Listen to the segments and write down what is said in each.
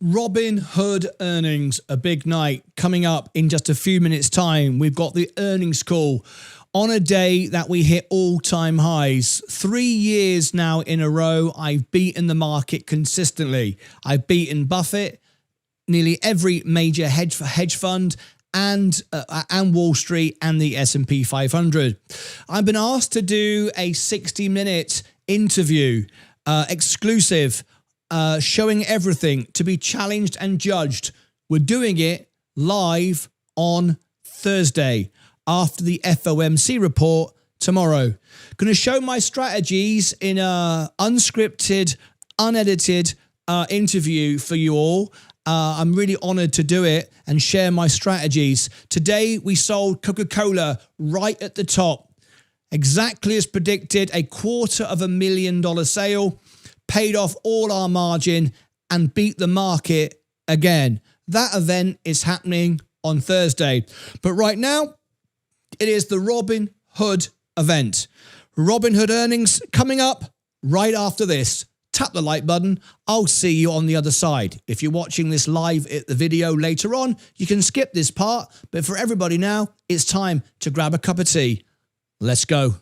Robinhood Earnings, a big night coming up in just a few minutes' time. We've got the earnings call on a day that we hit all-time highs. 3 years now in a row, I've beaten the market consistently. I've beaten Buffett, nearly every major hedge fund, and Wall Street and the S&P 500. I've been asked to do a 60-minute interview, exclusive, showing everything, to be challenged and judged. We're doing it live on Thursday after the FOMC report tomorrow. Going to show my strategies in a unscripted, unedited interview for you all. I'm really honored to do it and share my strategies. Today, we sold Coca-Cola right at the top. Exactly as predicted, a $250,000 sale, paid off all our margin and beat the market again. That event is happening on Thursday. But right now, it is the Robinhood event. Robinhood earnings coming up right after this. Tap the like button. I'll see you on the other side. If you're watching this live at the video later on, you can skip this part. But for everybody now, it's time to grab a cup of tea. Let's go.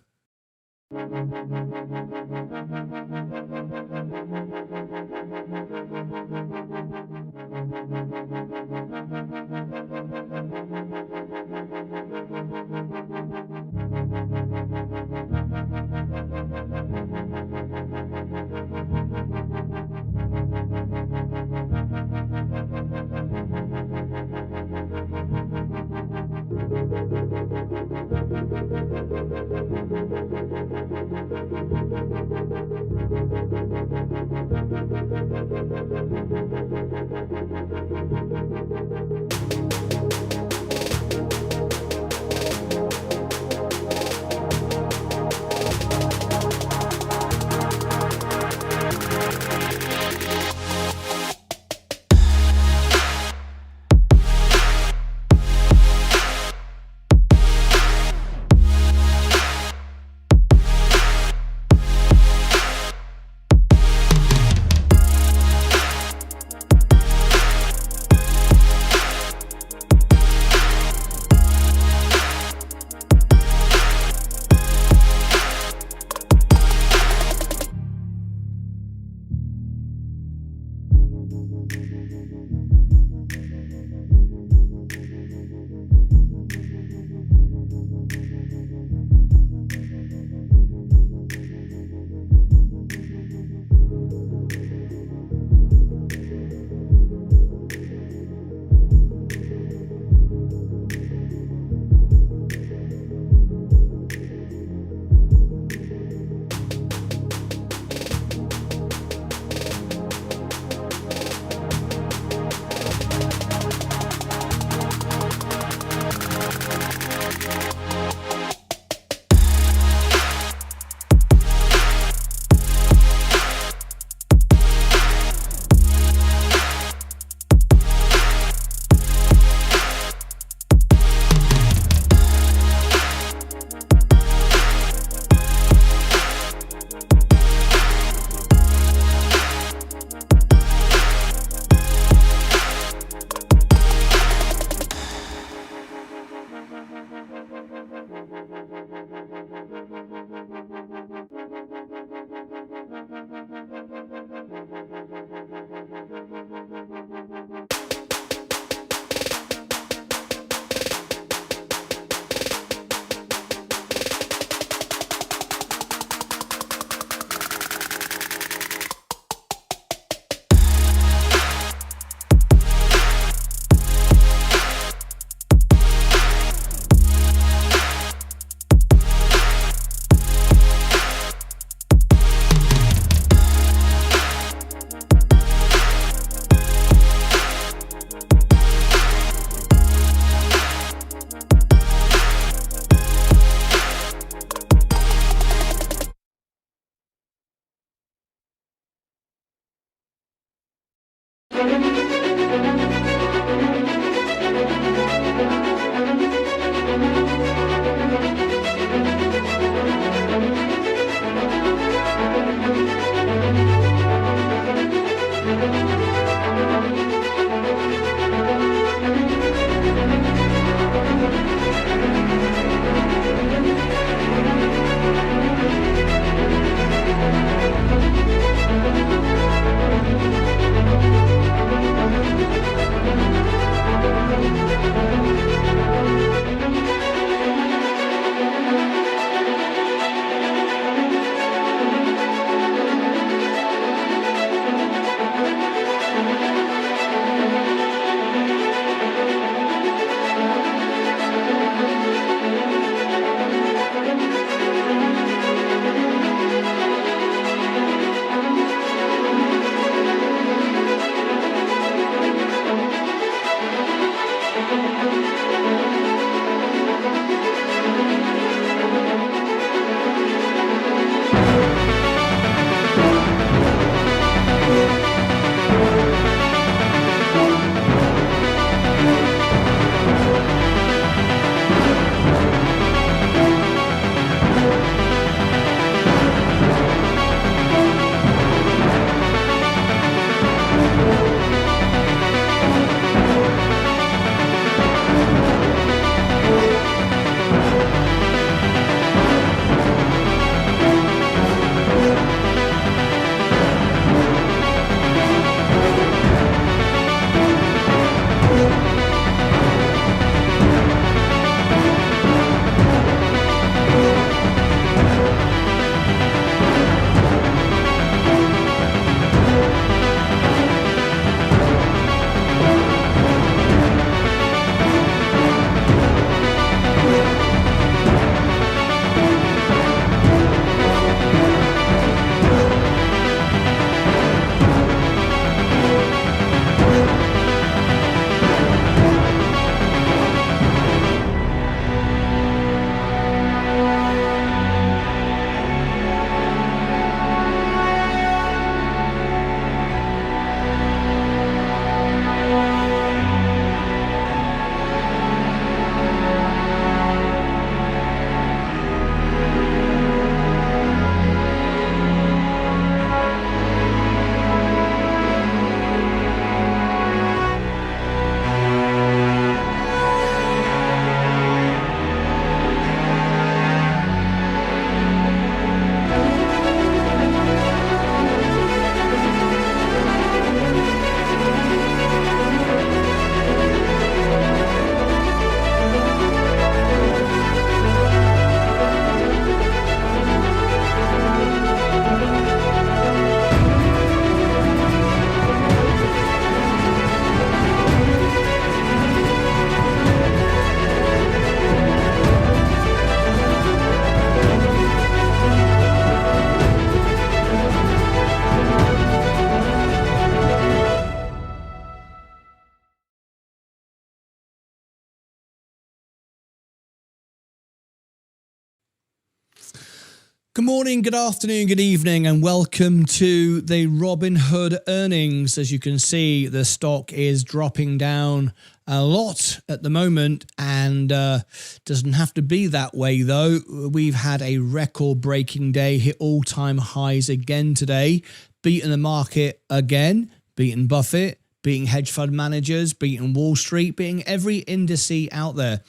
Good morning, good afternoon, good evening, and welcome to the Robinhood Earnings. As you can see, the stock is dropping down a lot at the moment, and doesn't have to be that way though. We've had a record-breaking day, hit all-time highs again today, beaten the market again, beaten Buffett, beating hedge fund managers, beating Wall Street, beating every indice out there.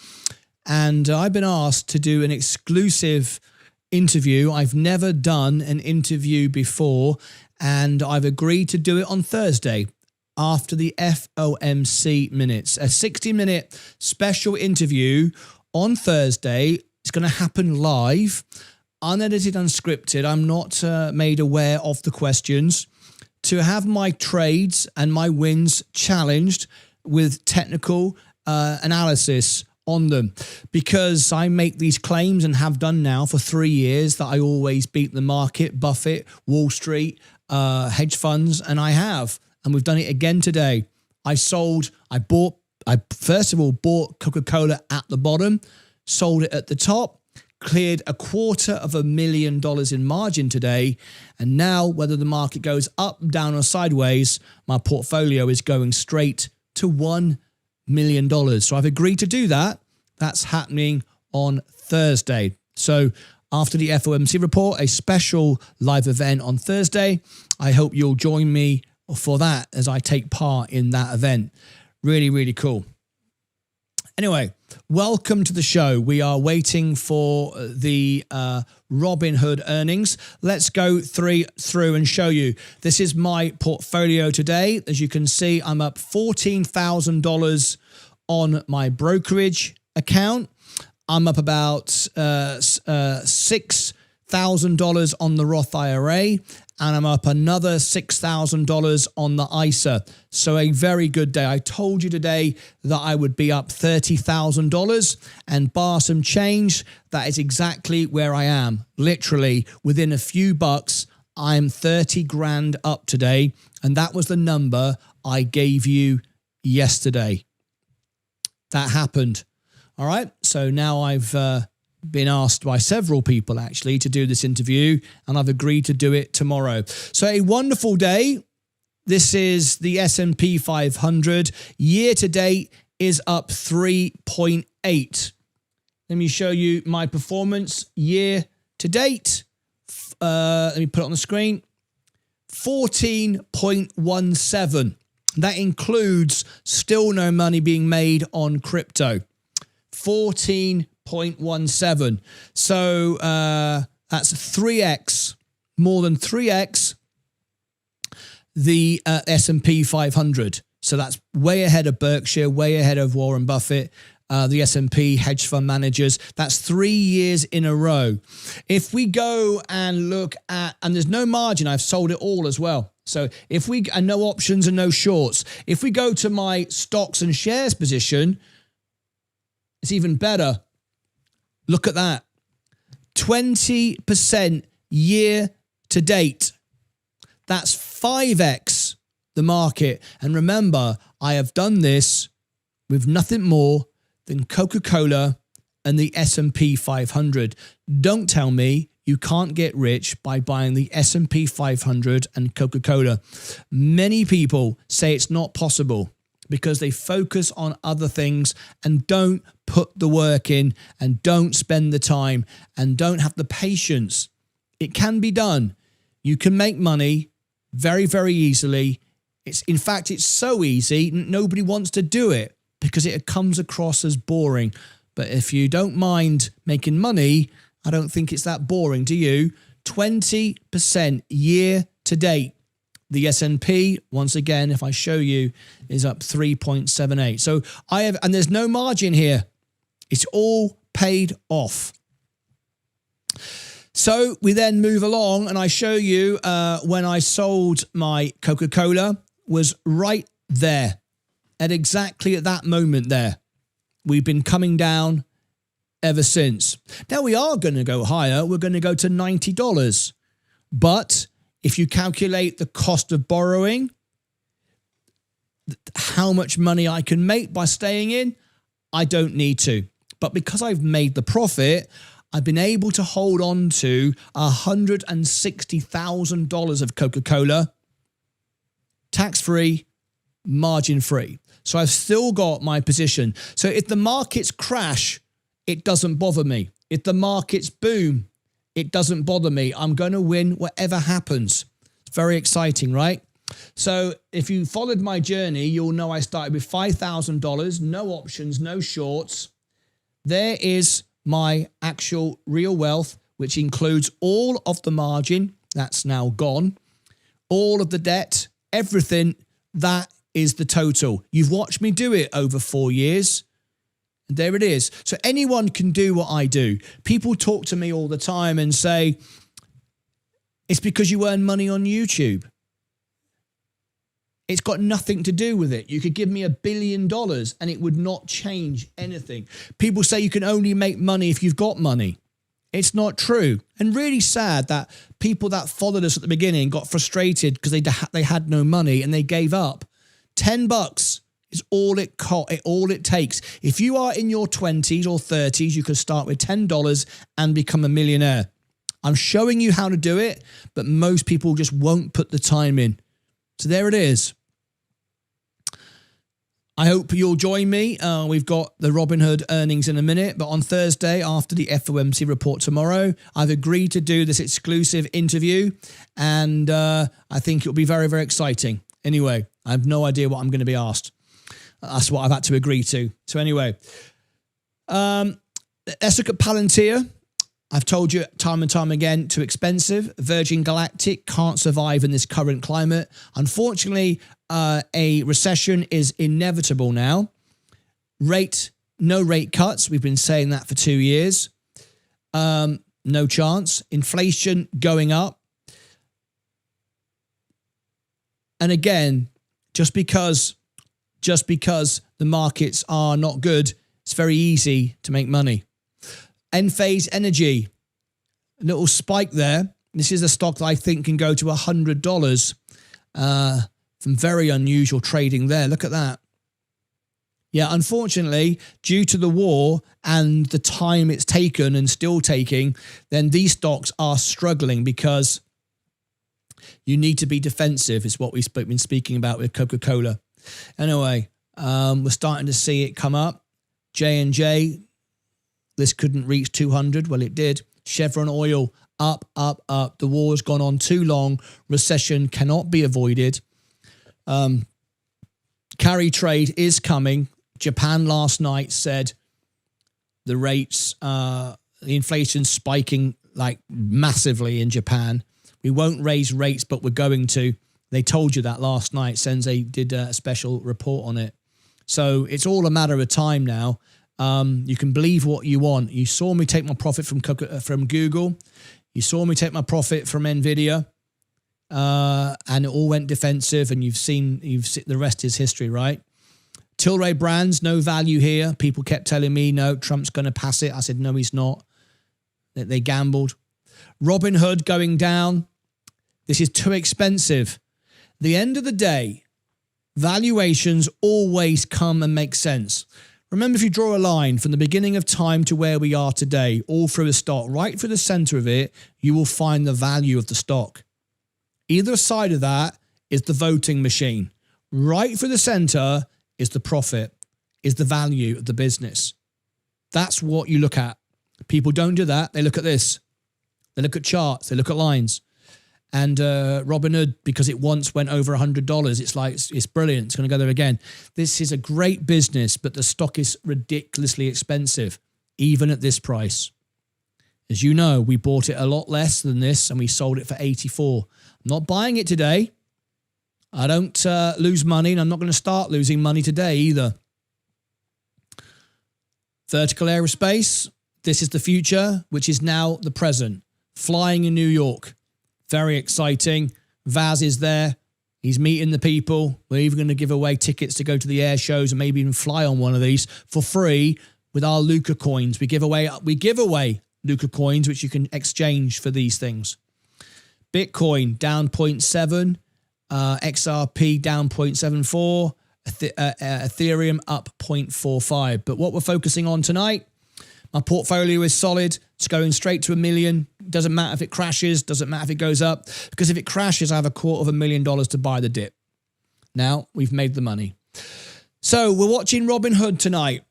And I've been asked to do an exclusive interview. I've never done an interview before, and I've agreed to do it on Thursday after the FOMC minutes. A 60-minute special interview on Thursday. It's going to happen live, unedited, unscripted. I'm not made aware of the questions. To have my trades and my wins challenged with technical analysis on them, because I make these claims and have done now for 3 years that I always beat the market, Buffett, Wall Street, hedge funds, and I have, and we've done it again today. I first of all bought Coca-Cola at the bottom, sold it at the top, cleared $250,000 in margin today, and now whether the market goes up, down, or sideways, my portfolio is going straight to $1 million. So I've agreed to do that. That's happening on Thursday. So after the FOMC report, a special live event on Thursday. I hope you'll join me for that as I take part in that event. Really, really cool. Anyway, welcome to the show. We are waiting for the Robinhood earnings. Let's go through and show you. This is my portfolio today. As you can see, I'm up $14,000 on my brokerage account. I'm up about $6,000 on the Roth IRA, and I'm up another $6,000 on the ISA. So a very good day. I told you today that I would be up $30,000, and bar some change, that is exactly where I am. Literally within a few bucks, I'm 30 grand up today, and that was the number I gave you yesterday. That happened. All right. So now I've been asked by several people actually to do this interview, and I've agreed to do it tomorrow. So a wonderful day. This is the S&P 500. Year to date is up 3.8. Let me show you my performance year to date. Let me put it on the screen. 14.17. That includes still no money being made on crypto. 14.17. So that's 3x, more than 3x the S&P 500. So that's way ahead of Berkshire, way ahead of Warren Buffett, the S&P hedge fund managers. That's 3 years in a row. If we go and look at, and there's no margin, I've sold it all as well. So if we, and no options and no shorts. If we go to my stocks and shares position, it's even better. Look at that. 20% year to date. That's 5x the market. And remember, I have done this with nothing more than Coca-Cola and the S&P 500. Don't tell me you can't get rich by buying the S&P 500 and Coca-Cola. Many people say it's not possible because they focus on other things and don't put the work in and don't spend the time and don't have the patience. It can be done. You can make money very, very easily. In fact, it's so easy, nobody wants to do it because it comes across as boring. But if you don't mind making money, I don't think it's that boring, do you? 20% year to date. The S&P, once again, if I show you, is up 3.78. So I have, and there's no margin here. It's all paid off. So we then move along, and I show you when I sold my Coca-Cola was right there at exactly at that moment there. We've been coming down ever since. Now we are going to go higher. We're going to go to $90. But if you calculate the cost of borrowing, how much money I can make by staying in, I don't need to. But because I've made the profit, I've been able to hold on to $160,000 of Coca-Cola, tax-free, margin-free. So I've still got my position. So if the markets crash, it doesn't bother me. If the markets boom, it doesn't bother me. I'm going to win whatever happens. It's very exciting, right? So if you followed my journey, you'll know I started with $5,000, no options, no shorts. There is my actual real wealth, which includes all of the margin. That's now gone. All of the debt, everything, that is the total. You've watched me do it over 4 years. And there it is. So anyone can do what I do. People talk to me all the time and say, it's because you earn money on YouTube. It's got nothing to do with it. You could give me $1 billion and it would not change anything. People say you can only make money if you've got money. It's not true. And really sad that people that followed us at the beginning got frustrated because they had no money and they gave up. $10 is all it takes. If you are in your 20s or 30s, you can start with $10 and become a millionaire. I'm showing you how to do it, but most people just won't put the time in. So there it is. I hope you'll join me. We've got the Robinhood earnings in a minute, but on Thursday after the FOMC report tomorrow, I've agreed to do this exclusive interview, and I think it'll be very, very exciting. Anyway, I have no idea what I'm going to be asked. That's what I've had to agree to. So anyway, let's look at Palantir. I've told you time and time again, too expensive. Virgin Galactic can't survive in this current climate. Unfortunately, a recession is inevitable now. No rate cuts. We've been saying that for 2 years. No chance. Inflation going up. And again, just because the markets are not good, it's very easy to make money. Enphase Energy, a little spike there. This is a stock that I think can go to $100 from very unusual trading there. Look at that. Yeah, unfortunately, due to the war and the time it's taken and still taking, then these stocks are struggling because you need to be defensive, is what we've been speaking about with Coca-Cola. Anyway, we're starting to see it come up. J&J, this couldn't reach 200. Well, it did. Chevron Oil, up, up, up. The war has gone on too long. Recession cannot be avoided. Carry trade is coming. Japan last night said the rates, the inflation's spiking like massively in Japan. We won't raise rates, but we're going to. They told you that last night. Sensei did a special report on it. So it's all a matter of time now. You can believe what you want. You saw me take my profit from Google. You saw me take my profit from Nvidia, and it all went defensive. And you've seen the rest is history, right? Tilray Brands, no value here. People kept telling me, no, Trump's going to pass it. I said, no, he's not. They gambled. Robinhood going down. This is too expensive. The end of the day, valuations always come and make sense. Remember, if you draw a line from the beginning of time to where we are today, all through a stock, right through the center of it, you will find the value of the stock. Either side of that is the voting machine. Right through the center is the profit, is the value of the business. That's what you look at. People don't do that. They look at this. They look at charts. They look at lines. And Robinhood, because it once went over $100, it's like, it's brilliant. It's going to go there again. This is a great business, but the stock is ridiculously expensive, even at this price. As you know, we bought it a lot less than this and we sold it for 84. I'm not buying it today. I don't lose money, and I'm not going to start losing money today either. Vertical aerospace, this is the future, which is now the present. Flying in New York. Very exciting. Vaz is there. He's meeting the people. We're even going to give away tickets to go to the air shows and maybe even fly on one of these for free with our Luca coins. We give away Luca coins, which you can exchange for these things. Bitcoin down 0.7. XRP down 0.74. Ethereum up 0.45. But what we're focusing on tonight, My portfolio is solid. It's going straight to $1 million. Doesn't matter if it crashes. Doesn't matter if it goes up. Because if it crashes, I have $250,000 to buy the dip. Now we've made the money. So we're watching Robinhood tonight.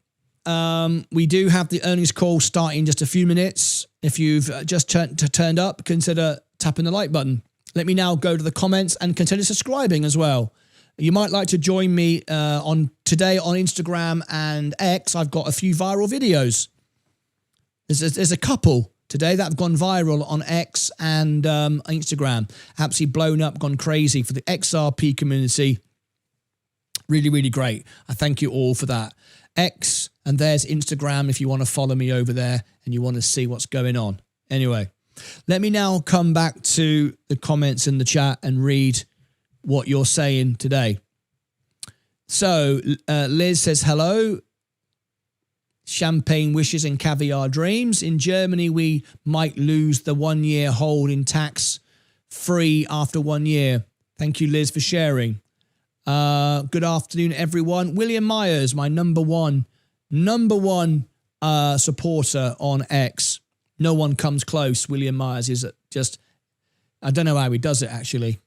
We do have the earnings call starting in just a few minutes. If you've just turned up, consider tapping the like button. Let me now go to the comments and consider subscribing as well. You might like to join me on today on Instagram and X. I've got a few viral videos. There's a couple today that have gone viral on X and Instagram. Absolutely blown up, gone crazy for the XRP community. Really, really great. I thank you all for that. X, and there's Instagram if you want to follow me over there and you want to see what's going on. Anyway, let me now come back to the comments in the chat and read what you're saying today. So Liz says, hello. Champagne wishes and caviar dreams. In Germany, we might lose the 1 year hold in tax free after 1 year. Thank you, Liz, for sharing. Good afternoon, everyone. William Myers, my number one supporter on X. No one comes close. William Myers is just, I don't know how he does it, actually.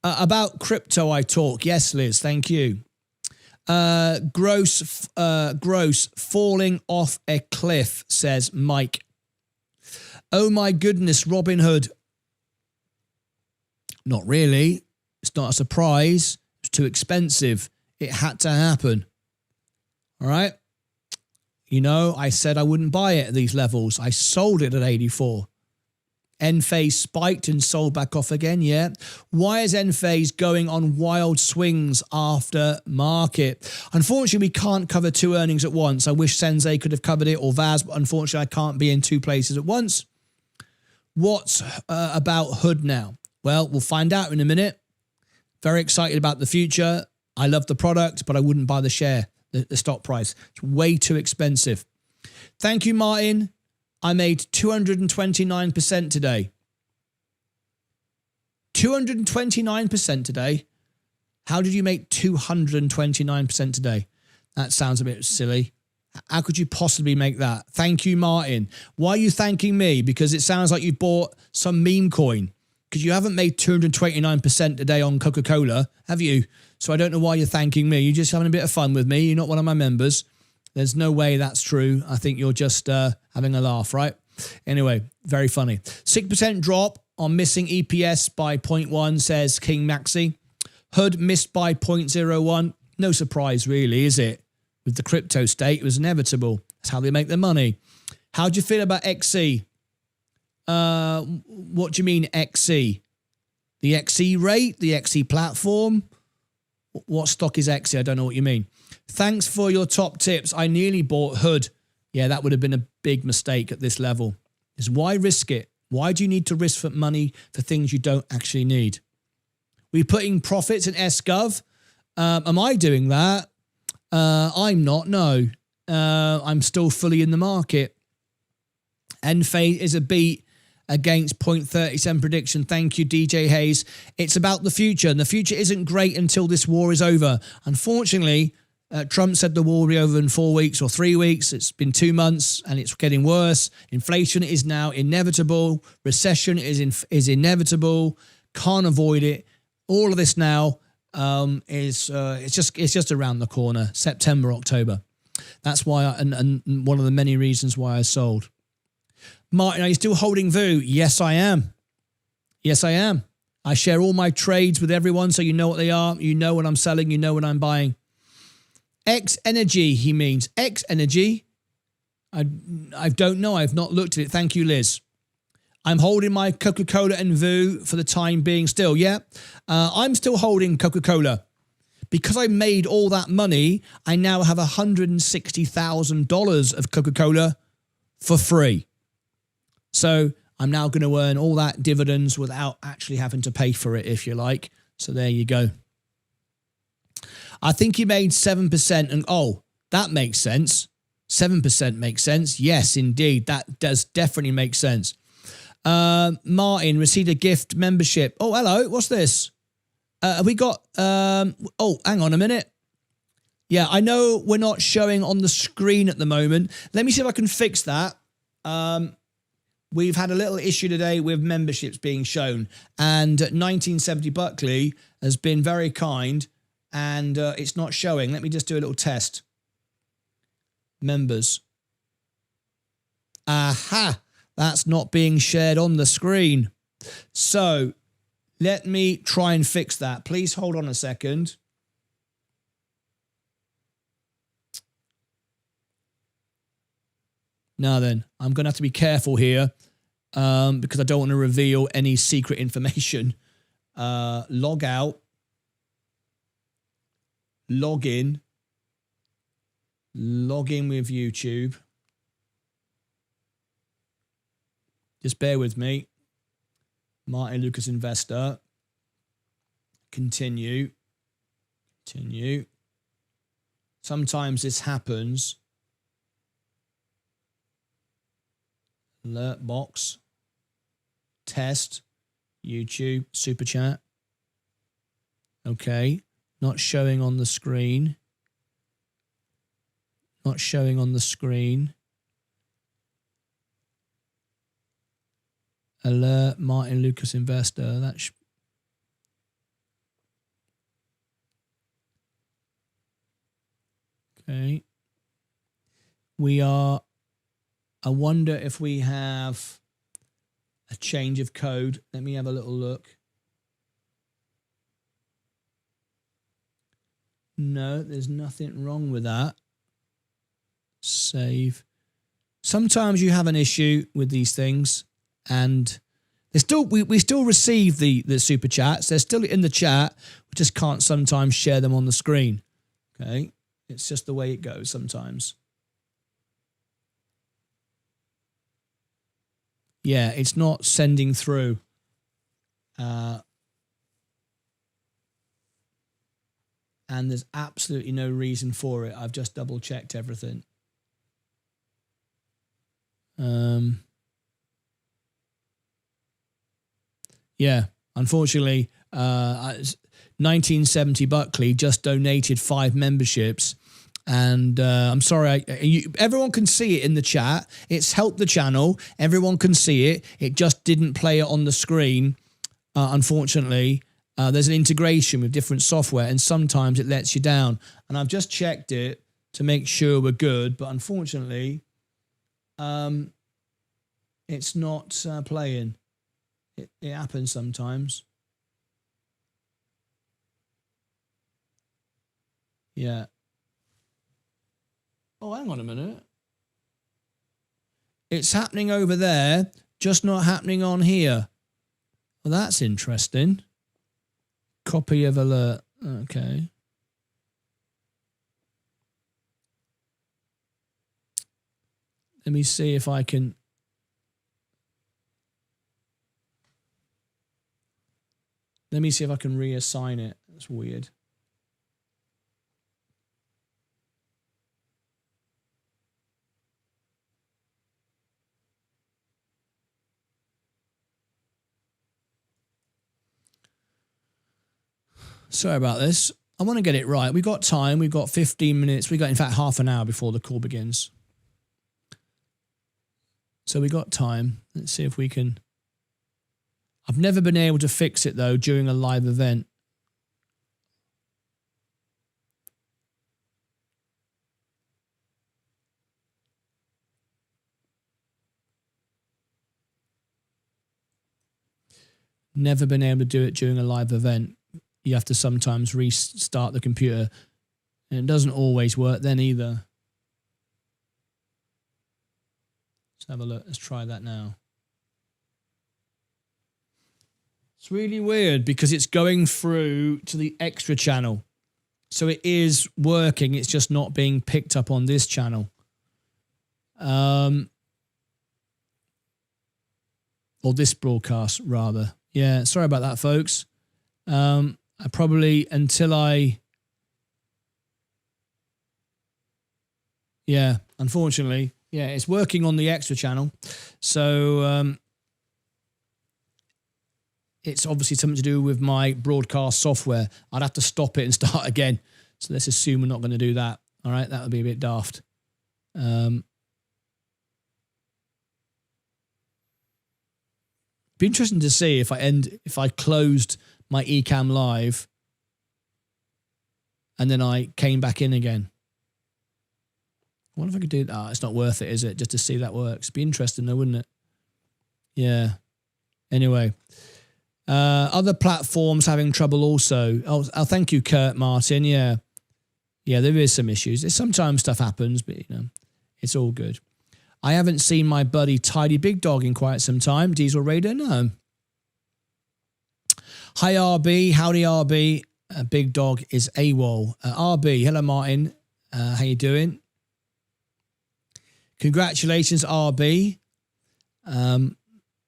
About crypto I talk. Yes, Liz, thank you. Gross falling off a cliff, says Mike. Oh my goodness, Robinhood. Not really. It's not a surprise. It's too expensive. It had to happen. All right. You know, I said I wouldn't buy it at these levels. I sold it at 84. N-phase spiked and sold back off again, yeah. Why is N-phase going on wild swings after market? Unfortunately, we can't cover two earnings at once. I wish Sensei could have covered it or Vaz, but unfortunately, I can't be in two places at once. What's about Hood now? Well, we'll find out in a minute. Very excited about the future. I love the product, but I wouldn't buy the share, the stock price. It's way too expensive. Thank you, Martyn. I made 229% today. 229% today? How did you make 229% today? That sounds a bit silly. How could you possibly make that? Thank you, Martyn. Why are you thanking me? Because it sounds like you bought some meme coin. Because you haven't made 229% today on Coca-Cola, have you? So I don't know why you're thanking me. You're just having a bit of fun with me. You're not one of my members. There's no way that's true. I think you're just having a laugh, right? Anyway, very funny. 6% drop on missing EPS by 0.1, says King Maxi. Hood missed by 0.01. No surprise, really, is it? With the crypto state, it was inevitable. That's how they make their money. How do you feel about XC? What do you mean XC? The XE rate? The XE platform? What stock is XE? I don't know what you mean. Thanks for your top tips. I nearly bought Hood. Yeah, that would have been a big mistake at this level. Is why risk it? Why do you need to risk for money for things you don't actually need? We're putting profits in SGov. Am I doing that? I'm not, no. I'm still fully in the market. N-phase is a beat against 0.37 prediction. Thank you, DJ Hayes. It's about the future, and the future isn't great until this war is over. Unfortunately, Trump said the war will be over in 4 weeks or 3 weeks. It's been 2 months and it's getting worse. Inflation is now inevitable. Recession is inevitable. Can't avoid it. All of this now it's just around the corner. September, October. That's why, and one of the many reasons why I sold. Martyn, are you still holding VU? Yes, I am. Yes, I am. I share all my trades with everyone, so you know what they are. You know what I'm selling. You know what I'm buying. X Energy, he means. X Energy? I don't know. I've not looked at it. Thank you, Liz. I'm holding my Coca-Cola and VU for the time being still. Yeah, I'm still holding Coca-Cola. Because I made all that money, I now have $160,000 of Coca-Cola for free. So I'm now going to earn all that dividends without actually having to pay for it, if you like. So there you go. I think you made 7%, and oh, that makes sense. 7% makes sense. Yes, indeed. That does definitely make sense. Martyn received a gift membership. Oh, hello. What's this? Have we got... oh, hang on a minute. Yeah, I know we're not showing on the screen at the moment. Let me see if I can fix that. We've had a little issue today with memberships being shown, and 1970 Buckley has been very kind, and it's not showing. Let me just do a little test. Members. Aha! That's not being shared on the screen. So let me try and fix that. Please hold on a second. Now then, I'm going to have to be careful here because I don't want to reveal any secret information. Log out. Log in. Log in with YouTube. Just bear with me. Martyn Lucas Investor. Continue. Continue. Sometimes this happens. Alert box. Test. YouTube. Super chat. Okay. Not showing on the screen. Not showing on the screen. Alert Martyn Lucas Investor. That's okay. We are. I wonder if we have a change of code. Let me have a little look. No, there's nothing wrong with that. Save. Sometimes you have an issue with these things, and they still we still receive the super chats. They're still in the chat. We just can't sometimes share them on the screen. Okay, it's just the way it goes sometimes. Yeah, it's not sending through. And there's absolutely no reason for it. I've just double checked everything. Yeah, unfortunately, 1970 Buckley just donated 5 memberships. And I'm sorry, everyone can see it in the chat. It's helped the channel. Everyone can see it. It just didn't play it on the screen, unfortunately. There's an integration with different software, and sometimes it lets you down. And I've just checked it to make sure we're good, but unfortunately, it's not playing. It happens sometimes. Yeah. Oh, hang on a minute. It's happening over there, just not happening on here. Well, that's interesting. Copy of alert. Okay. Let me see if I can. Let me see if I can reassign it. That's weird. Sorry about this. I want to get it right. We've got time. We've got 15 minutes. We've got, in fact, half an hour before the call begins. So we got time. Let's see if we can. I've never been able to fix it, though, during a live event. Never been able to do it during a live event. You have to sometimes restart the computer, and it doesn't always work then either. Let's have a look. Let's try that now. It's really weird because it's going through to the extra channel. So it is working. It's just not being picked up on this channel. Or this broadcast, rather. Yeah, sorry about that, folks. I probably, until I... Yeah, unfortunately. Yeah, it's working on the extra channel. So it's obviously something to do with my broadcast software. I'd have to stop it and start again. So let's assume we're not going to do that. All right, that would be a bit daft. Be interesting to see if I closed my Ecamm live and then I came back in again. I wonder if I could do that. Oh, it's not worth it, is it? Just to see if that works. Be interesting though, wouldn't it? Yeah. Anyway. Other platforms having trouble also. Oh, thank you, Kurt Martin. Yeah. Yeah, there is some issues. Sometimes stuff happens, but it's all good. I haven't seen my buddy Tidy Big Dog in quite some time. Diesel Raider, no. Hi, RB. Howdy, RB. Big Dog is AWOL. RB, hello, Martin. How you doing? Congratulations, RB.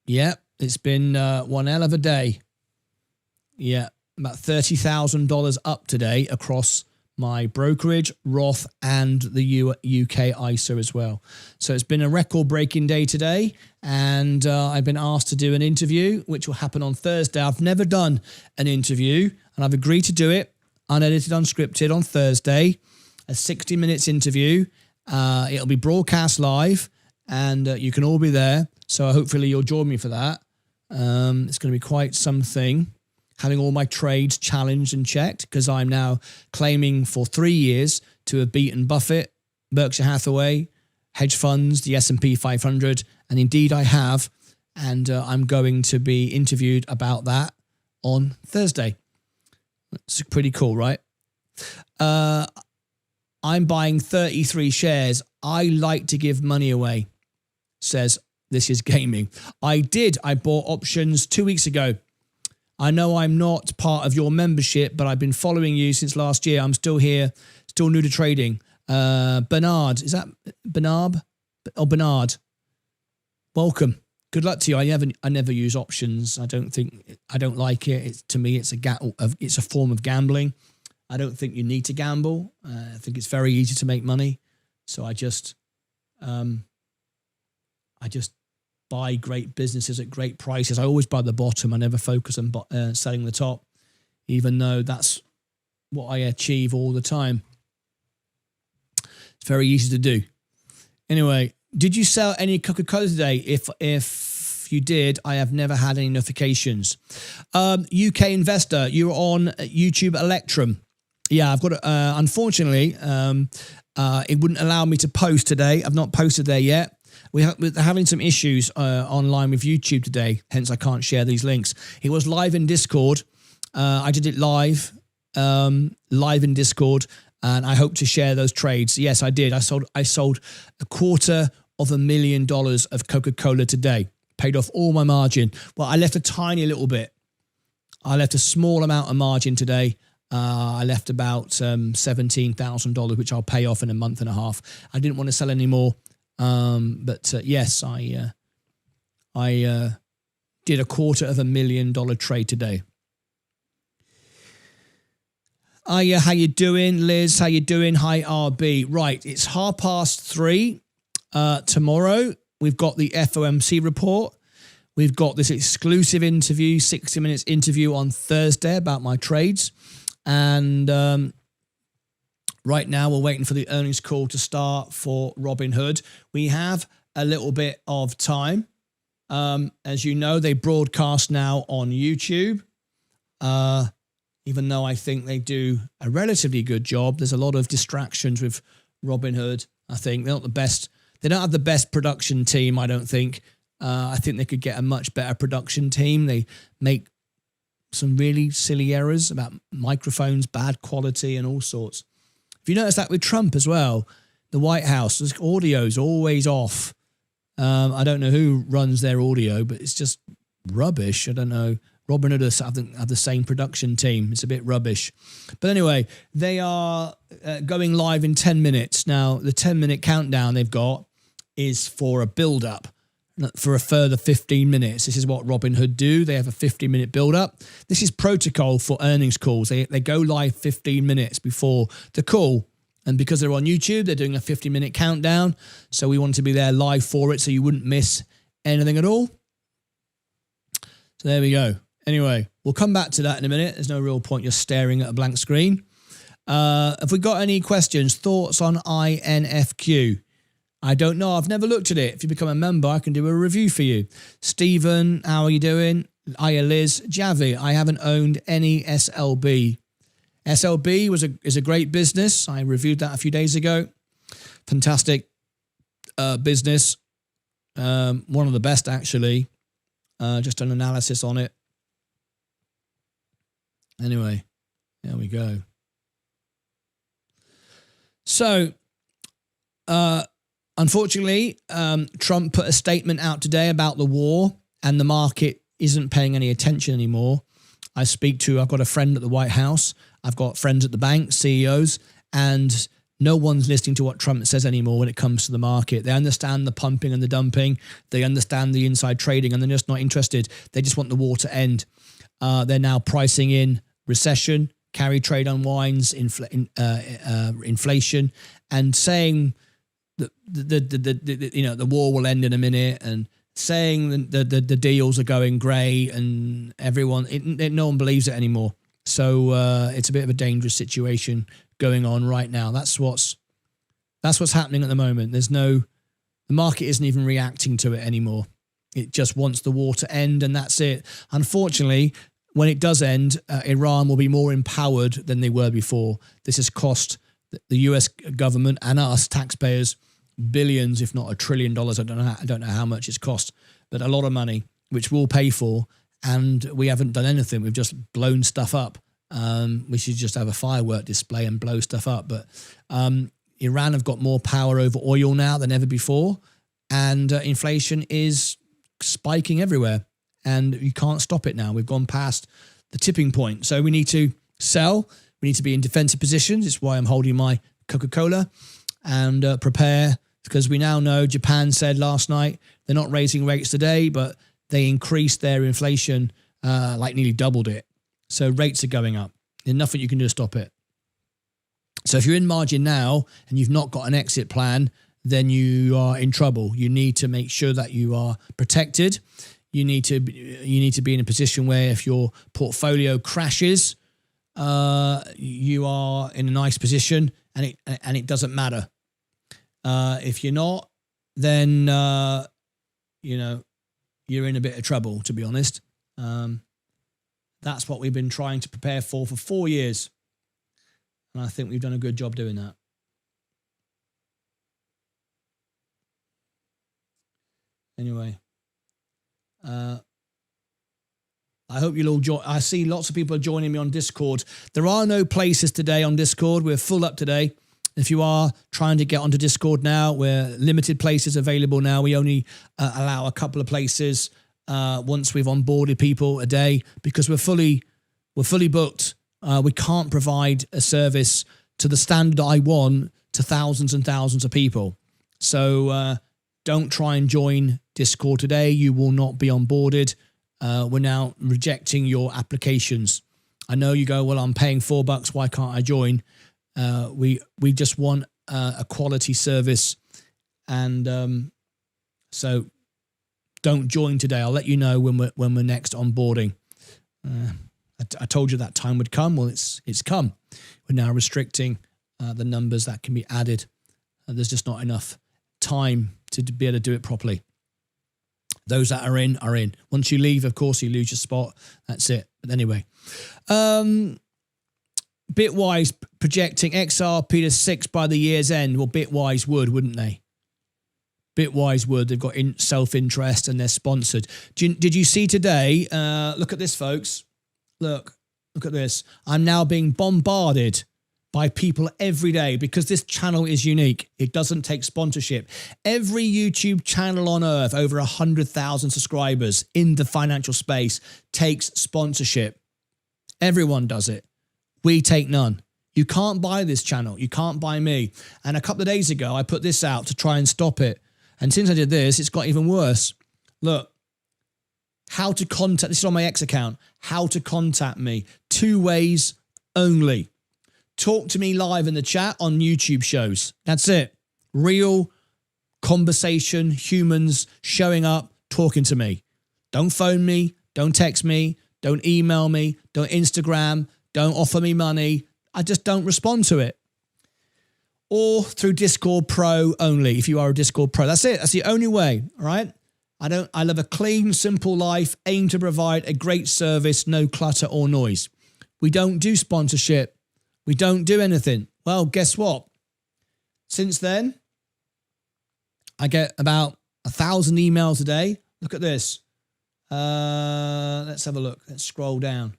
Yeah, it's been one hell of a day. Yeah, about $30,000 up today across my brokerage, Roth, and the UK ISA as well. So it's been a record-breaking day today, and I've been asked to do an interview, which will happen on Thursday. I've never done an interview, and I've agreed to do it, unedited, unscripted, on Thursday, a 60 minutes interview. It'll be broadcast live, and you can all be there. So hopefully you'll join me for that. It's going to be quite something, having all my trades challenged and checked, because I'm now claiming for 3 years to have beaten Buffett, Berkshire Hathaway, hedge funds, the S&P 500, and indeed I have, and I'm going to be interviewed about that on Thursday. It's pretty cool, right? I'm buying 33 shares. I like to give money away, says This Is Gaming. I bought options 2 weeks ago. I know I'm not part of your membership, but I've been following you since last year. I'm still here, still new to trading. Bernard, is that Bernard? Oh, Bernard. Welcome. Good luck to you. I never use options. I don't like it. To me, it's a form of gambling. I don't think you need to gamble. I think it's very easy to make money. So I just buy great businesses at great prices. I always buy the bottom. I never focus on selling the top, even though that's what I achieve all the time. It's very easy to do. Anyway, did you sell any Coca-Cola today? If you did, I have never had any notifications. UK investor, you're on YouTube Electrum. Yeah, I've got unfortunately, it wouldn't allow me to post today. I've not posted there yet. We're having some issues online with YouTube today, hence I can't share these links. It was live in Discord. I did it live in Discord, and I hope to share those trades. Yes, I did. I sold $250,000 of Coca-Cola today. Paid off all my margin. Well, I left a tiny little bit. I left a small amount of margin today. I left about $17,000, which I'll pay off in a month and a half. I didn't want to sell any more. But yes, I did $250,000 trade today. How you doing, Liz? How you doing? Hi, RB. Right, it's 3:30 tomorrow. We've got the FOMC report. We've got this exclusive interview, 60 minutes interview on Thursday about my trades. And right now, we're waiting for the earnings call to start for Robinhood. We have a little bit of time. As you know, they broadcast now on YouTube. Even though I think they do a relatively good job, there's a lot of distractions with Robinhood. I think they're not the best. They don't have the best production team, I don't think. I think they could get a much better production team. They make some really silly errors about microphones, bad quality, and all sorts. If you notice that with Trump as well, the White House, the audio's always off. I don't know who runs their audio, but it's just rubbish. I don't know. Robinhood have the same production team. It's a bit rubbish. But anyway, they are going live in 10 minutes. Now, the 10-minute countdown they've got is for a build-up for a further 15 minutes. This is what Robinhood do. They have a 15-minute build-up. This is protocol for earnings calls. They go live 15 minutes before the call. And because they're on YouTube, they're doing a 50-minute countdown. So we want to be there live for it so you wouldn't miss anything at all. So there we go. Anyway, we'll come back to that in a minute. There's no real point just staring at a blank screen. Have we got any questions, thoughts on INFQ? I don't know. I've never looked at it. If you become a member, I can do a review for you. Stephen, how are you doing? Hiya, Liz. Javi, I haven't owned any SLB. SLB is a great business. I reviewed that a few days ago. Fantastic business. One of the best, actually. Just an analysis on it. Anyway, there we go. So, unfortunately, Trump put a statement out today about the war, and the market isn't paying any attention anymore. I've got a friend at the White House. I've got friends at the bank, CEOs, and no one's listening to what Trump says anymore when it comes to the market. They understand the pumping and the dumping. They understand the inside trading, and they're just not interested. They just want the war to end. They're now pricing in recession, carry trade unwinds, inflation, and saying that the war will end in a minute, and saying the deals are going great, and no one believes it anymore. So it's a bit of a dangerous situation going on right now. That's what's happening at the moment. The market isn't even reacting to it anymore. It just wants the war to end, and that's it. Unfortunately, when it does end, Iran will be more empowered than they were before. This has cost the US government and us taxpayers billions, if not $1 trillion. I don't know how much it's cost, but a lot of money, which we'll pay for. And we haven't done anything. We've just blown stuff up. We should just have a firework display and blow stuff up. But Iran have got more power over oil now than ever before. And inflation is spiking everywhere. And you can't stop it now. We've gone past the tipping point. So we need to sell. We need to be in defensive positions. It's why I'm holding my Coca-Cola and prepare, because we now know Japan said last night they're not raising rates today, but they increased their inflation, nearly doubled it. So rates are going up. There's nothing you can do to stop it. So if you're in margin now and you've not got an exit plan, then you are in trouble. You need to make sure that you are protected. You need to be in a position where if your portfolio crashes, you are in a nice position, and it doesn't matter. If you're not, then you're in a bit of trouble, to be honest. That's what we've been trying to prepare for 4 years. And I think we've done a good job doing that. Anyway, I hope you'll all join. I see lots of people are joining me on Discord. There are no places today on Discord. We're full up today. If you are trying to get onto Discord now, we're limited places available now. We only allow a couple of places once we've onboarded people a day, because we're fully booked. We can't provide a service to the standard I want to thousands and thousands of people. So don't try and join Discord today. You will not be onboarded. We're now rejecting your applications. I know you go, well, I'm paying $4. Why can't I join? We just want a quality service, and so don't join today. I'll let you know when we're next onboarding. I told you that time would come. Well, it's come. We're now restricting the numbers that can be added. There's just not enough time to be able to do it properly. Those that are in are in. Once you leave, of course, you lose your spot. That's it. But anyway, Bitwise projecting XRP to 6 by the year's end. Well, Bitwise would, wouldn't they? Bitwise would. They've got self-interest and they're sponsored. Did you see today? Look at this, folks. Look at this. I'm now being bombarded by people every day because this channel is unique. It doesn't take sponsorship. Every YouTube channel on earth, over 100,000 subscribers in the financial space, takes sponsorship. Everyone does it. We take none. You can't buy this channel. You can't buy me. And a couple of days ago, I put this out to try and stop it. And since I did this, it's got even worse. Look, how to contact, this is on my X account, how to contact me. 2 ways only. Talk to me live in the chat on YouTube shows. That's it. Real conversation, humans showing up, talking to me. Don't phone me. Don't text me. Don't email me. Don't Instagram. Don't offer me money. I just don't respond to it. Or through Discord Pro only, if you are a Discord Pro. That's it. That's the only way, all right? I live a clean, simple life, aim to provide a great service, no clutter or noise. We don't do sponsorship. We don't do anything. Well, guess what? Since then, I get about 1,000 emails a day. Look at this. Let's have a look. Let's scroll down.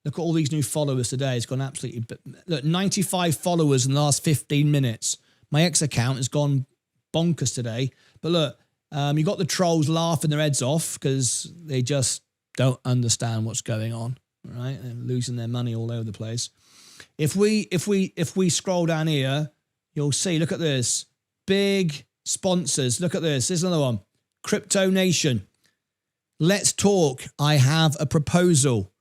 Look at all these new followers today. It's gone absolutely... Look, 95 followers in the last 15 minutes. My X account has gone bonkers today. But look, you got the trolls laughing their heads off because they just don't understand what's going on. Right? They're losing their money all over the place. If we scroll down here, you'll see, look at this. Big sponsors. Look at this. Here's another one. Crypto Nation. Let's talk. I have a proposal.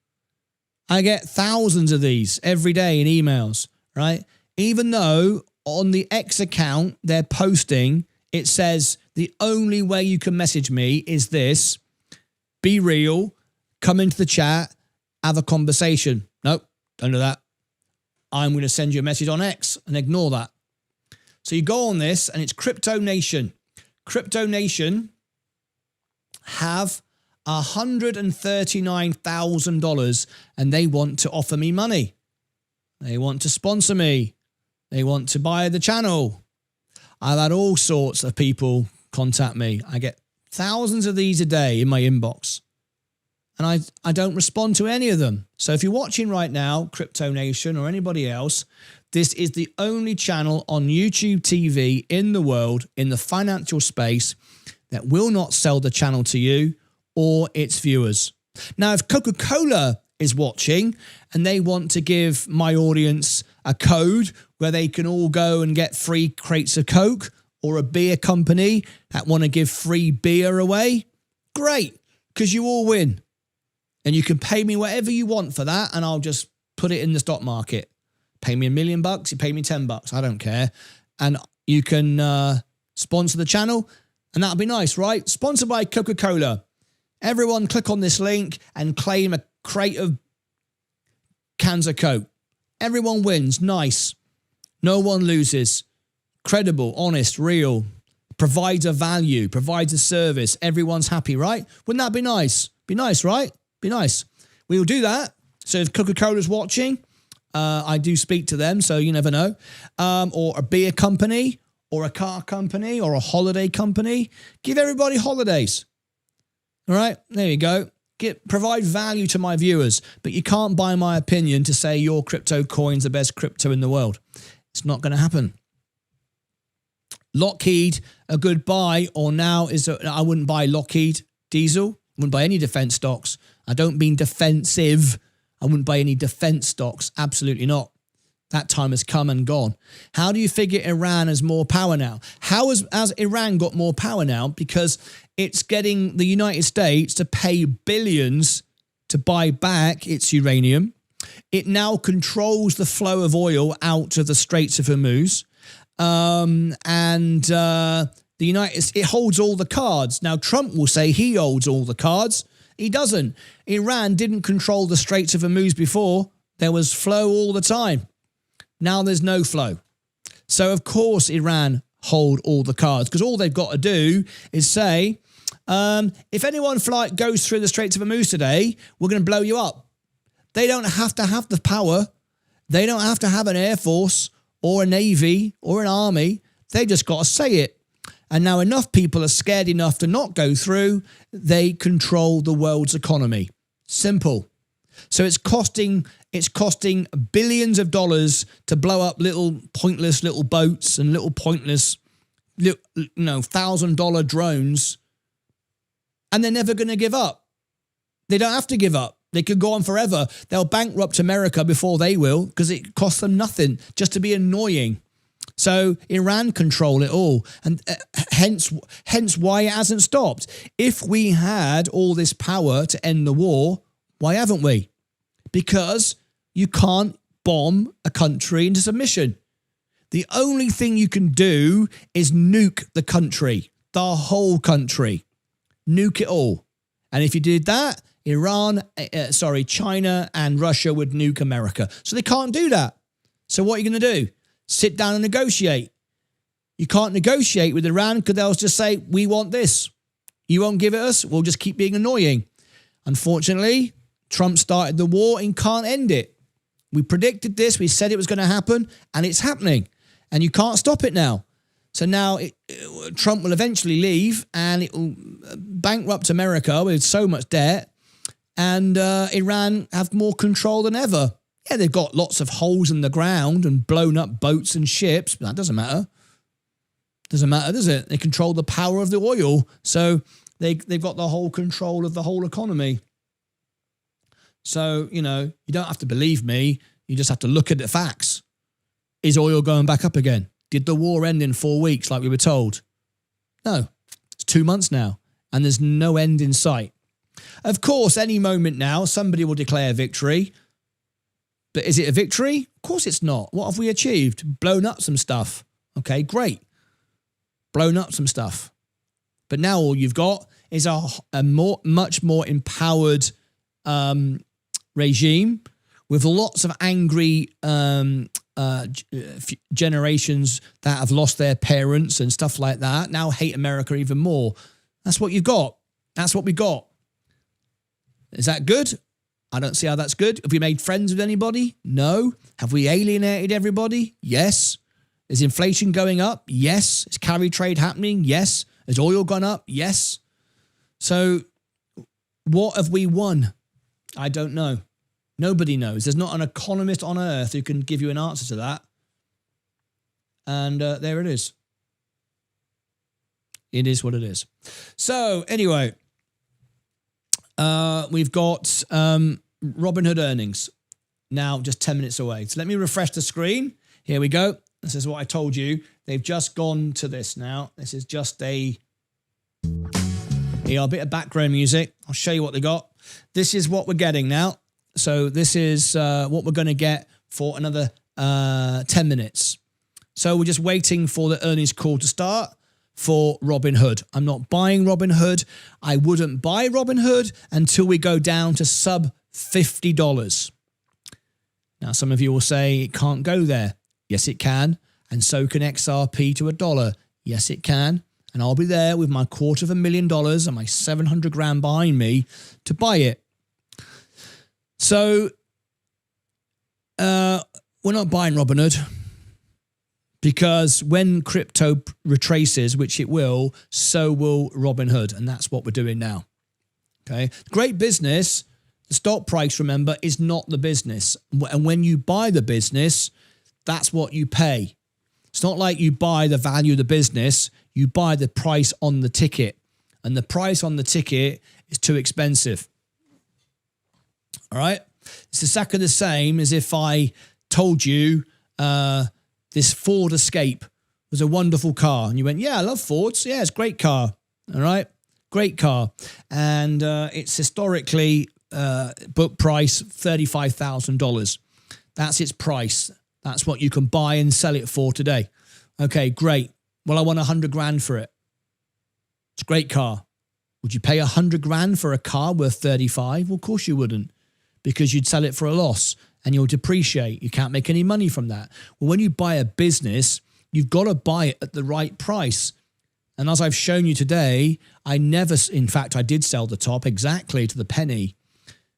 I get thousands of these every day in emails, right? Even though on the X account they're posting, it says the only way you can message me is this. Be real. Come into the chat. Have a conversation. Nope, don't do that. I'm going to send you a message on X and ignore that. So you go on this and it's Crypto Nation. Crypto Nation have $139,000 and they want to offer me money. They want to sponsor me. They want to buy the channel. I've had all sorts of people contact me. I get thousands of these a day in my inbox. And I don't respond to any of them. So if you're watching right now, Crypto Nation or anybody else, this is the only channel on YouTube TV in the world in the financial space that will not sell the channel to you or its viewers. Now, if Coca-Cola is watching and they want to give my audience a code where they can all go and get free crates of Coke, or a beer company that want to give free beer away, great, because you all win. And you can pay me whatever you want for that, and I'll just put it in the stock market. Pay me $1 million, you pay me $10, I don't care. And you can sponsor the channel, and that'll be nice, right? Sponsored by Coca-Cola. Everyone click on this link and claim a crate of cans of Coke. Everyone wins, nice. No one loses. Credible, honest, real. Provides a value, provides a service. Everyone's happy, right? Wouldn't that be nice? Be nice, right? Be nice. We will do that. So if Coca-Cola's watching, I do speak to them, so you never know. Or a beer company, or a car company, or a holiday company. Give everybody holidays. All right, there you go. Provide value to my viewers, but you can't buy my opinion to say your crypto coin's the best crypto in the world. It's not going to happen. Lockheed, a good buy, or now is I wouldn't buy Lockheed Diesel. Wouldn't buy any defense stocks. I don't mean defensive. I wouldn't buy any defense stocks. Absolutely not. That time has come and gone. How do you figure Iran has more power now? How has Iran got more power now? Because it's getting the United States to pay billions to buy back its uranium. It now controls the flow of oil out of the Straits of Hormuz. It holds all the cards. Now, Trump will say he holds all the cards. He doesn't. Iran didn't control the Straits of Hormuz before. There was flow all the time. Now there's no flow. So, of course, Iran hold all the cards because all they've got to do is say, if anyone goes through the Straits of Hormuz today, we're going to blow you up. They don't have to have the power. They don't have to have an air force or a navy or an army. They just got to say it. And now enough people are scared enough to not go through. They control the world's economy. Simple. So it's costing billions of dollars to blow up little pointless little boats and little pointless $1,000 drones. And they're never going to give up. They don't have to give up. They could go on forever. They'll bankrupt America before they will because it costs them nothing just to be annoying. So Iran control it all, and hence why it hasn't stopped. If we had all this power to end the war, why haven't we? Because you can't bomb a country into submission. The only thing you can do is nuke the country, the whole country. Nuke it all. And if you did that, China and Russia would nuke America. So they can't do that. So what are you going to do? Sit down and negotiate. You can't negotiate with Iran because they'll just say, we want this. You won't give it us. We'll just keep being annoying. Unfortunately, Trump started the war and can't end it. We predicted this. We said it was going to happen, and it's happening. And you can't stop it now. So now Trump will eventually leave, and it will bankrupt America with so much debt, and Iran have more control than ever. Yeah, they've got lots of holes in the ground and blown up boats and ships, but that doesn't matter. Doesn't matter, does it? They control the power of the oil, so they've got the whole control of the whole economy. So, you know, you don't have to believe me. You just have to look at the facts. Is oil going back up again? Did the war end in 4 weeks like we were told? No, it's 2 months now, and there's no end in sight. Of course, any moment now, somebody will declare victory. But is it a victory? Of course it's not. What have we achieved? Blown up some stuff. Okay, great. Blown up some stuff. But now all you've got is a much more empowered regime with lots of angry generations that have lost their parents and stuff like that, now hate America even more. That's what you've got. That's what we got. Is that good? I don't see how that's good. Have we made friends with anybody? No. Have we alienated everybody? Yes. Is inflation going up? Yes. Is carry trade happening? Yes. Has oil gone up? Yes. So what have we won? I don't know. Nobody knows. There's not an economist on earth who can give you an answer to that. And there it is. It is what it is. So anyway, we've got Robinhood Earnings now just 10 minutes away. So let me refresh the screen. Here we go. This is what I told you. They've just gone to this now. This is just a bit of background music. I'll show you what they got. This is what we're getting now. So this is what we're going to get for another 10 minutes. So we're just waiting for the earnings call to start for Robinhood. I'm not buying Robinhood. I wouldn't buy Robinhood until we go down to sub $50. Now, some of you will say it can't go there. Yes, it can. And so can XRP to $1. Yes, it can. And I'll be there with my $250,000 and my 700 grand behind me to buy it. So we're not buying Robinhood because when crypto retraces, which it will, so will Robinhood. And that's what we're doing now. Okay. Great business. The stock price, remember, is not the business. And when you buy the business, that's what you pay. It's not like you buy the value of the business. You buy the price on the ticket. And the price on the ticket is too expensive. All right. It's exactly the same as if I told you this Ford Escape was a wonderful car. And you went, yeah, I love Fords. Yeah, it's a great car. All right. Great car. And it's historically book price $35,000. That's its price. That's what you can buy and sell it for today. Okay, great. Well, I want 100 grand for it. It's a great car. Would you pay 100 grand for a car worth 35? Well, of course you wouldn't, because you'd sell it for a loss and you'll depreciate. You can't make any money from that. Well, when you buy a business, you've got to buy it at the right price. And as I've shown you today, in fact, I did sell the top exactly to the penny.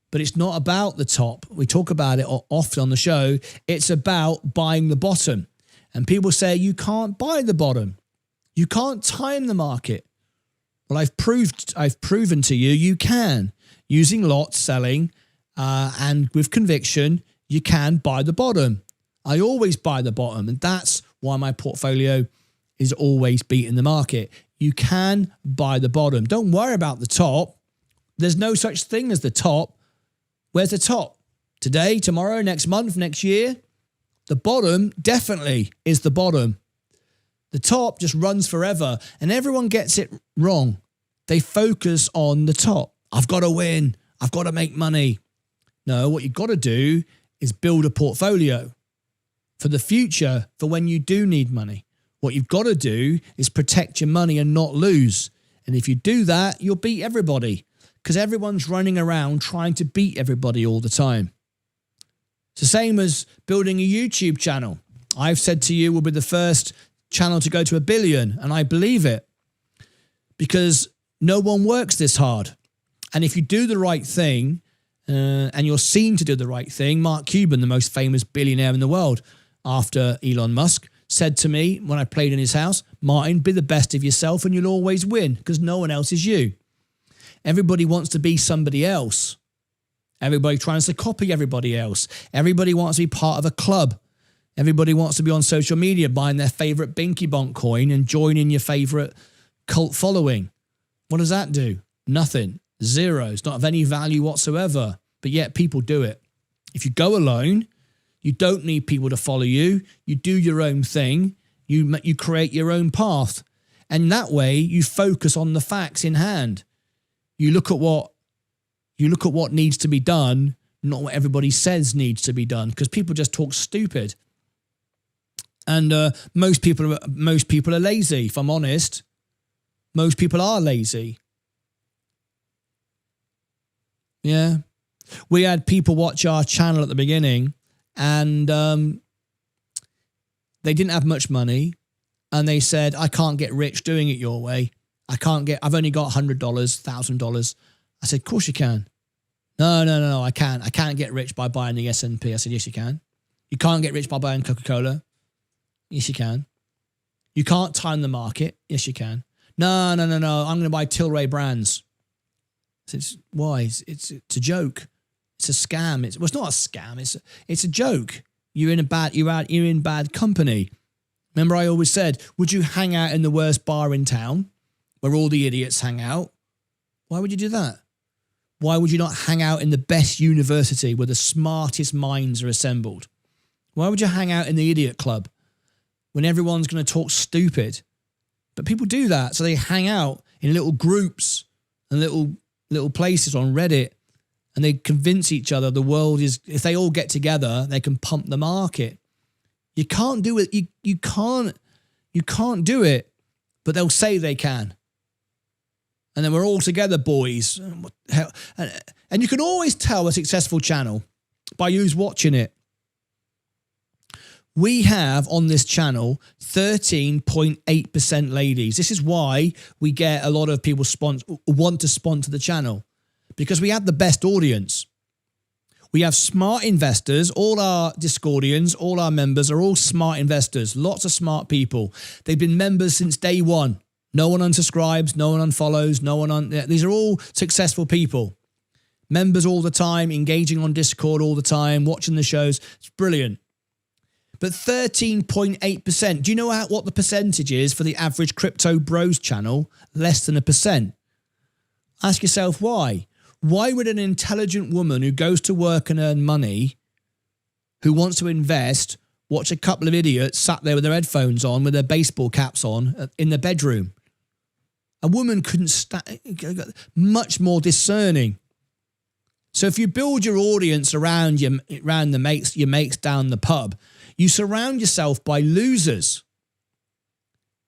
But it's not about the top. We talk about it often on the show. It's about buying the bottom. And people say, you can't buy the bottom. You can't time the market. Well, I've proven to you, you can. Using lots, selling, and with conviction, you can buy the bottom. I always buy the bottom. And that's why my portfolio is always beating the market. You can buy the bottom. Don't worry about the top. There's no such thing as the top. Where's the top? Today, tomorrow, next month, next year? The bottom definitely is the bottom. The top just runs forever, and everyone gets it wrong. They focus on the top. I've got to win. I've got to make money. No, what you've got to do is build a portfolio for the future, for when you do need money. What you've got to do is protect your money and not lose. And if you do that, you'll beat everybody, because everyone's running around trying to beat everybody all the time. It's the same as building a YouTube channel. I've said to you, we'll be the first channel to go to 1 billion, and I believe it because no one works this hard. And if you do the right thing, and you're seen to do the right thing, Mark Cuban, the most famous billionaire in the world after Elon Musk, said to me when I played in his house, Martyn, be the best of yourself and you'll always win because no one else is you. Everybody wants to be somebody else. Everybody tries to copy everybody else. Everybody wants to be part of a club. Everybody wants to be on social media buying their favorite Binky Bonk coin and joining your favorite cult following. What does that do? Nothing. Zero. It's not of any value whatsoever. But yet people do it. If you go alone, you don't need people to follow you. You do your own thing. You create your own path. And that way you focus on the facts in hand. You look at what needs to be done, not what everybody says needs to be done, because people just talk stupid. And most people are lazy, if I'm honest. Most people are lazy. Yeah. We had people watch our channel at the beginning and they didn't have much money and they said, I can't get rich doing it your way. I've only got $100, $1,000. I said, of course you can. No, I can't. I can't get rich by buying the S&P. I said, yes, you can. You can't get rich by buying Coca-Cola. Yes, you can. You can't time the market. Yes, you can. No. I'm going to buy Tilray brands. I said, why? It's a joke. It's a scam. It's not a scam. It's a joke. You're in bad company. Remember, I always said, would you hang out in the worst bar in town where all the idiots hang out? Why would you do that? Why would you not hang out in the best university where the smartest minds are assembled? Why would you hang out in the idiot club when everyone's going to talk stupid? But people do that. So they hang out in little groups and little places on Reddit, and they convince each other the world is, if they all get together, they can pump the market. You can't do it. You can't do it, but they'll say they can. And then we're all together, boys. What the hell? And you can always tell a successful channel by who's watching it. We have on this channel 13.8% ladies. This is why we get a lot of people want to sponsor the channel, because we have the best audience. We have smart investors. All our Discordians, all our members are all smart investors. Lots of smart people. They've been members since day one. No one unsubscribes, no one unfollows, these are all successful people. Members all the time, engaging on Discord all the time, watching the shows. It's brilliant. But 13.8%, do you know what the percentage is for the average Crypto Bros channel? Less than 1%. Ask yourself why. Why would an intelligent woman who goes to work and earn money, who wants to invest, watch a couple of idiots sat there with their headphones on, with their baseball caps on, in their bedroom? A woman couldn't much more discerning. So if you build your audience around your mates down the pub, you surround yourself by losers.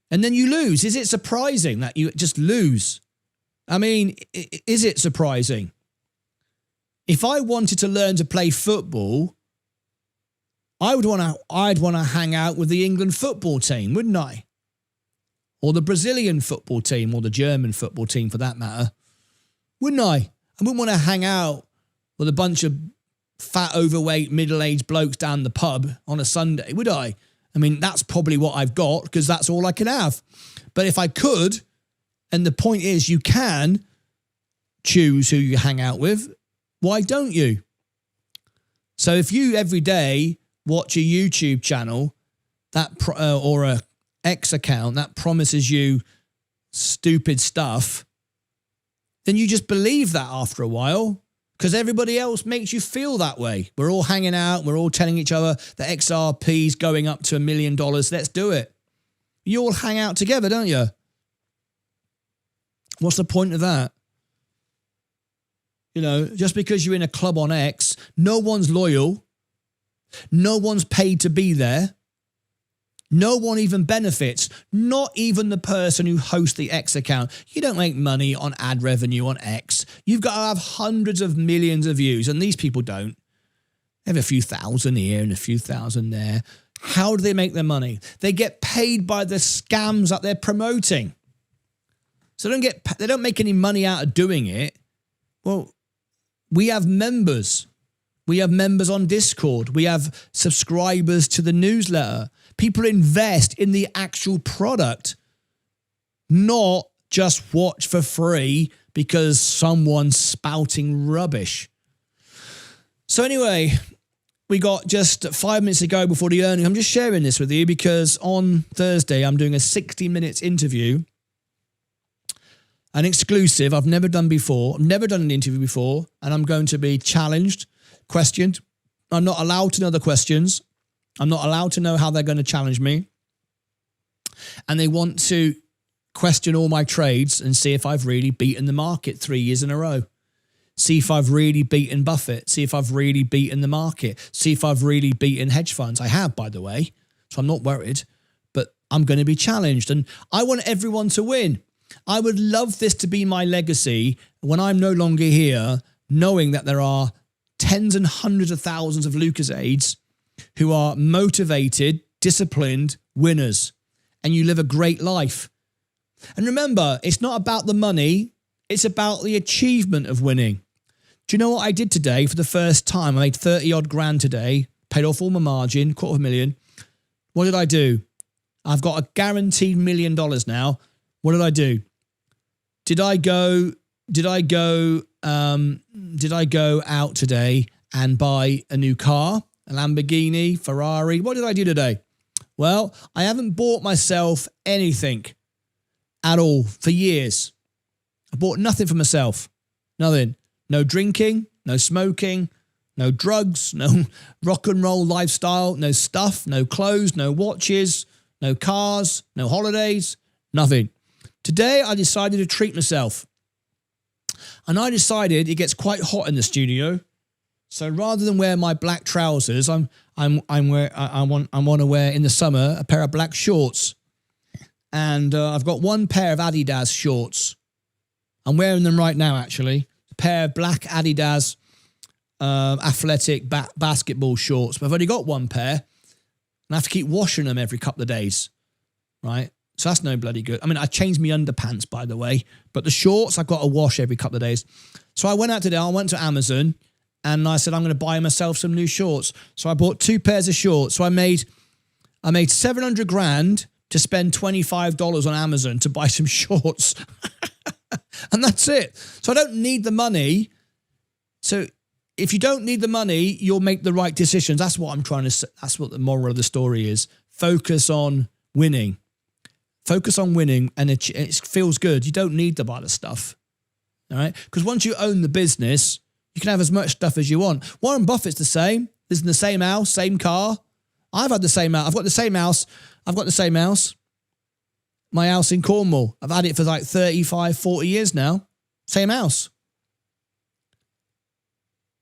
And then you lose. Is it surprising that you just lose? I mean, is it surprising? If I wanted to learn to play football, I'd want to hang out with the England football team, wouldn't I? Or the Brazilian football team, or the German football team for that matter. Wouldn't I? I wouldn't want to hang out with a bunch of fat, overweight, middle-aged blokes down the pub on a Sunday, would I? I mean, that's probably what I've got because that's all I can have. But if I could, and the point is you can choose who you hang out with, why don't you? So if you every day watch a YouTube channel or a X account that promises you stupid stuff, then you just believe that after a while because everybody else makes you feel that way. We're all hanging out. We're all telling each other the XRP's going up to $1 million. Let's do it. You all hang out together, don't you? What's the point of that? You know, just because you're in a club on X, no one's loyal. No one's paid to be there. No one even benefits, not even the person who hosts the X account. You don't make money on ad revenue on X. You've got to have hundreds of millions of views, and these people don't. They have a few thousand here and a few thousand there. How do they make their money? They get paid by the scams that they're promoting. So they don't make any money out of doing it. Well, we have members. We have members on Discord. We have subscribers to the newsletter. People invest in the actual product, not just watch for free because someone's spouting rubbish. So anyway, we got just 5 minutes ago before the earnings. I'm just sharing this with you because on Thursday, I'm doing a 60 minutes interview, an exclusive I've never done before. I've never done an interview before, and I'm going to be challenged, questioned. I'm not allowed to know the questions. I'm not allowed to know how they're going to challenge me. And they want to question all my trades and see if I've really beaten the market 3 years in a row. See if I've really beaten Buffett. See if I've really beaten the market. See if I've really beaten hedge funds. I have, by the way, so I'm not worried, but I'm going to be challenged. And I want everyone to win. I would love this to be my legacy when I'm no longer here, knowing that there are tens and hundreds of thousands of Lucasades who are motivated, disciplined winners, and you live a great life. And remember, it's not about the money, it's about the achievement of winning. Do you know what I did today for the first time? I made 30 odd grand today, paid off all my margin, $250,000. What did I do? I've got a guaranteed $1 million now. What did I do? Did I go out today and buy a new car, a Lamborghini, Ferrari? What did I do today? Well, I haven't bought myself anything at all for years. I bought nothing for myself. Nothing. No drinking, no smoking, no drugs, no rock and roll lifestyle, no stuff, no clothes, no watches, no cars, no holidays, nothing. Today, I decided to treat myself. And I decided it gets quite hot in the studio. So rather than wear my black trousers, I want to wear in the summer a pair of black shorts. And I've got one pair of Adidas shorts. I'm wearing them right now, actually. A pair of black Adidas athletic basketball shorts. But I've only got one pair. And I have to keep washing them every couple of days. Right? So that's no bloody good. I mean, I changed my underpants, by the way. But the shorts, I've got to wash every couple of days. So I went out today. I went to Amazon. And I said, I'm going to buy myself some new shorts. So I bought 2 pairs of shorts. So I made 700 grand to spend $25 on Amazon to buy some shorts. And that's it. So I don't need the money. So if you don't need the money, you'll make the right decisions. That's what I'm trying to say. That's what the moral of the story is. Focus on winning. Focus on winning, and it feels good. You don't need to buy the stuff. All right? Because once you own the business, you can have as much stuff as you want. Warren Buffett's the same. Lives in the same house, same car. I've had the same house. I've got the same house. My house in Cornwall. I've had it for like 35, 40 years now. Same house.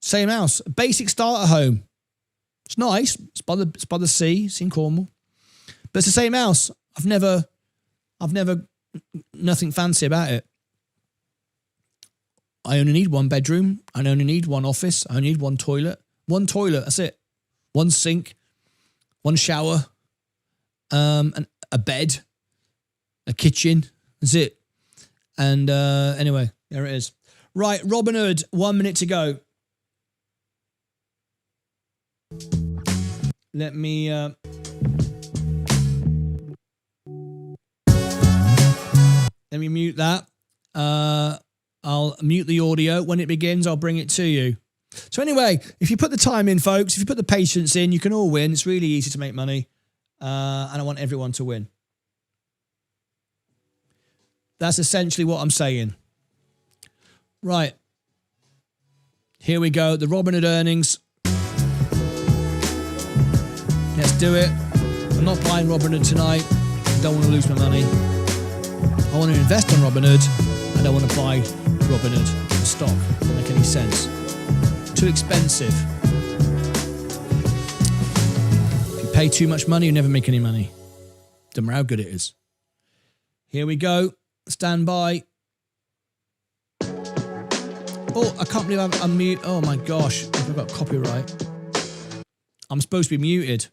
Same house. Basic starter home. It's nice. It's by the sea. It's in Cornwall. But it's the same house. I've never, nothing fancy about it. I only need one bedroom. I only need one office. I only need one toilet. One toilet, that's it. One sink, one shower, and a bed, a kitchen. That's it. And anyway, there it is. Right, Robinhood, 1 minute to go. Let me... let me mute that. I'll mute the audio. When it begins, I'll bring it to you. So anyway, if you put the time in, folks, if you put the patience in, you can all win. It's really easy to make money. And I want everyone to win. That's essentially what I'm saying. Right. Here we go. The Robinhood Earnings. Let's do it. I'm not buying Robinhood tonight. I don't want to lose my money. I want to invest on Robinhood. I don't want to buy Robinhood stock. Doesn't make any sense. Too expensive. If you pay too much money, you never make any money. Don't matter how good it is. Here we go. Stand by. Oh, I can't believe I'm mute. Oh my gosh. I've got copyright. I'm supposed to be muted.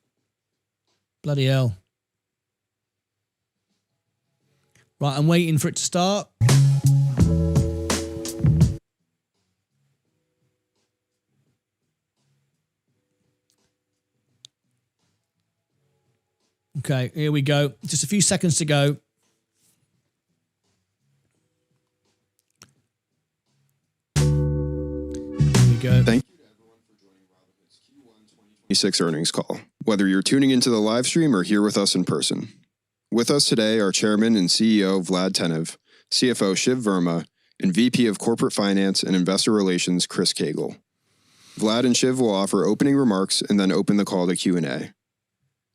Bloody hell. Right, I'm waiting for it to start. Okay, here we go. Just a few seconds to go. Here we go. Thank you to everyone for joining Robinhood's Q1 2026 earnings call, whether you're tuning into the live stream or here with us in person. With us today are Chairman and CEO Vlad Tenev, CFO Shiv Verma, and VP of Corporate Finance and Investor Relations Chris Cagle. Vlad and Shiv will offer opening remarks and then open the call to Q&A.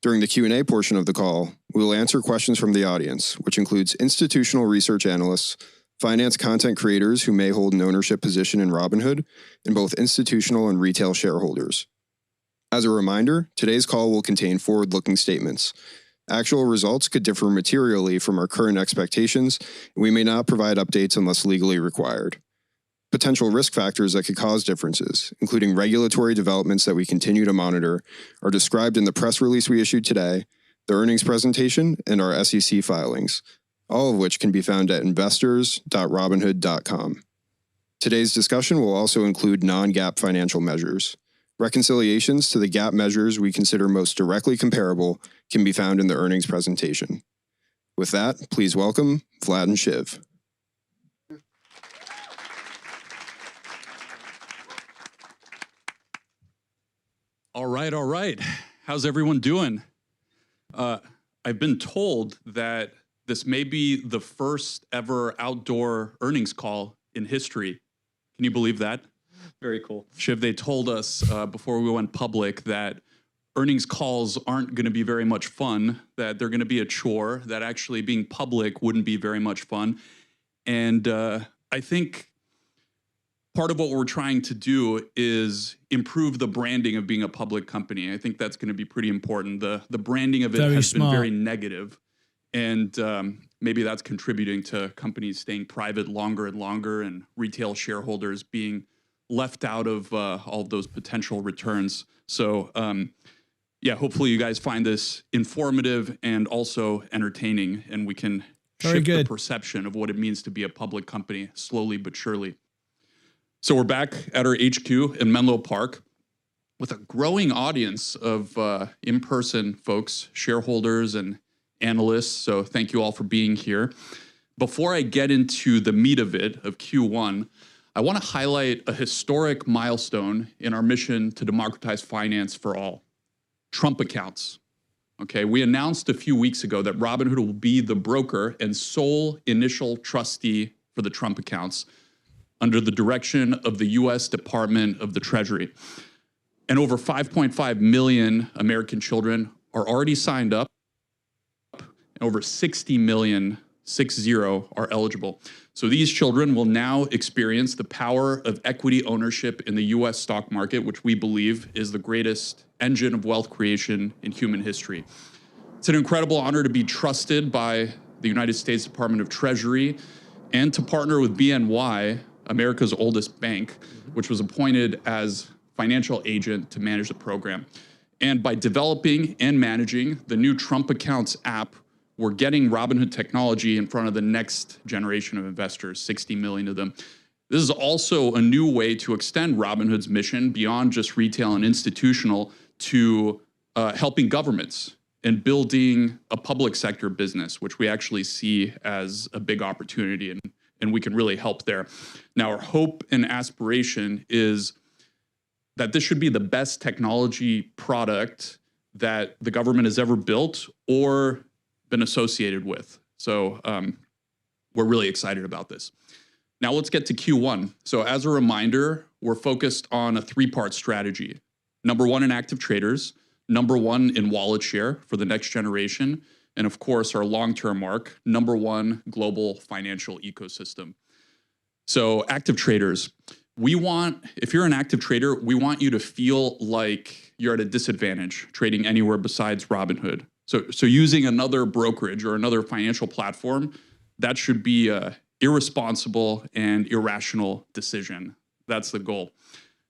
During the Q&A portion of the call, we will answer questions from the audience, which includes institutional research analysts, finance content creators who may hold an ownership position in Robinhood, and both institutional and retail shareholders. As a reminder, today's call will contain forward-looking statements. Actual results could differ materially from our current expectations, and we may not provide updates unless legally required. Potential risk factors that could cause differences, including regulatory developments that we continue to monitor, are described in the press release we issued today, the earnings presentation, and our SEC filings, all of which can be found at investors.robinhood.com. Today's discussion will also include non-GAAP financial measures. Reconciliations to the GAAP measures we consider most directly comparable can be found in the earnings presentation. With that, please welcome Vlad and Shiv. All right. How's everyone doing? I've been told that this may be the first ever outdoor earnings call in history. Can you believe that? Very cool. Shiv, they told us before we went public that earnings calls aren't going to be very much fun, that they're going to be a chore, that actually being public wouldn't be very much fun. And I think part of what we're trying to do is improve the branding of being a public company. I think that's going to be pretty important. The branding of it has been very negative, and maybe that's contributing to companies staying private longer and longer, and retail shareholders being left out of all of those potential returns. So yeah, hopefully you guys find this informative and also entertaining, and we can shift the perception of what it means to be a public company slowly but surely. So we're back at our HQ in Menlo Park with a growing audience of in-person folks, shareholders and analysts. So thank you all for being here. Before I get into the meat of it, of Q1, I want to highlight a historic milestone in our mission to democratize finance for all: Trump accounts. Okay, we announced a few weeks ago that Robinhood will be the broker and sole initial trustee for the Trump accounts, under the direction of the U.S. Department of the Treasury. And over 5.5 million American children are already signed up, and over 60 million, 60, are eligible. So these children will now experience the power of equity ownership in the U.S. stock market, which we believe is the greatest engine of wealth creation in human history. It's an incredible honor to be trusted by the United States Department of Treasury and to partner with BNY, America's oldest bank, which was appointed as financial agent to manage the program. And by developing and managing the new Trump Accounts app, we're getting Robinhood technology in front of the next generation of investors, 60 million of them. This is also a new way to extend Robinhood's mission beyond just retail and institutional to helping governments and building a public sector business, which we actually see as a big opportunity, and we can really help there. Now, our hope and aspiration is that this should be the best technology product that the government has ever built or been associated with. So we're really excited about this. Now let's get to Q1. So as a reminder, we're focused on a three-part strategy. Number one in active traders, number one in wallet share for the next generation, and of course, our long-term mark, number one global financial ecosystem. So active traders, if you're an active trader, we want you to feel like you're at a disadvantage trading anywhere besides Robinhood. So using another brokerage or another financial platform, that should be an irresponsible and irrational decision. That's the goal.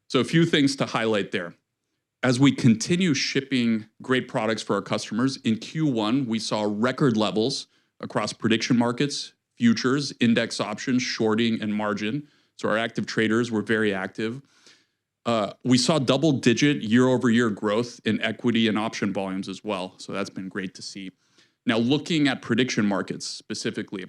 So a few things to highlight there. As we continue shipping great products for our customers, in Q1, we saw record levels across prediction markets, futures, index options, shorting, and margin. So our active traders were very active. We saw double-digit year-over-year growth in equity and option volumes as well. So that's been great to see. Now, looking at prediction markets specifically,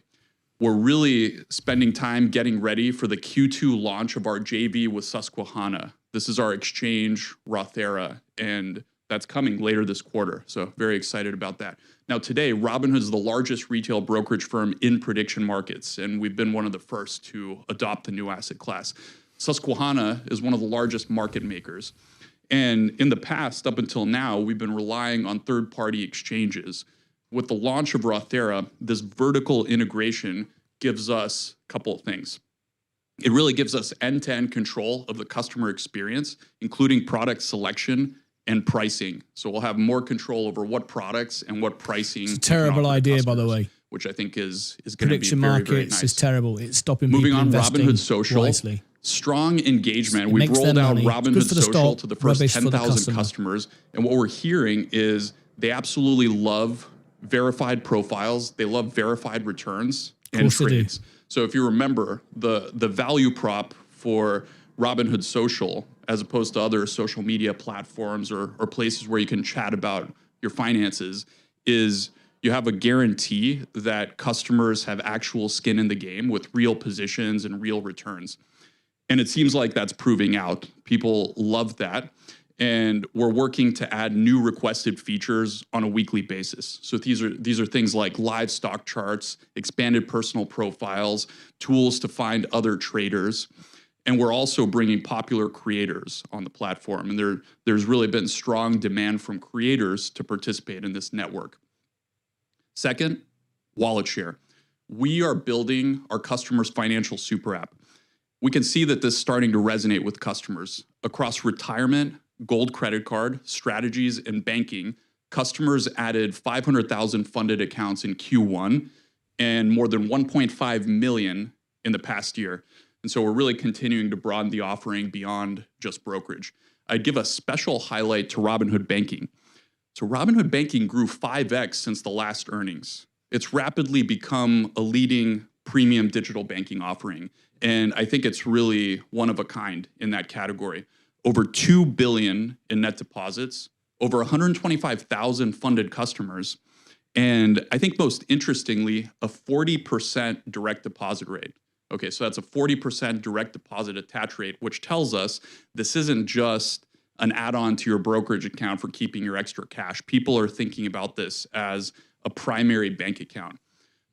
we're really spending time getting ready for the Q2 launch of our JV with Susquehanna. This is our exchange, Rothera, and that's coming later this quarter. So very excited about that. Now today, Robinhood is the largest retail brokerage firm in prediction markets, and we've been one of the first to adopt the new asset class. Susquehanna is one of the largest market makers. And in the past, up until now, we've been relying on third-party exchanges. With the launch of Rothera, this vertical integration gives us a couple of things. It really gives us end-to-end control of the customer experience, including product selection and pricing. So we'll have more control over what products and what pricing. It's a terrible idea, by the way. Which I think is going to be prediction very, markets very nice. Is terrible. It's stopping Moving people on, investing Robinhood Social. wisely. Strong engagement. It We've makes rolled them out money. Robinhood Good for the Social stock, to the first rubbish for the 10,000 customer. customers. And what we're hearing is they absolutely love verified profiles. They love verified returns and trades. So if you remember, the value prop for Robinhood Social, as opposed to other social media platforms or places where you can chat about your finances, is you have a guarantee that customers have actual skin in the game with real positions and real returns. And it seems like that's proving out. People love that. And we're working to add new requested features on a weekly basis. So these are things like live stock charts, expanded personal profiles, tools to find other traders. And we're also bringing popular creators on the platform. And there's really been strong demand from creators to participate in this network. Second, wallet share. We are building our customers' financial super app. We can see that this is starting to resonate with customers. Across retirement, gold credit card, strategies, and banking, customers added 500,000 funded accounts in Q1 and more than 1.5 million in the past year. And so we're really continuing to broaden the offering beyond just brokerage. I'd give a special highlight to Robinhood Banking. So Robinhood Banking grew 5x since the last earnings. It's rapidly become a leading premium digital banking offering. And I think it's really one of a kind in that category. Over $2 billion in net deposits, over 125,000 funded customers, and I think most interestingly, a 40% direct deposit rate. Okay, so that's a 40% direct deposit attach rate, which tells us this isn't just an add-on to your brokerage account for keeping your extra cash. People are thinking about this as a primary bank account.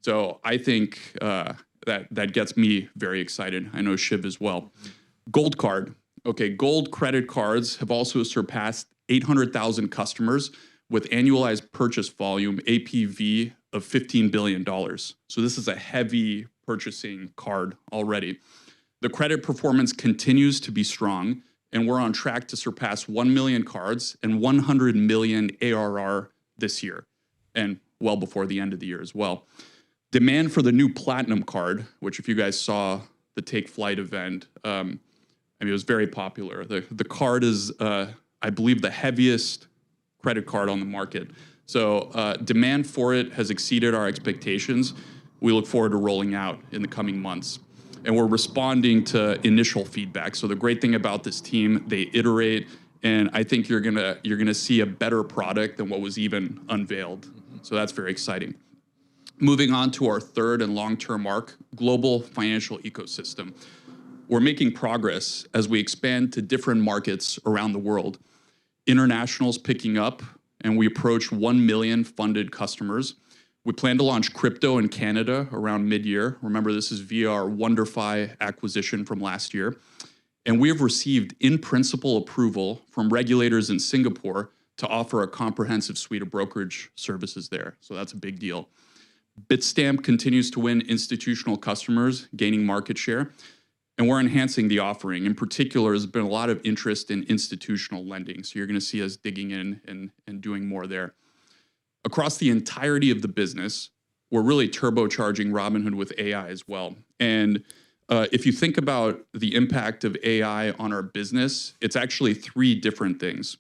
So I think that gets me very excited. I know Shiv as well. Gold Card. Okay, gold credit cards have also surpassed 800,000 customers with annualized purchase volume, APV, of $15 billion. So this is a heavy purchasing card already. The credit performance continues to be strong, and we're on track to surpass 1 million cards and 100 million ARR this year, and well before the end of the year as well. Demand for the new Platinum card, which if you guys saw the Take Flight event, it was very popular. The card is, I believe, the heaviest credit card on the market. So demand for it has exceeded our expectations. We look forward to rolling out in the coming months. And we're responding to initial feedback. So the great thing about this team, they iterate, and I think you're gonna see a better product than what was even unveiled. So that's very exciting. Moving on to our third and long-term arc, global financial ecosystem. We're making progress as we expand to different markets around the world. International's picking up, and we approach 1 million funded customers. We plan to launch crypto in Canada around mid-year. Remember, this is via our WonderFi acquisition from last year. And we have received in-principle approval from regulators in Singapore to offer a comprehensive suite of brokerage services there. So that's a big deal. Bitstamp continues to win institutional customers, gaining market share. And we're enhancing the offering. In particular, there's been a lot of interest in institutional lending. So you're going to see us digging in and doing more there. Across the entirety of the business, we're really turbocharging Robinhood with AI as well. And if you think about the impact of AI on our business, it's actually three different things.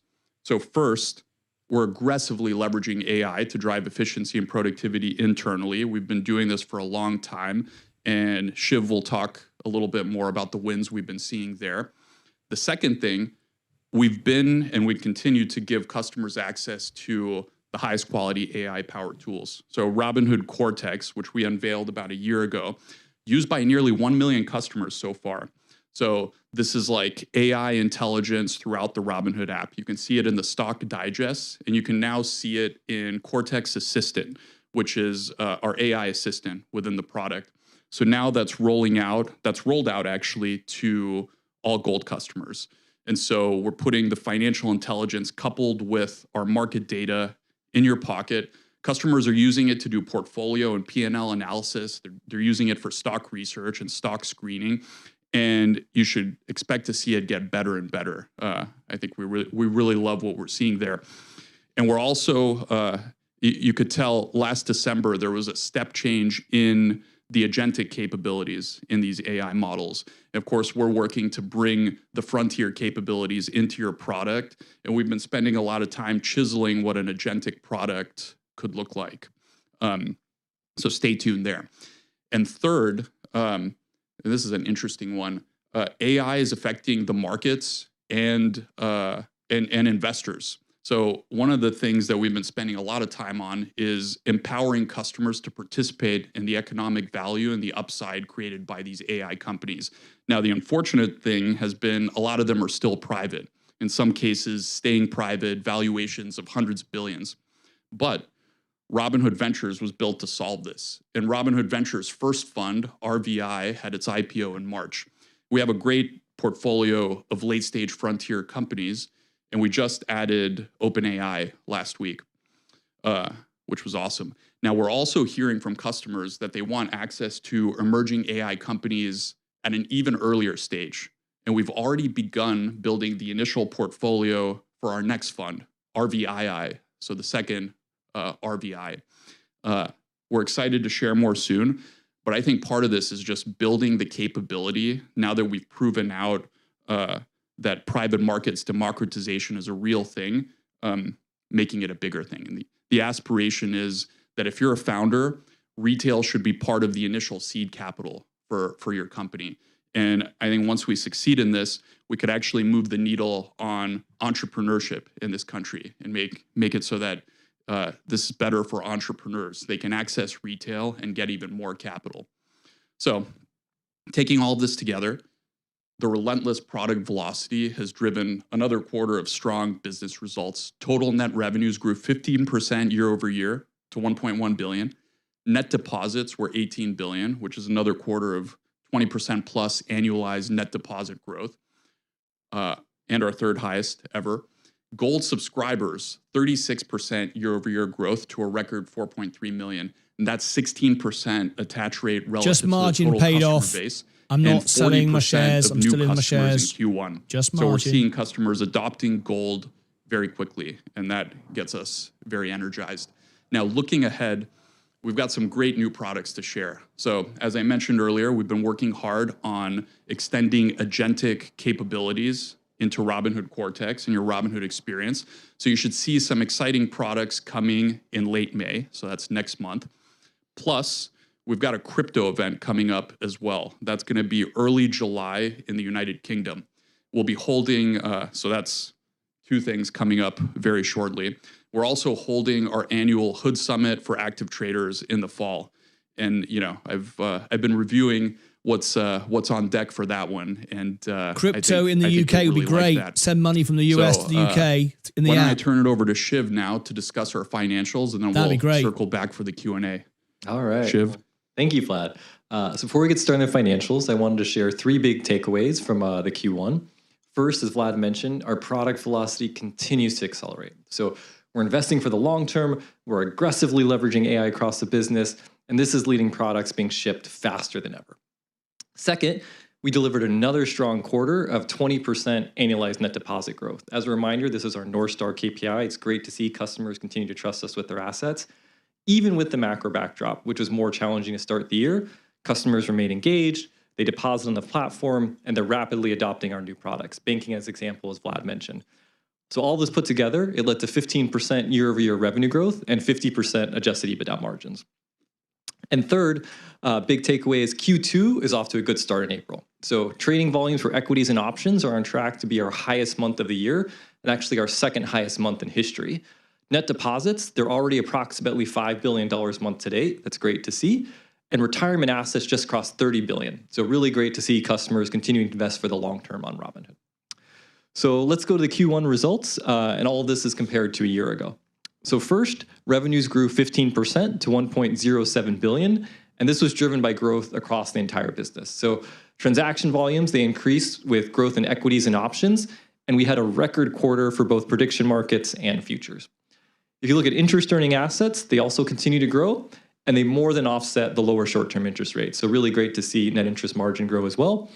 So first, we're aggressively leveraging AI to drive efficiency and productivity internally. We've been doing this for a long time, and Shiv will talk a little bit more about the wins we've been seeing there. The second thing, we've been and we continue to give customers access to the highest quality AI-powered tools. So Robinhood Cortex, which we unveiled about a year ago, used by nearly 1 million customers so far. So this is like AI intelligence throughout the Robinhood app. You can see it in the stock digests, and you can now see it in Cortex Assistant, which is our AI assistant within the product. So now that's rolled out actually to all Gold customers. And so we're putting the financial intelligence coupled with our market data in your pocket. Customers are using it to do portfolio and P&L analysis. They're using it for stock research and stock screening. And you should expect to see it get better and better. I think we really love what we're seeing there. And we're also, you could tell last December, there was a step change in the agentic capabilities in these AI models. And of course, we're working to bring the frontier capabilities into your product. And we've been spending a lot of time chiseling what an agentic product could look like. So stay tuned there. And third, and this is an interesting one, AI is affecting the markets and investors. So one of the things that we've been spending a lot of time on is empowering customers to participate in the economic value and the upside created by these AI companies. Now, the unfortunate thing has been a lot of them are still private. In some cases, staying private, valuations of hundreds of billions. But Robinhood Ventures was built to solve this. And Robinhood Ventures' first fund, RVI, had its IPO in March. We have a great portfolio of late-stage frontier companies, and we just added OpenAI last week, which was awesome. Now, we're also hearing from customers that they want access to emerging AI companies at an even earlier stage. And we've already begun building the initial portfolio for our next fund, RVII, so the second RVI. We're excited to share more soon, but I think part of this is just building the capability now that we've proven out that private markets democratization is a real thing, making it a bigger thing. And the aspiration is that if you're a founder, retail should be part of the initial seed capital for your company. And I think once we succeed in this, we could actually move the needle on entrepreneurship in this country and make it so that this is better for entrepreneurs. They can access retail and get even more capital. So taking all of this together, the relentless product velocity has driven another quarter of strong business results. Total net revenues grew 15% year over year to 1.1 billion. Net deposits were 18 billion, which is another quarter of 20% plus annualized net deposit growth, and our third highest ever. Gold subscribers, 36% year over year growth to a record 4.3 million. And that's 16% attach rate relative Just to the margin total paid customer off. base. I'm not And selling my 40% shares. of I'm new still in my customers shares. in Q1. Just so we're margin. seeing customers adopting Gold very quickly, and that gets us very energized. Now, looking ahead, we've got some great new products to share. So as I mentioned earlier, we've been working hard on extending agentic capabilities into Robinhood Cortex and your Robinhood experience. So you should see some exciting products coming in late May. So that's next month. Plus, we've got a crypto event coming up as well. That's going to be early July in the United Kingdom. We'll be holding, so that's two things coming up very shortly. We're also holding our annual Hood Summit for active traders in the fall. And, you know, I've been reviewing what's on deck for that one. And crypto in the UK would be great. Send money from the US to the UK in the why don't I app. turn it over to Shiv now to discuss our financials, and then we'll circle back for the Q&A. All right. Shiv. Well, thank you, Vlad. So before we get started on financials, I wanted to share three big takeaways from the Q1. First, as Vlad mentioned, our product velocity continues to accelerate. So we're investing for the long term, we're aggressively leveraging AI across the business, and this is leading products being shipped faster than ever. Second, we delivered another strong quarter of 20% annualized net deposit growth. As a reminder, this is our North Star KPI. It's great to see customers continue to trust us with their assets. Even with the macro backdrop, which was more challenging to start the year, customers remain engaged, they deposit on the platform, and they're rapidly adopting our new products. Banking, as example, as Vlad mentioned. So all this put together, it led to 15% year-over-year revenue growth and 50% adjusted EBITDA margins. And third, big takeaway is Q2 is off to a good start in April. So trading volumes for equities and options are on track to be our highest month of the year and actually our second highest month in history. Net deposits, they're already approximately $5 billion month to date. That's great to see. And retirement assets just crossed $30 billion. So really great to see customers continuing to invest for the long term on Robinhood. So let's go to the Q1 results, and all of this is compared to a year ago. So first, revenues grew 15% to $1.07 billion, and this was driven by growth across the entire business. So transaction volumes, they increased with growth in equities and options, and we had a record quarter for both prediction markets and futures. If you look at interest earning assets, they also continue to grow, and they more than offset the lower short-term interest rates. So really great to see net interest margin grow as well.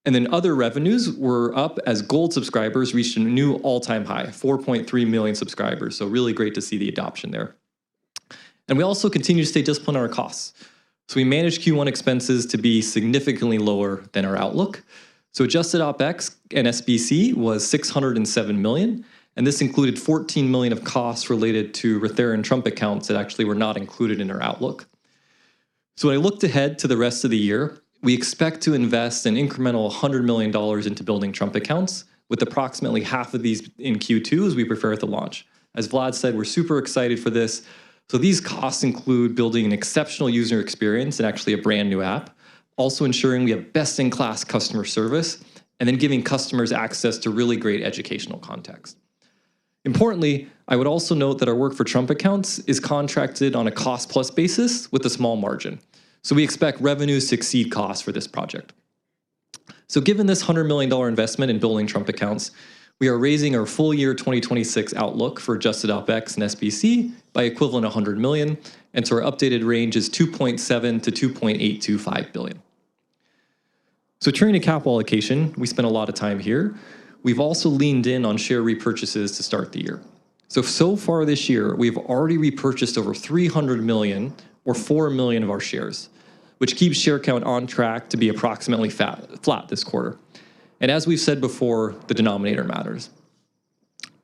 And then other revenues were up as Gold subscribers reached a new all-time high, 4.3 million subscribers. So really great to see the adoption there. And we also continue to stay disciplined on our costs. So we managed Q1 expenses to be significantly lower than our outlook. So adjusted OpEx and SBC was $607 million. And this included $14 million of costs related to Rothera and Trump accounts that actually were not included in our outlook. So when I looked ahead to the rest of the year, we expect to invest an incremental $100 million into building Trump accounts, with approximately half of these in Q2 as we prepare to launch. As Vlad said, we're super excited for this. So these costs include building an exceptional user experience and actually a brand new app, also ensuring we have best-in-class customer service, and then giving customers access to really great educational context. Importantly, I would also note that our work for Trump accounts is contracted on a cost-plus basis with a small margin. So we expect revenues to exceed costs for this project. So given this $100 million investment in building Trump accounts, we are raising our full year 2026 outlook for adjusted OpEx and SBC by equivalent $100 million, and so our updated range is $2.7 to $2.825 billion. So turning to capital allocation, we spent a lot of time here. We've also leaned in on share repurchases to start the year. So far this year, we've already repurchased over $300 million or 4 million of our shares, which keeps share count on track to be approximately flat this quarter. And as we've said before, the denominator matters.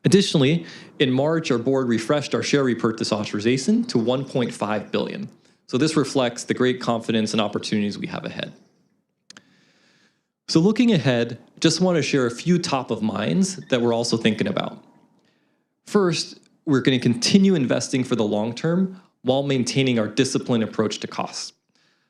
Additionally, in March, our board refreshed our share repurchase authorization to $1.5 billion. So this reflects the great confidence and opportunities we have ahead. So looking ahead, just want to share a few top of minds that we're also thinking about. First, we're going to continue investing for the long term while maintaining our disciplined approach to costs.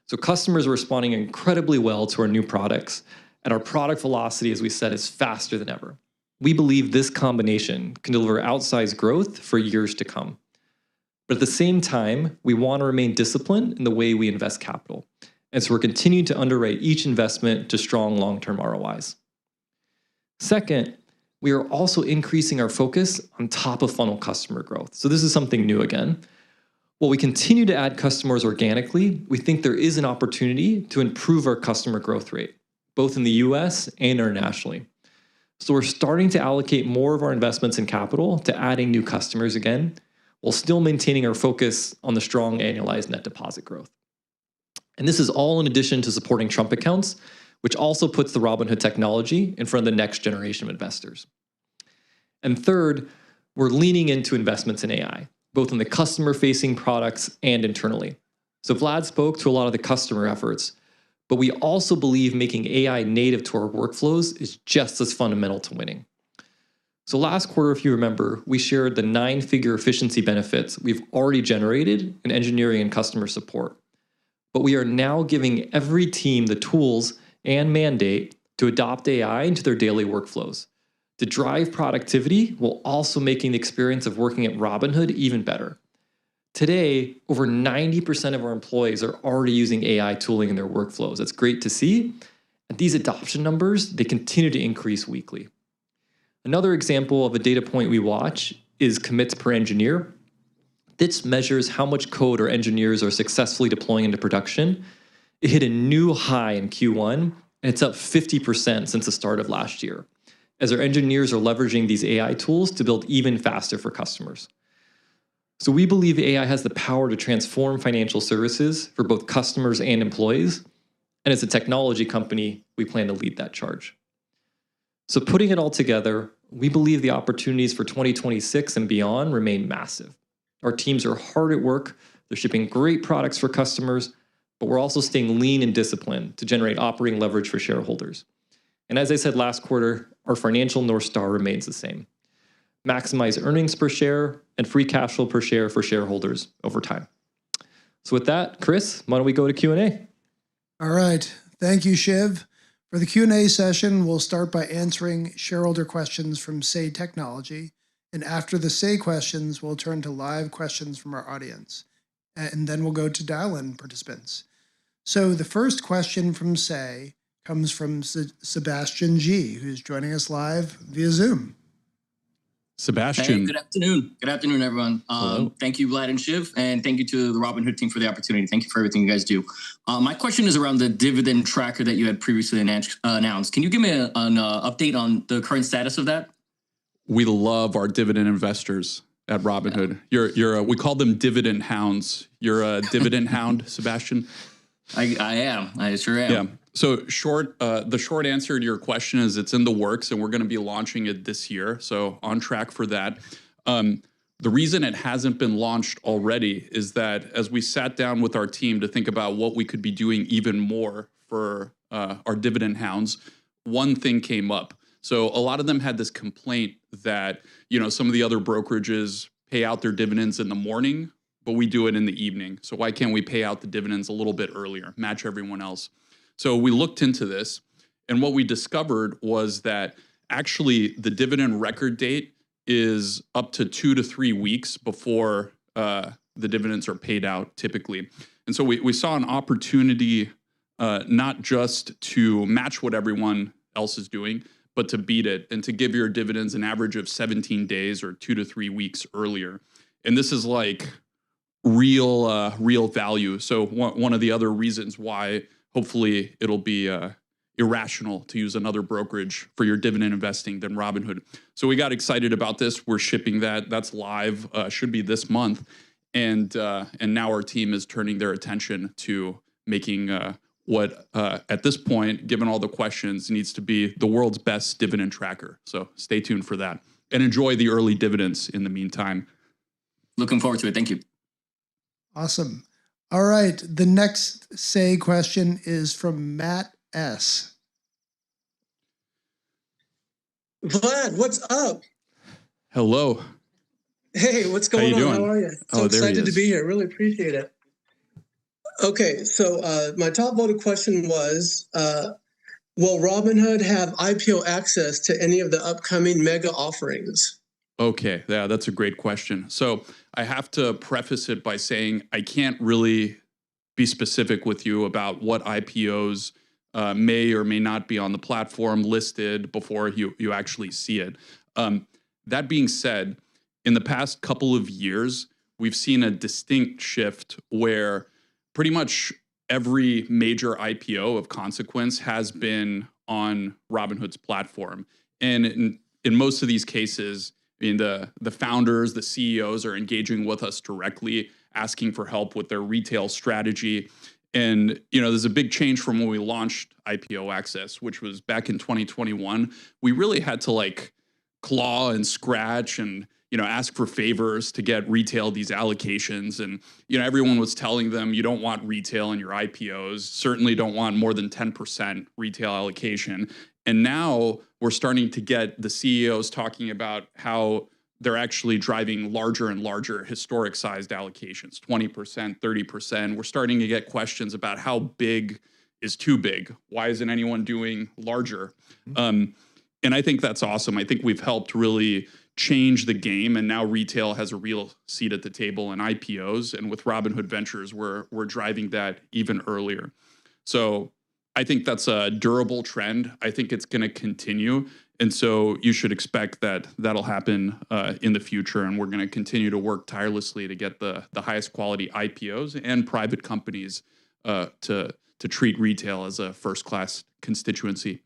So customers are responding incredibly well to our new products, and our product velocity, as we said, is faster than ever. We believe this combination can deliver outsized growth for years to come. But at the same time, we want to remain disciplined in the way we invest capital. And so we're continuing to underwrite each investment to strong long-term ROIs. Second, we are also increasing our focus on top-of-funnel customer growth. So this is something new again. While we continue to add customers organically, we think there is an opportunity to improve our customer growth rate, both in the US and internationally. So we're starting to allocate more of our investments and capital to adding new customers again, while still maintaining our focus on the strong annualized net deposit growth. And this is all in addition to supporting Trump accounts, which also puts the Robinhood technology in front of the next generation of investors. And third, we're leaning into investments in AI, both in the customer-facing products and internally. So Vlad spoke to a lot of the customer efforts, but we also believe making AI native to our workflows is just as fundamental to winning. So last quarter, if you remember, we shared the 9-figure efficiency benefits we've already generated in engineering and customer support. But we are now giving every team the tools and mandate to adopt AI into their daily workflows, to drive productivity while also making the experience of working at Robinhood even better. Today, over 90% of our employees are already using AI tooling in their workflows. That's great to see. And these adoption numbers, they continue to increase weekly. Another example of a data point we watch is commits per engineer. This measures how much code our engineers are successfully deploying into production. It hit a new high in Q1, and it's up 50% since the start of last year, as our engineers are leveraging these AI tools to build even faster for customers. So we believe AI has the power to transform financial services for both customers and employees, and as a technology company, we plan to lead that charge. So putting it all together, We believe the opportunities for 2026 and beyond remain massive. Our teams are hard at work. They're shipping great products for customers, but we're also staying lean and disciplined to generate operating leverage for shareholders. And as I said last quarter, our financial North Star remains the same. Maximize earnings per share and free cash flow per share for shareholders over time. So with that, Chris, why don't we go to Q&A? All right. Thank you, Shiv. For the Q&A session, we'll start by answering shareholder questions from Say Technology. And after the Say questions, we'll turn to live questions from our audience. And then we'll go to dial-in participants. So the first question from Say comes from Sebastian G., who's joining us live via Zoom. Sebastian. Hey, good afternoon. Good afternoon, everyone. Thank you, Vlad and Shiv, and thank you to the Robinhood team for the opportunity. Thank you for everything you guys do. My question is around the dividend tracker that you had previously announced. Can you give me an update on the current status of that? We love our dividend investors at Robinhood. We call them dividend hounds. You're a dividend hound, Sebastian? I am. I sure am. Yeah. So the short answer to your question is it's in the works, and we're going to be launching it this year. So on track for that. The reason it hasn't been launched already is that as we sat down with our team to think about what we could be doing even more for our dividend hounds, one thing came up. So a lot of them had this complaint that, some of the other brokerages pay out their dividends in the morning, but we do it in the evening. So why can't we pay out the dividends a little bit earlier, match everyone else? So we looked into this, and what we discovered was that actually the dividend record date is up to 2 to 3 weeks before the dividends are paid out typically. And so we saw an opportunity not just to match what everyone else is doing, but to beat it and to give your dividends an average of 17 days or 2 to 3 weeks earlier. And this is like real value. So one of the other reasons why hopefully it'll be irrational to use another brokerage for your dividend investing than Robinhood. So we got excited about this. We're shipping that. That's live. Should be this month. And now our team is turning their attention to making what at this point, given all the questions, needs to be the world's best dividend tracker. So stay tuned for that and enjoy the early dividends in the meantime. Looking forward to it. Thank you. Awesome. All right. The next Say question is from Matt S. Vlad, what's up? Hello. Hey, what's going on? How are you? So excited to be here. Really appreciate it. Okay, so my top voted question was, will Robinhood have IPO access to any of the upcoming mega offerings? Okay, yeah, that's a great question. So I have to preface it by saying I can't really be specific with you about what IPOs may or may not be on the platform listed before you actually see it. That being said, in the past couple of years, we've seen a distinct shift where pretty much every major IPO of consequence has been on Robinhood's platform. And in most of these cases, the founders, the CEOs are engaging with us directly, asking for help with their retail strategy. And, there's a big change from when we launched IPO Access, which was back in 2021. We really had to claw and scratch and, ask for favors to get retail these allocations. And, everyone was telling them you don't want retail in your IPOs, certainly don't want more than 10% retail allocation. And now we're starting to get the CEOs talking about how they're actually driving larger and larger historic sized allocations, 20%, 30%. We're starting to get questions about how big is too big. Why isn't anyone doing larger? And I think that's awesome. I think we've helped really change the game, and now retail has a real seat at the table in IPOs. And with Robinhood Ventures, we're driving that even earlier. So I think that's a durable trend. I think it's going to continue. And so you should expect that that'll happen in the future. And we're going to continue to work tirelessly to get the highest quality IPOs and private companies to treat retail as a first-class constituency.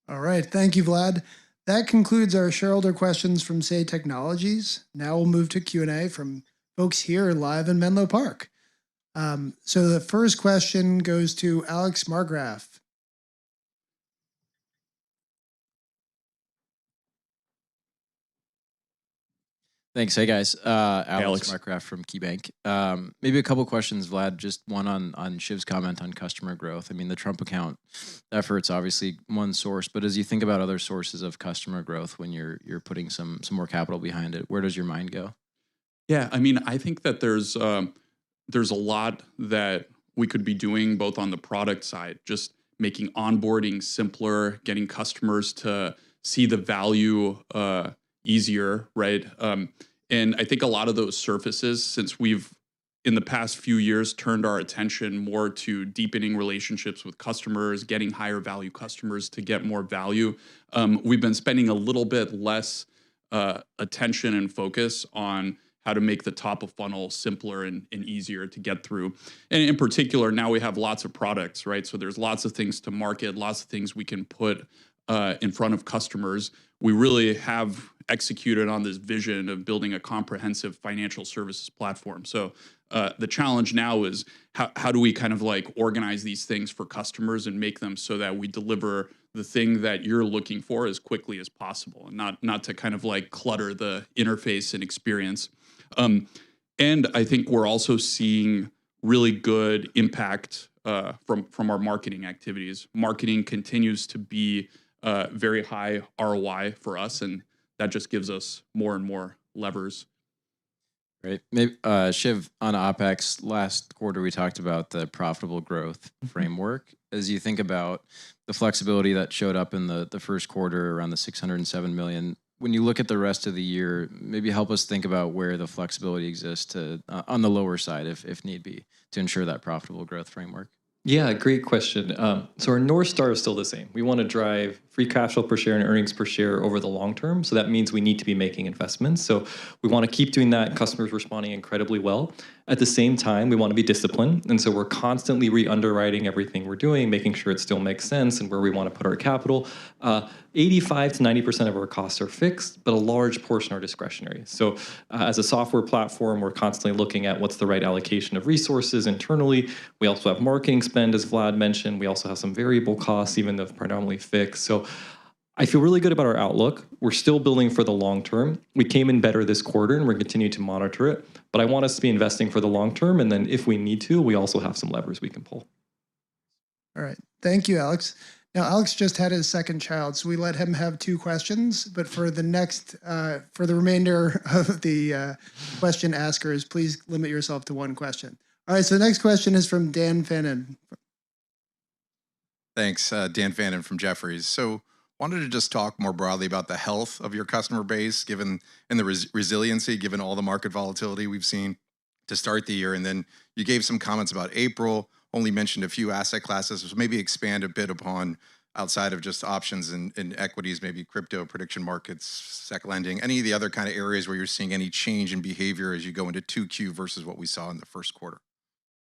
All right. Thank you, Vlad. That concludes our shareholder questions from Say Technologies. Now we'll move to Q&A from folks here live in Menlo Park. So the first question goes to Alex Margraf. Thanks. Hey guys, Alex Markgraf from KeyBank. Maybe a couple questions, Vlad. Just one on Shiv's comment on customer growth. I mean, the Trump account effort's obviously one source, but as you think about other sources of customer growth, when you're putting some more capital behind it, where does your mind go? Yeah, I mean, I think that there's a lot that we could be doing both on the product side, just making onboarding simpler, getting customers to see the value easier, right? And I think a lot of those surfaces, since we've in the past few years turned our attention more to deepening relationships with customers, getting higher value customers to get more value, we've been spending a little bit less attention and focus on how to make the top of funnel simpler and easier to get through. And in particular, now we have lots of products, right? So there's lots of things to market, lots of things we can put in front of customers. We really have executed on this vision of building a comprehensive financial services platform. So the challenge now is how do we kind of like organize these things for customers and make them so that we deliver the thing that you're looking for as quickly as possible, and not to kind of like clutter the interface and experience. And I think we're also seeing really good impact from our marketing activities. Marketing continues to be very high ROI for us, and that just gives us more and more levers. Right. Maybe Shiv, on OpEx, last quarter we talked about the profitable growth framework. As you think about the flexibility that showed up in the first quarter around the $607 million, when you look at the rest of the year, maybe help us think about where the flexibility exists to on the lower side, if need be, to ensure that profitable growth framework. Yeah, great question. So our North Star is still the same. We want to drive free cash flow per share and earnings per share over the long term. So that means we need to be making investments. So we want to keep doing that. Customers responding incredibly well. At the same time, we want to be disciplined. And so we're constantly re-underwriting everything we're doing, making sure it still makes sense and where we want to put our capital. 85 to 90% of our costs are fixed, but a large portion are discretionary. So as a software platform, we're constantly looking at what's the right allocation of resources internally. We also have marketing spend, as Vlad mentioned. We also have some variable costs, even though predominantly fixed. So I feel really good about our outlook. We're still building for the long term. We came in better this quarter and we're continuing to monitor it. But I want us to be investing for the long term. And then if we need to, we also have some levers we can pull. All right. Thank you, Alex. Now, Alex just had his second child, so we let him have 2 questions. But for the next, for the remainder of the question askers, please limit yourself to 1 question. All right. So the next question is from Dan Fannon. Thanks, Dan Fannon from Jefferies. So wanted to just talk more broadly about the health of your customer base, given and the resiliency, given all the market volatility we've seen to start the year. And then you gave some comments about April, only mentioned a few asset classes. So maybe expand a bit upon outside of just options and equities, maybe crypto, prediction markets, sec lending, any of the other kind of areas where you're seeing any change in behavior as you go into 2Q versus what we saw in the first quarter.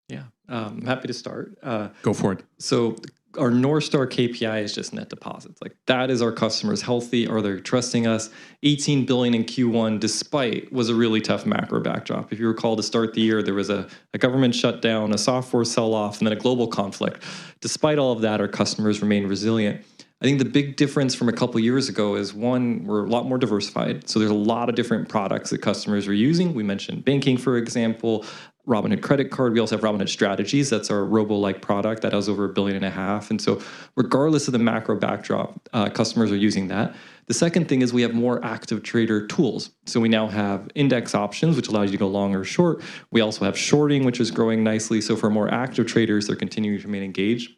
Yeah, I'm happy to start. Go for it. So our North Star KPI is just net deposits. Like that is our customers healthy? Are they trusting us? 18 billion in Q1, despite was a really tough macro backdrop. If you recall, to start the year, there was a government shutdown, a software sell-off, and then a global conflict. Despite all of that, our customers remain resilient. I think the big difference from a couple of years ago is, one, we're a lot more diversified. So there's a lot of different products that customers are using. We mentioned banking, for example, Robinhood credit card. We also have Robinhood strategies. That's our robo-like product that has over $1.5 billion. And so regardless of the macro backdrop, customers are using that. The second thing is we have more active trader tools. So we now have index options, which allows you to go long or short. We also have shorting, which is growing nicely. So for more active traders, they're continuing to remain engaged.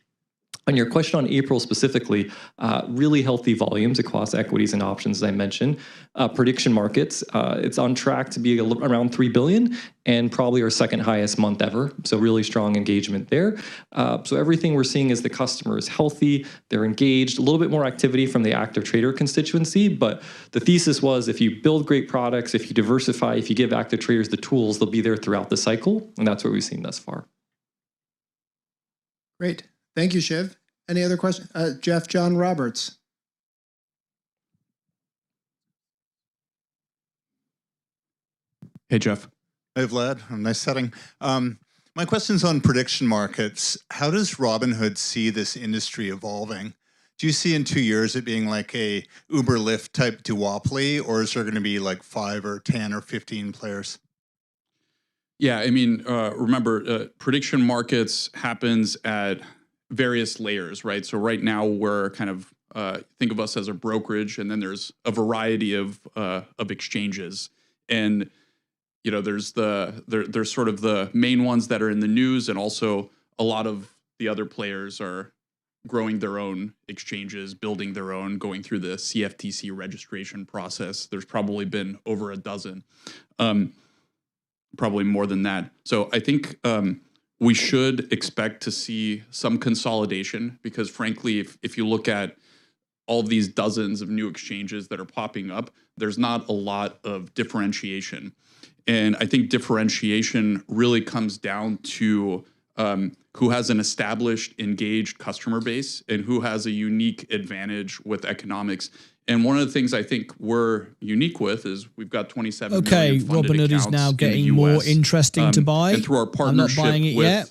On your question on April specifically, really healthy volumes across equities and options, as I mentioned. Prediction markets, it's on track to be around 3 billion and probably our second highest month ever. So really strong engagement there. So everything we're seeing is the customer is healthy, they're engaged, a little bit more activity from the active trader constituency. But the thesis was if you build great products, if you diversify, if you give active traders the tools, they'll be there throughout the cycle. And that's what we've seen thus far. Great. Thank you, Shiv. Any other questions? Jeff John Roberts. Hey, Jeff. Hey, Vlad. Nice setting. My question's on prediction markets. How does Robinhood see this industry evolving? Do you see in 2 years it being like a Uber Lyft type duopoly, or is there going to be like 5 or 10 or 15 players? Yeah, I mean, remember, prediction markets happens at various layers, right? So right now we're kind of think of us as a brokerage, and then there's a variety of exchanges, and there's there's sort of the main ones that are in the news, and also a lot of the other players are growing their own exchanges, building their own, going through the CFTC registration process. There's probably been over a dozen. Probably more than that. So I think we should expect to see some consolidation, because frankly, if you look at all of these dozens of new exchanges that are popping up, there's not a lot of differentiation. And I think differentiation really comes down to who has an established, engaged customer base and who has a unique advantage with economics. And one of the things I think we're unique with is we've got 27 million funded Robinhood is accounts now in getting the more US. interesting to buy. And through our I'm not partnership buying it with yet.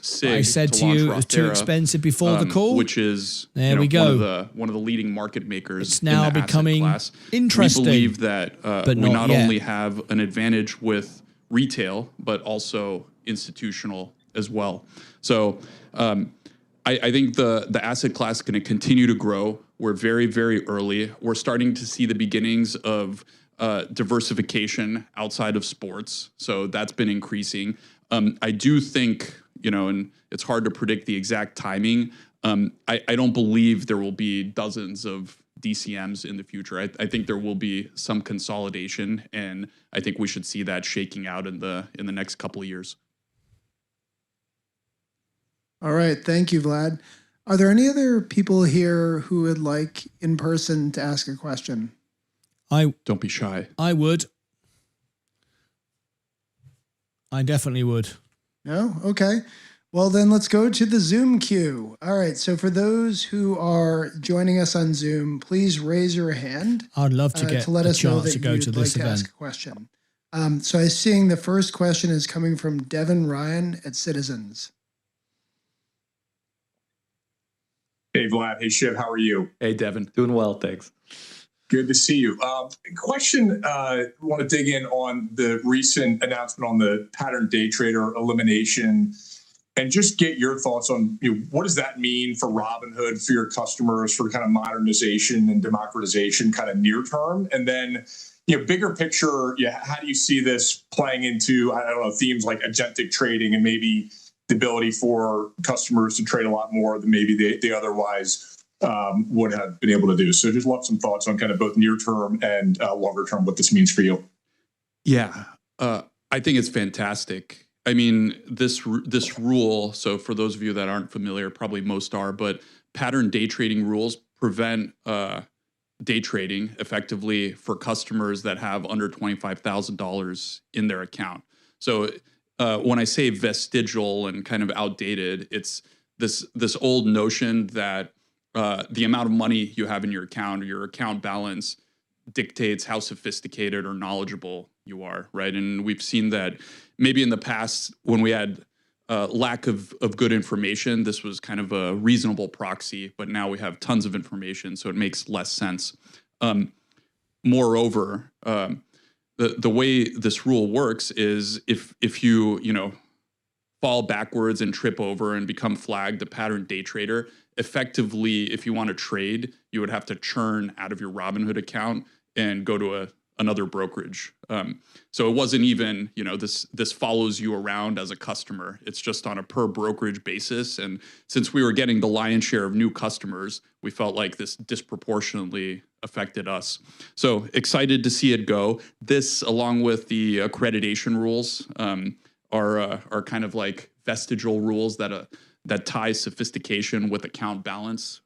SIG, I said to you it was too expensive before the call. which is there we go. One of the leading market makers. It's now in the becoming asset class. interesting. We believe that but we not yet. only have an advantage with retail, but also institutional as well. So I think the asset class is going to continue to grow. We're very, very early. We're starting to see the beginnings of diversification outside of sports. So that's been increasing. I do think, and it's hard to predict the exact timing. I don't believe there will be dozens of DCMs in the future. I think there will be some consolidation, and I think we should see that shaking out in the next couple of years. All right. Thank you, Vlad. Are there any other people here who would like in person to ask a question? Don't be shy. I would. I definitely would. No? Okay. Well, then let's go to the Zoom queue. All right. So for those who are joining us on Zoom, please raise your hand. I'd love to get let a us know chance that to go to you'd this like to event. ask a question. So I'm seeing the first question is coming from Devin Ryan at Citizens. Hey, Vlad. Hey, Shiv. How are you? Hey, Devin. Doing well, thanks. Good to see you. Question, want to dig in on the recent announcement on the pattern day trader elimination and just get your thoughts on what does that mean for Robinhood, for your customers, for kind of modernization and democratization kind of near term? And then, bigger picture, how do you see this playing into, I don't know, themes like agentic trading and maybe the ability for customers to trade a lot more than maybe they otherwise would have been able to do. So just love some thoughts on kind of both near term and longer term, what this means for you. Yeah, I think it's fantastic. I mean, this rule, so for those of you that aren't familiar, probably most are, but pattern day trading rules prevent day trading effectively for customers that have under $25,000 in their account. So when I say vestigial and kind of outdated, it's this old notion that the amount of money you have in your account or your account balance dictates how sophisticated or knowledgeable you are, right? And we've seen that maybe in the past when we had lack of good information, this was kind of a reasonable proxy, but now we have tons of information, so it makes less sense. Moreover, the way this rule works is if you fall backwards and trip over and become flagged a pattern day trader, effectively, if you want to trade, you would have to churn out of your Robinhood account and go to another brokerage. So it wasn't even, this follows you around as a customer. It's just on a per brokerage basis. And since we were getting the lion's share of new customers, we felt like this disproportionately affected us. So excited to see it go. This, along with the accreditation rules, are kind of like vestigial rules that tie sophistication with account balance,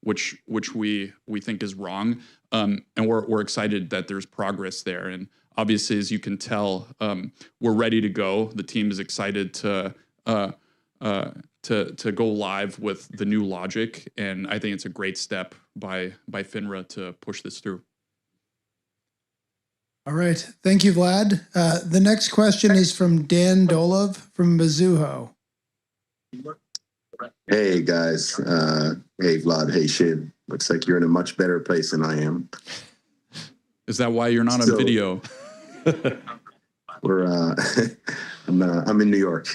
which we think is wrong. And we're excited that there's progress there. And obviously, as you can tell, we're ready to go. The team is excited to go live with the new logic, and I think it's a great step by FINRA to push this through. All right. Thank you, Vlad. The next question is from Dan Dolov from Mizuho. Hey guys, hey Vlad, hey Shiv. Looks like you're in a much better place than I am. Is that why you're not on video? We're I'm in New York.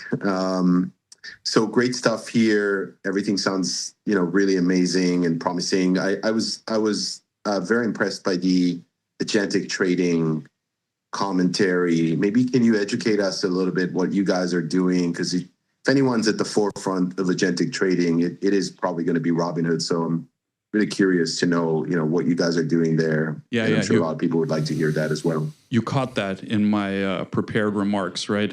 So great stuff here. Everything sounds really amazing and promising. I was very impressed by the agentic trading commentary. Maybe can you educate us a little bit what you guys are doing? Because if anyone's at the forefront of agentic trading, it is probably going to be Robinhood. So I'm really curious to know, what you guys are doing there. Yeah, and I'm sure a lot of people would like to hear that as well. You caught that in my prepared remarks, right?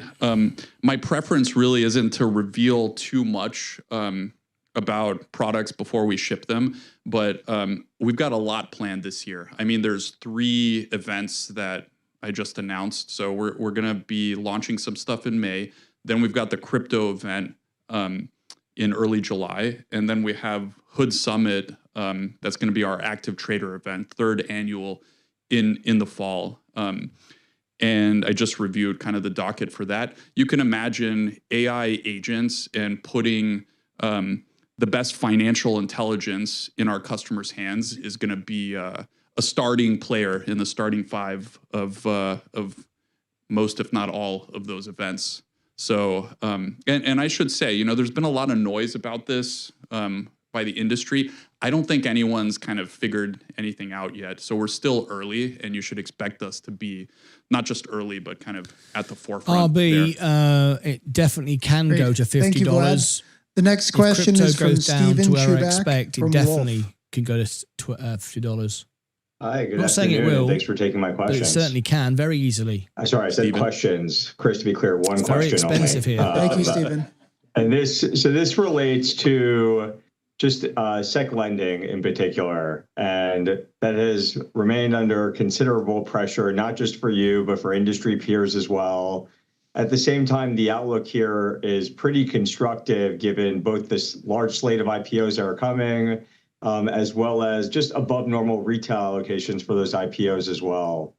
My preference really isn't to reveal too much about products before we ship them, but we've got a lot planned this year. I mean, there's 3 events that I just announced. So we're going to be launching some stuff in May. Then we've got the crypto event in early July. And then we have Hood Summit. That's going to be our active trader event, 3rd annual in the fall. And I just reviewed kind of the docket for that. You can imagine AI agents and putting the best financial intelligence in our customers' hands is going to be a starting player in the starting 5 of most, if not all, of those events. So, and I should say, there's been a lot of noise about this by the industry. I don't think anyone's kind of figured anything out yet. So we're still early, and you should expect us to be not just early, but kind of at the forefront. RB, it definitely can go to $50. Thank you, Vlad. The next question is from Stephen Chubak it definitely can go to $50. Hi, good I'm not saying it will. Thanks for taking my questions. But it certainly can very easily. Sorry, I said Stephen. Questions. Chris, to be clear, one it's question. Very expensive only. here. Thank you, Stephen. And this relates to just sec lending in particular, and that has remained under considerable pressure, not just for you, but for industry peers as well. At the same time, the outlook here is pretty constructive given both this large slate of IPOs that are coming, as well as just above normal retail allocations for those IPOs as well.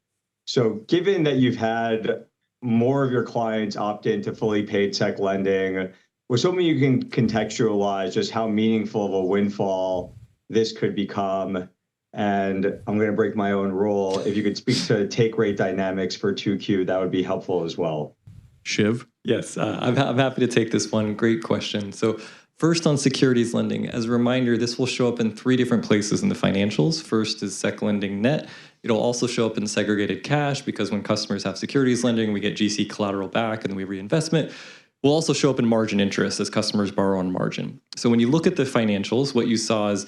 So given that you've had more of your clients opt into fully paid sec lending, was hoping you can contextualize just how meaningful of a windfall this could become. And I'm going to break my own rule. If you could speak to take rate dynamics for 2Q, that would be helpful as well. Shiv? Yes, I'm happy to take this one. Great question. So first on securities lending, as a reminder, this will show up in 3 different places in the financials. First is sec lending net. It'll also show up in segregated cash because when customers have securities lending, we get GC collateral back and then we reinvestment. Will also show up in margin interest as customers borrow on margin. So when you look at the financials, what you saw is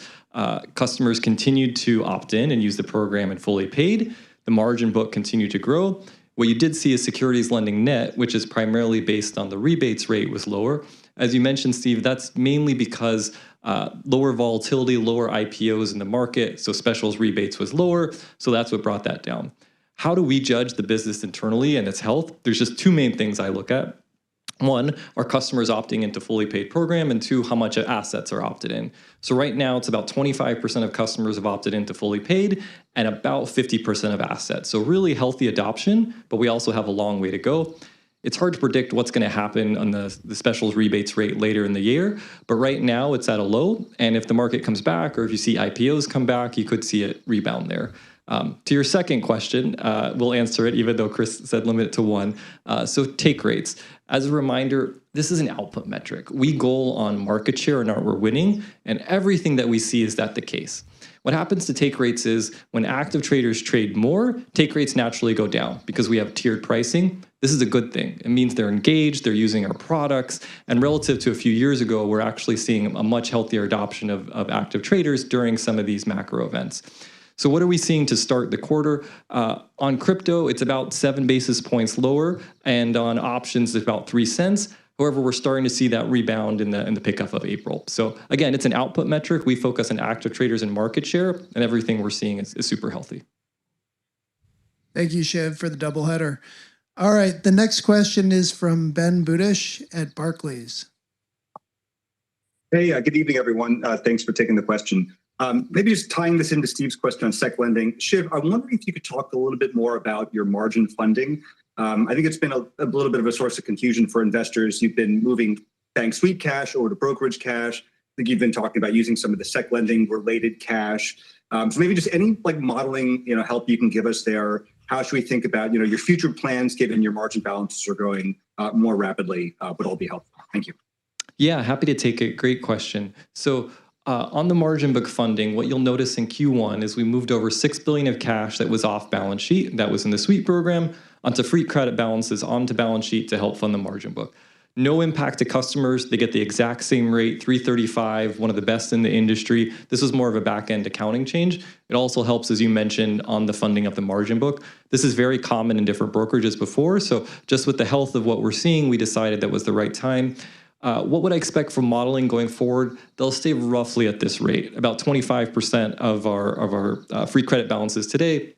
customers continued to opt in and use the program and fully paid. The margin book continued to grow. What you did see is securities lending net, which is primarily based on the rebates rate, was lower. As you mentioned, Steve, that's mainly because lower volatility, lower IPOs in the market, so specials rebates was lower, so that's what brought that down. How do we judge the business internally and its health? There's just 2 main things I look at. 1, are customers opting into fully paid program? And 2, how much assets are opted in? So right now, it's about 25% of customers have opted into fully paid and about 50% of assets. So really healthy adoption, but we also have a long way to go. It's hard to predict what's going to happen on the specials rebates rate later in the year, but right now it's at a low. And if the market comes back or if you see IPOs come back, you could see it rebound there. To your second question, we'll answer it, even though Chris said limit it to 1. So take rates. As a reminder, this is an output metric. We goal on market share and we're winning, and everything that we see is that the case. What happens to take rates is when active traders trade more, take rates naturally go down because we have tiered pricing. This is a good thing. It means they're engaged, they're using our products, and relative to a few years ago, we're actually seeing a much healthier adoption of active traders during some of these macro events. So what are we seeing to start the quarter? On crypto, it's about 7 basis points lower, and on options, it's about 3 cents. However, we're starting to see that rebound in the pickup of April. So again, it's an output metric. We focus on active traders and market share, and everything we're seeing is super healthy. Thank you, Shiv, for the doubleheader. All right, the next question is from Ben Budish at Barclays. Hey, good evening, everyone. Thanks for taking the question. Maybe just tying this into Steve's question on sec lending. Shiv, I'm wondering if you could talk a little bit more about your margin funding. I think it's been a little bit of a source of confusion for investors. You've been moving bank sweep cash over to brokerage cash. I think you've been talking about using some of the sec lending related cash. So maybe just any like modeling, help you can give us there. How should we think about, your future plans given your margin balances are growing more rapidly would all be helpful. Thank you. Yeah, happy to take it. Great question. So on the margin book funding, what you'll notice in Q1 is we moved over $6 billion of cash that was off balance sheet, that was in the sweep program, onto free credit balances onto balance sheet to help fund the margin book. No impact to customers. They get the exact same rate, 335, one of the best in the industry. This is more of a back-end accounting change. It also helps, as you mentioned, on the funding of the margin book. This is very common in different brokerages before. So just with the health of what we're seeing, we decided that was the right time. What would I expect from modeling going forward? They'll stay roughly at this rate. About 25% of our free credit balances today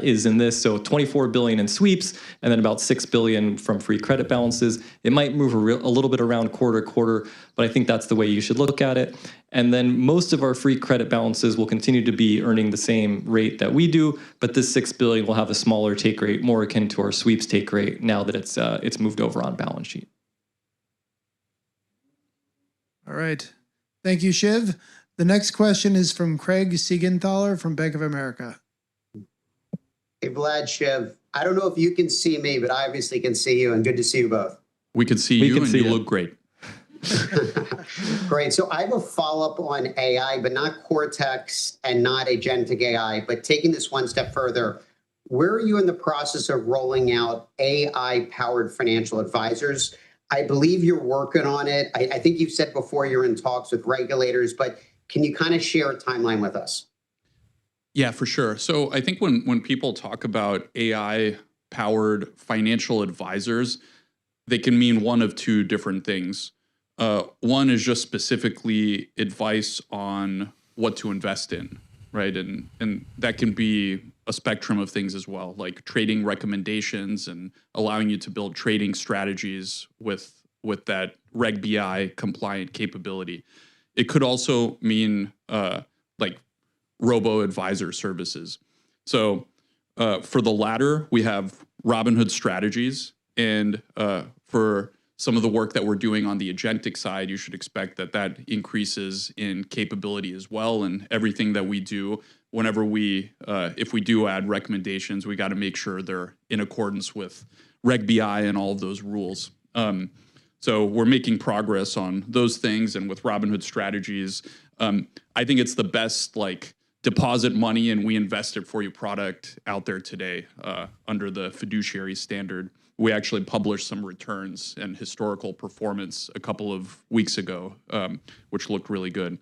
is in this. So 24 billion in sweeps, and then about 6 billion from free credit balances. It might move a little bit around quarter to quarter, but I think that's the way you should look at it. And then most of our free credit balances will continue to be earning the same rate that we do, but this 6 billion will have a smaller take rate, more akin to our sweeps take rate now that it's moved over on balance sheet. All right. Thank you, Shiv. The next question is from Craig Siegenthaler from Bank of America. Hey, Vlad, Shiv. I don't know if you can see me, but I obviously can see you, and good to see you both. We can see you, and you look great. Great. So I have a follow-up on AI, but not Cortex and not agentic AI, but taking this one step further, where are you in the process of rolling out AI-powered financial advisors? I believe you're working on it. I think you've said before you're in talks with regulators, but can you kind of share a timeline with us? Yeah, for sure. So I think when people talk about AI-powered financial advisors, they can mean one of two different things. One is just specifically advice on what to invest in, right? And that can be a spectrum of things as well, like trading recommendations and allowing you to build trading strategies with that Reg BI compliant capability. It could also mean like robo-advisor services. So for the latter, we have Robinhood strategies. And for some of the work that we're doing on the agentic side, you should expect that increases in capability as well. And everything that we do, whenever if we do add recommendations, we got to make sure they're in accordance with Reg BI and all of those rules. So we're making progress on those things. And with Robinhood strategies, I think it's the best deposit money and we invest it for you product out there today under the fiduciary standard. We actually published some returns and historical performance a couple of weeks ago, which looked really good.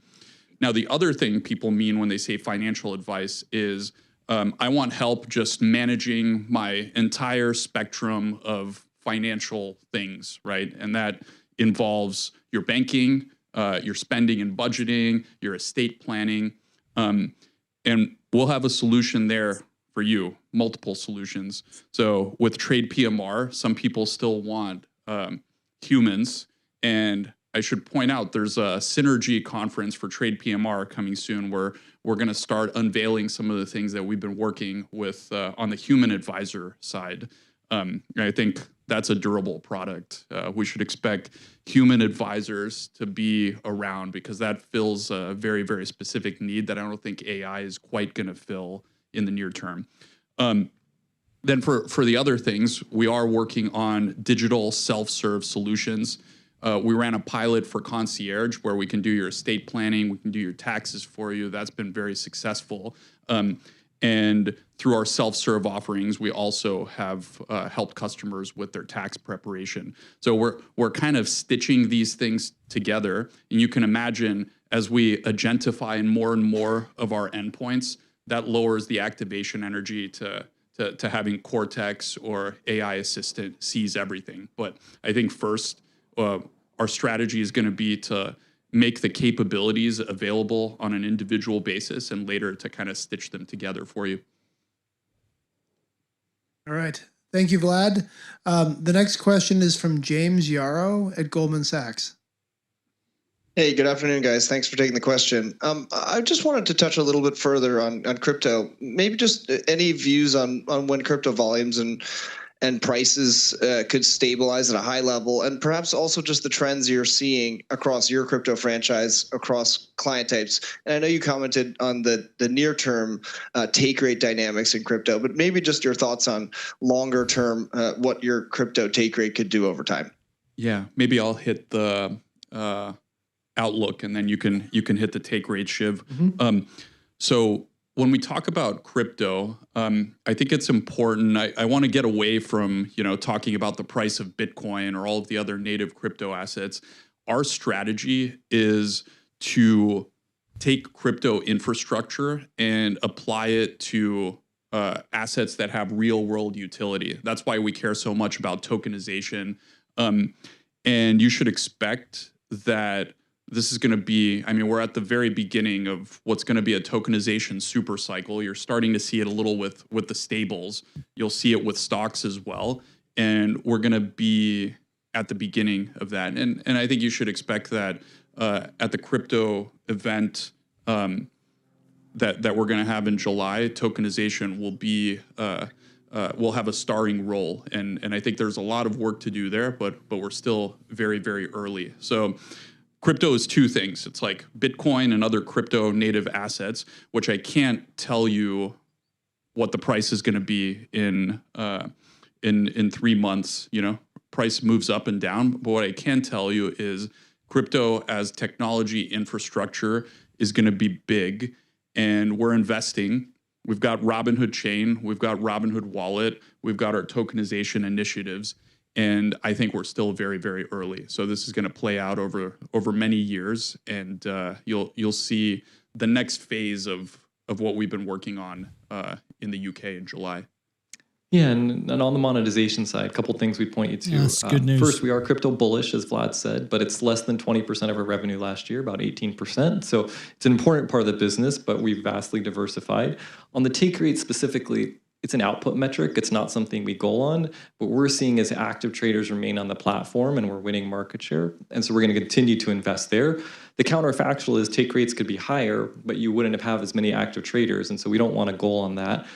Now, the other thing people mean when they say financial advice is I want help just managing my entire spectrum of financial things, right? And that involves your banking, your spending and budgeting, your estate planning. And we'll have a solution there for you, multiple solutions. So with Trade PMR, some people still want humans. And I should point out there's a Synergy conference for Trade PMR coming soon where we're going to start unveiling some of the things that we've been working with on the human advisor side. I think that's a durable product. We should expect human advisors to be around because that fills a very, very specific need that I don't think AI is quite going to fill in the near term. Then for the other things, we are working on digital self-serve solutions. We ran a pilot for Concierge where we can do your estate planning, we can do your taxes for you. That's been very successful. And through our self-serve offerings, we also have helped customers with their tax preparation. So we're kind of stitching these things together. And you can imagine as we agentify more and more of our endpoints, that lowers the activation energy to having Cortex or AI Assistant seize everything. But I think first, our strategy is going to be to make the capabilities available on an individual basis and later to kind of stitch them together for you. All right. Thank you, Vlad. The next question is from James Yarrow at Goldman Sachs. Hey, good afternoon, guys. Thanks for taking the question. I just wanted to touch a little bit further on crypto. Maybe just any views on when crypto volumes and and prices could stabilize at a high level, and perhaps also just the trends you're seeing across your crypto franchise, across client types. And I know you commented on the near-term take rate dynamics in crypto, but maybe just your thoughts on longer-term what your crypto take rate could do over time. Yeah, maybe I'll hit the outlook, and then you can hit the take rate, Shiv. So when we talk about crypto, I think it's important. I want to get away from talking about the price of Bitcoin or all of the other native crypto assets. Our strategy is to take crypto infrastructure and apply it to assets that have real world utility. That's why we care so much about tokenization. And you should expect that this is going to be, we're at the very beginning of what's going to be a tokenization super cycle. You're starting to see it a little with the stables. You'll see it with stocks as well. And we're going to be at the beginning of that. And I think you should expect that at the crypto event that we're going to have in July, tokenization will be will have a starring role. And I think there's a lot of work to do there, but we're still very, very early. So crypto is two things. It's like Bitcoin and other crypto native assets, which I can't tell you what the price is going to be in 3 months. Price moves up and down. But what I can tell you is crypto as technology infrastructure is going to be big, and we're investing. We've got Robinhood Chain, we've got Robinhood Wallet, we've got our tokenization initiatives. And I think we're still very, very early. So this is going to play out over many years, and you'll see the next phase of what we've been working on in the UK in July. Yeah, and on the monetization side, a couple things we point you to. Yeah, that's good news. First, we are crypto bullish, as Vlad said, but it's less than 20% of our revenue last year, about 18%. So it's an important part of the business, but we've vastly diversified. On the take rate specifically, it's an output metric. It's not something we goal on. What we're seeing is active traders remain on the platform, and we're winning market share. And so we're going to continue to invest there. The counterfactual is take rates could be higher, but you wouldn't have as many active traders. And so we don't want to goal on that.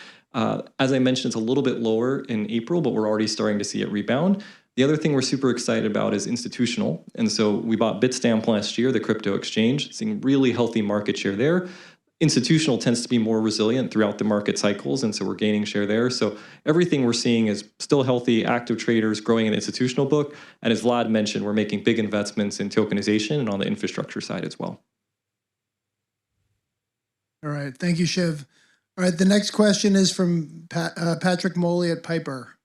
As I mentioned, it's a little bit lower in April, but we're already starting to see it rebound. The other thing we're super excited about is institutional. And so we bought Bitstamp last year, the crypto exchange, seeing really healthy market share there. Institutional tends to be more resilient throughout the market cycles, and so we're gaining share there. So everything we're seeing is still healthy, active traders growing an institutional book. And as Vlad mentioned, we're making big investments in tokenization and on the infrastructure side as well. All right. Thank you, Shiv. All right. The next question is from Patrick Moley at Piper.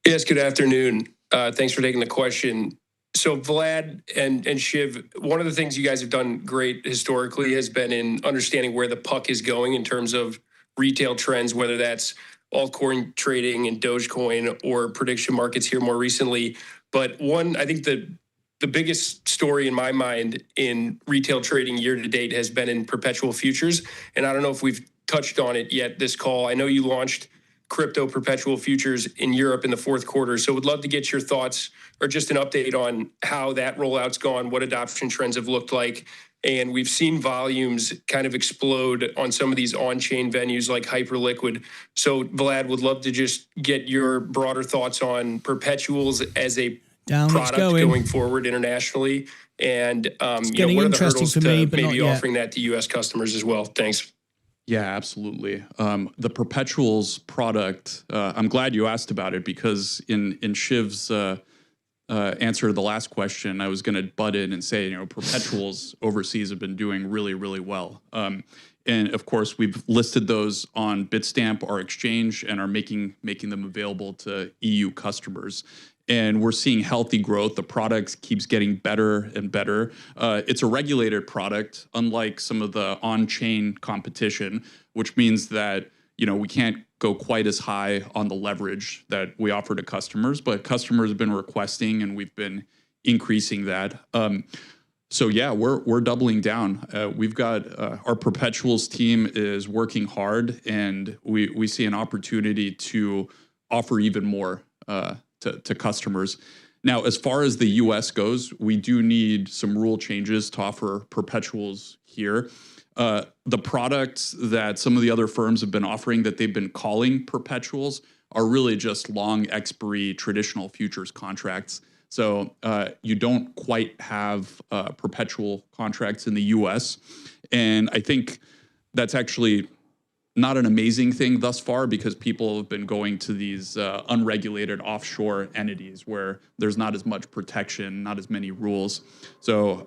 Yes, good afternoon. Thanks for taking the question. So Vlad and Shiv, one of the things you guys have done great historically has been in understanding where the puck is going in terms of retail trends, whether that's altcoin trading and Dogecoin or prediction markets here more recently. But I think the biggest story in my mind in retail trading year to date has been in perpetual futures. And I don't know if we've touched on it yet this call. I know you launched crypto perpetual futures in Europe in the fourth quarter. So would love to get your thoughts or just an update on how that rollout's gone, what adoption trends have looked like. And we've seen volumes kind of explode on some of these on-chain venues like Hyperliquid. So Vlad, would love to just get your broader thoughts on perpetuals as a product going forward internationally. And what are the hurdles to maybe offering that to U.S. customers as well? Thanks. Yeah, absolutely. The perpetuals product, I'm glad you asked about it, because in Shiv's answer to the last question, I was going to butt in and say, perpetuals overseas have been doing really, really well. And of course, we've listed those on Bitstamp, our exchange, and are making them available to EU customers. And we're seeing healthy growth. The product keeps getting better and better. It's a regulated product, unlike some of the on-chain competition, which means that we can't go quite as high on the leverage that we offer to customers. But customers have been requesting, and we've been increasing that. So yeah, we're doubling down. We've got our perpetuals team is working hard, and we see an opportunity to offer even more to customers. Now, as far as the US goes, we do need some rule changes to offer perpetuals here. The products that some of the other firms have been offering that they've been calling perpetuals are really just long expiry traditional futures contracts. So you don't quite have perpetual contracts in the US. And I think that's actually not an amazing thing thus far, because people have been going to these unregulated offshore entities where there's not as much protection, not as many rules. So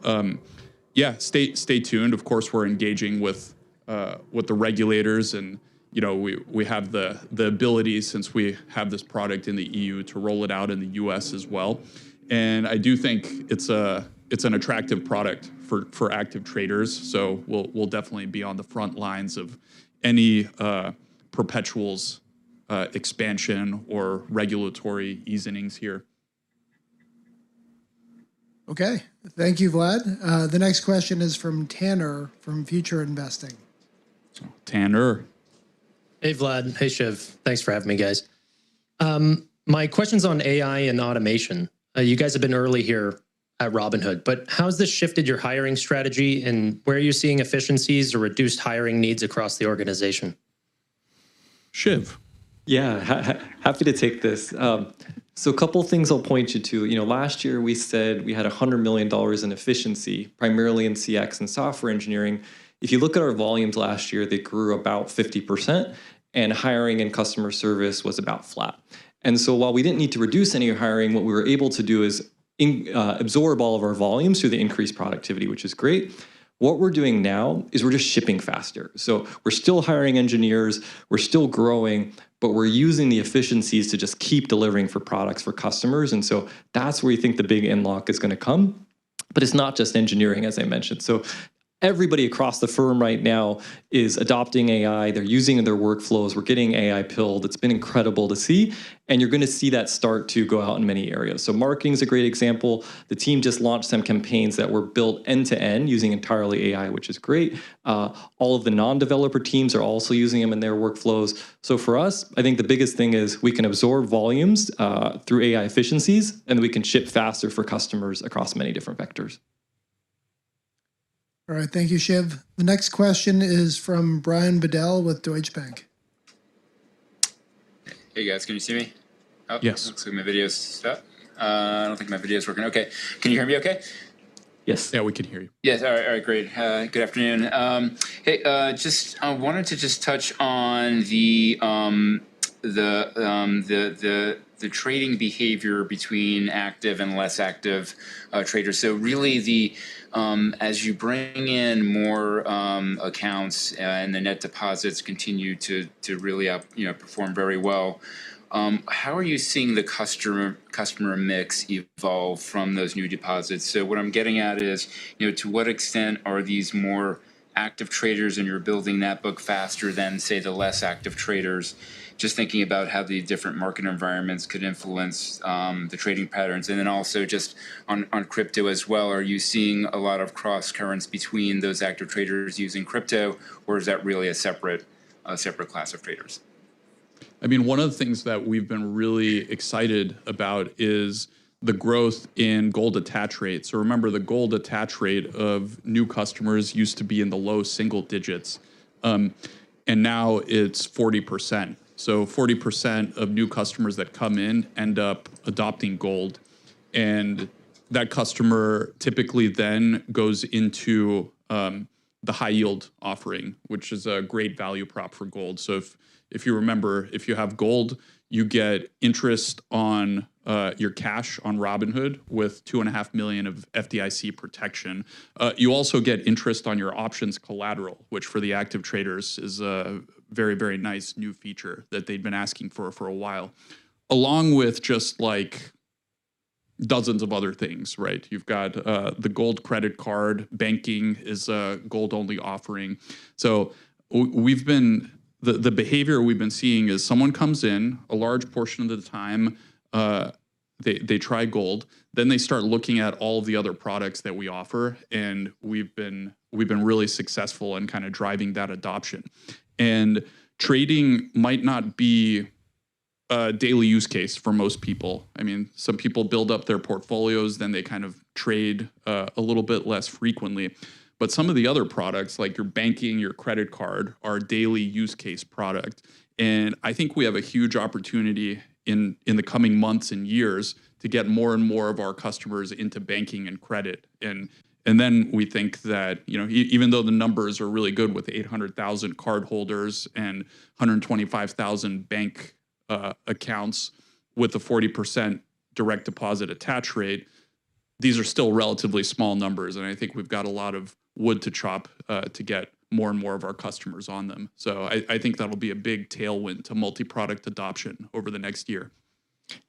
yeah, stay tuned. Of course, we're engaging with the regulators, and we have the ability, since we have this product in the EU, to roll it out in the US as well. And I do think it's an attractive product for active traders. So we'll definitely be on the front lines of any perpetuals expansion or regulatory easings here. Okay, thank you, Vlad. The next question is from Tanner from Future Investing. Tanner. Hey, Vlad. Hey, Shiv. Thanks for having me, guys. My question's on AI and automation. You guys have been early here at Robinhood, but how's this shifted your hiring strategy, and where are you seeing efficiencies or reduced hiring needs across the organization? Shiv. Yeah, happy to take this. So a couple of things I'll point you to. Last year we said we had $100 million in efficiency, primarily in CX and software engineering. If you look at our volumes last year, they grew about 50%, and hiring and customer service was about flat. And so while we didn't need to reduce any hiring, what we were able to do is absorb all of our volumes through the increased productivity, which is great. What we're doing now is we're just shipping faster. So we're still hiring engineers, we're still growing, but we're using the efficiencies to just keep delivering for products for customers. And so that's where you think the big unlock is going to come. But it's not just engineering, as I mentioned. So everybody across the firm right now is adopting AI. They're using it in their workflows. We're getting AI pilled. It's been incredible to see. And you're going to see that start to go out in many areas. So marketing is a great example. The team just launched some campaigns that were built end to end using entirely AI, which is great. All of the non-developer teams are also using them in their workflows. So for us, I think the biggest thing is we can absorb volumes through AI efficiencies, and we can ship faster for customers across many different vectors. All right, thank you, Shiv. The next question is from Brian Bedell with Deutsche Bank. Hey guys, can you see me? Oh, yes. Looks like my video's stuck. I don't think my video's working. Okay, can you hear me okay? Yes. Yeah, we can hear you. Yes, all right, great. Good afternoon. Hey, just wanted to just touch on the trading behavior between active and less active traders. So really as you bring in more accounts and the net deposits continue to really perform very well, how are you seeing the customer mix evolve from those new deposits? So what I'm getting at is, to what extent are these more active traders and you're building that book faster than, say, the less active traders? Just thinking about how the different market environments could influence the trading patterns. And then also just on crypto as well, are you seeing a lot of cross currents between those active traders using crypto, or is that really a separate class of traders? I mean, one of the things that we've been really excited about is the growth in gold attach rate. So remember, the gold attach rate of new customers used to be in the low single digits, and now it's 40%. So 40% of new customers that come in end up adopting gold. And that customer typically then goes into the high yield offering, which is a great value prop for gold. So if you remember, if you have gold, you get interest on your cash on Robinhood with $2.5 million of FDIC protection. You also get interest on your options collateral, which for the active traders is a very, very nice new feature that they'd been asking for a while, along with just like dozens of other things, right? You've got the gold credit card, banking is a gold only offering. So we've been, the behavior we've been seeing is someone comes in, a large portion of the time, they try gold, then they start looking at all of the other products that we offer, and we've been really successful in kind of driving that adoption. And trading might not be a daily use case for most people. I mean, some people build up their portfolios, then they kind of trade a little bit less frequently. But some of the other products, like your banking, your credit card, are a daily use case product. And I think we have a huge opportunity in the coming months and years to get more and more of our customers into banking and credit. And then we think that, even though the numbers are really good with 800,000 cardholders and 125,000 bank accounts with a 40% direct deposit attach rate, these are still relatively small numbers. And I think we've got a lot of wood to chop to get more and more of our customers on them. So I think that'll be a big tailwind to multi-product adoption over the next year.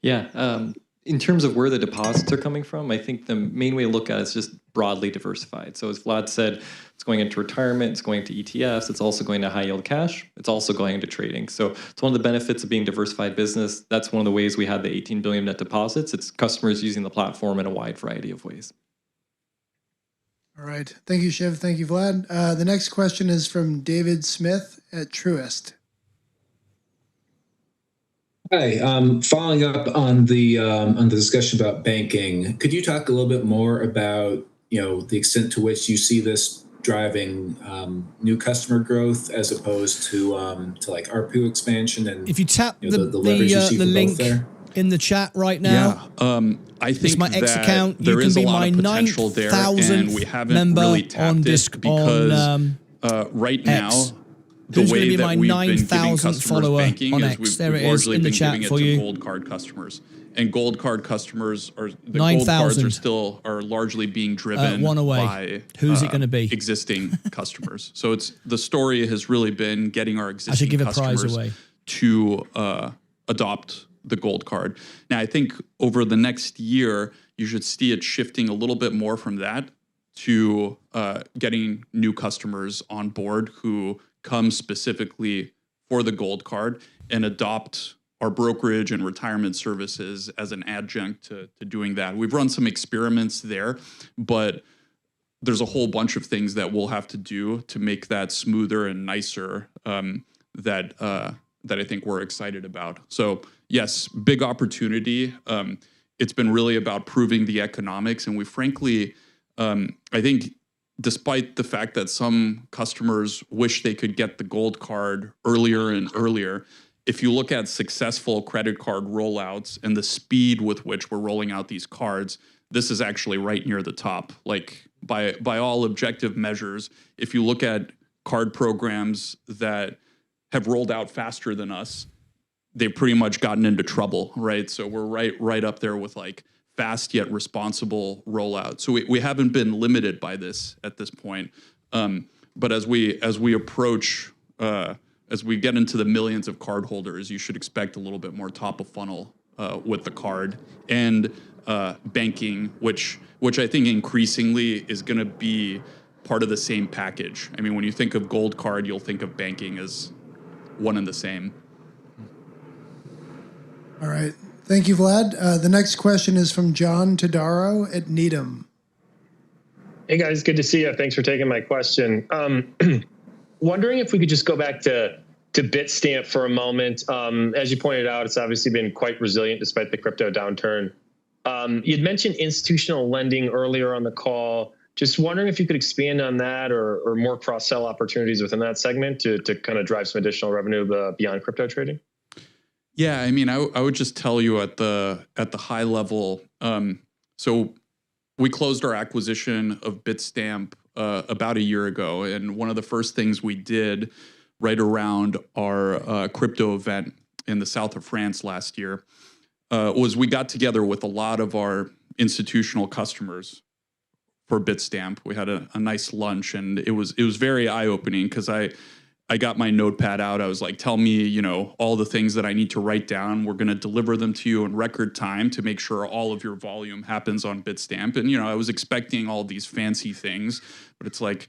Yeah. In terms of where the deposits are coming from, I think the main way to look at it is just broadly diversified. So as Vlad said, it's going into retirement, it's going to ETFs, it's also going to high yield cash, it's also going into trading. So it's one of the benefits of being diversified business. That's one of the ways we had the 18 billion net deposits. It's customers using the platform in a wide variety of ways. All right. Thank you, Shiv. Thank you, Vlad. The next question is from David Smith at Truist. Hi. Following up on the discussion about banking, could you talk a little bit more about the extent to which you see this driving new customer growth as opposed to like ARPU expansion, and if you tap the leverage you see the from link both there? in the chat right now, I think it's my X that account. There you can is be a lot my of potential there, and we haven't member really tapped on it Disc because right X. now, the Who's way gonna be that my we've been giving 9,000th customers follower banking on is X? we've There it is largely in the been chat giving it for to you. gold card customers. And gold card customers are the 9,000. gold cards are largely being driven one away. by Who's it going to be? Existing customers. So the story has really been getting our I should existing give a prize customers away. to adopt the gold card. Now, I think over the next year, you should see it shifting a little bit more from that to getting new customers on board who come specifically for the gold card and adopt our brokerage and retirement services as an adjunct to doing that. We've run some experiments there, but there's a whole bunch of things that we'll have to do to make that smoother and nicer that I think we're excited about. So yes, big opportunity. It's been really about proving the economics, and we frankly, I think despite the fact that some customers wish they could get the gold card earlier and earlier, if you look at successful credit card rollouts and the speed with which we're rolling out these cards, this is actually right near the top. Like by all objective measures, if you look at card programs that have rolled out faster than us, they've pretty much gotten into trouble, right? So we're right up there with like fast yet responsible rollout. So we haven't been limited by this at this point. But as we approach, as we get into the millions of cardholders, you should expect a little bit more top of funnel with the card and banking, which I think increasingly is going to be part of the same package. I mean, when you think of gold card, you'll think of banking as one and the same. All right. Thank you, Vlad. The next question is from John Todaro at Needham. Hey, guys. Good to see you. Thanks for taking my question. Wondering if we could just go back to Bitstamp for a moment. As you pointed out, it's obviously been quite resilient despite the crypto downturn. You'd mentioned institutional lending earlier on the call. Just wondering if you could expand on that or more cross-sell opportunities within that segment to kind of drive some additional revenue beyond crypto trading. Yeah, I mean, I would just tell you at the high level. So we closed our acquisition of Bitstamp about a year ago, and one of the first things we did right around our crypto event in the south of France last year was we got together with a lot of our institutional customers for Bitstamp. We had a nice lunch, and it was very eye-opening because I got my notepad out. I was like, tell me, all the things that I need to write down. We're going to deliver them to you in record time to make sure all of your volume happens on Bitstamp. And, I was expecting all these fancy things, but it's like,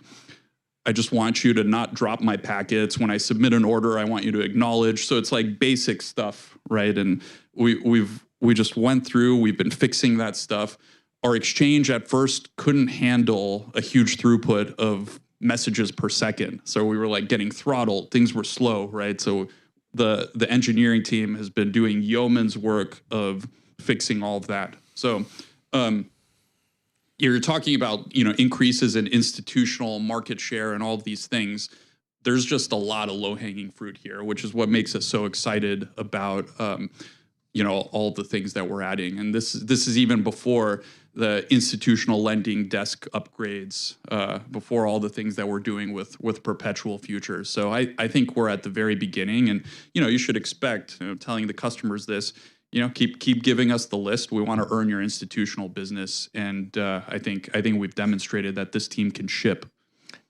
I just want you to not drop my packets. When I submit an order, I want you to acknowledge. So it's like basic stuff, right? And we just went through, we've been fixing that stuff. Our exchange at first couldn't handle a huge throughput of messages per second. So we were like getting throttled. Things were slow, right? So the engineering team has been doing yeoman's work of fixing all of that. So you're talking about, increases in institutional market share and all of these things. There's just a lot of low-hanging fruit here, which is what makes us so excited about, all the things that we're adding. And this is even before the institutional lending desk upgrades, before all the things that we're doing with perpetual futures. So I think we're at the very beginning, and you should expect, telling the customers this, keep giving us the list. We want to earn your institutional business, and I think we've demonstrated that this team can ship.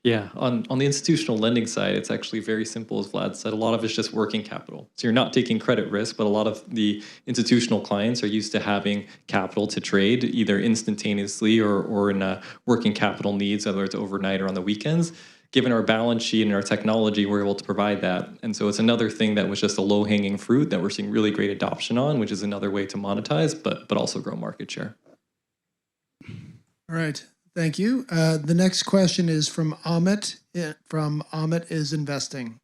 Yeah, on the institutional lending side, it's actually very simple, as Vlad said. A lot of it's just working capital. So you're not taking credit risk, but a lot of the institutional clients are used to having capital to trade either instantaneously or in working capital needs, whether it's overnight or on the weekends. Given our balance sheet and our technology, we're able to provide that. And so it's another thing that was just a low-hanging fruit that we're seeing really great adoption on, which is another way to monetize, but also grow market share. All right. Thank you. The next question is from Amit. From Amit is Investing.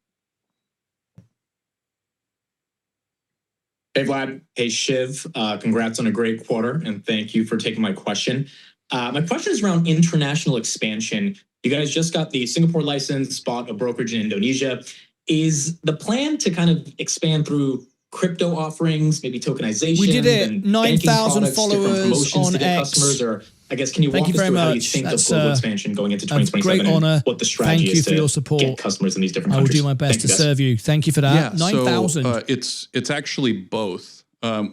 Hey, Vlad. Hey, Shiv. Congrats on a great quarter, and thank you for taking my question. My question is around international expansion. You guys just got the Singapore license, bought a brokerage in Indonesia. Is the plan to kind of expand through crypto offerings, maybe tokenization? We did it. 9,000 followers on X. Customers, or I guess, can you walk us through how you think of global expansion going into 2027? Great honor. What the strategy Thank you for your support. Get customers in these different countries. I will do my best to guys. serve you. Thank you for that. Yeah, 9,000. So, it's actually both.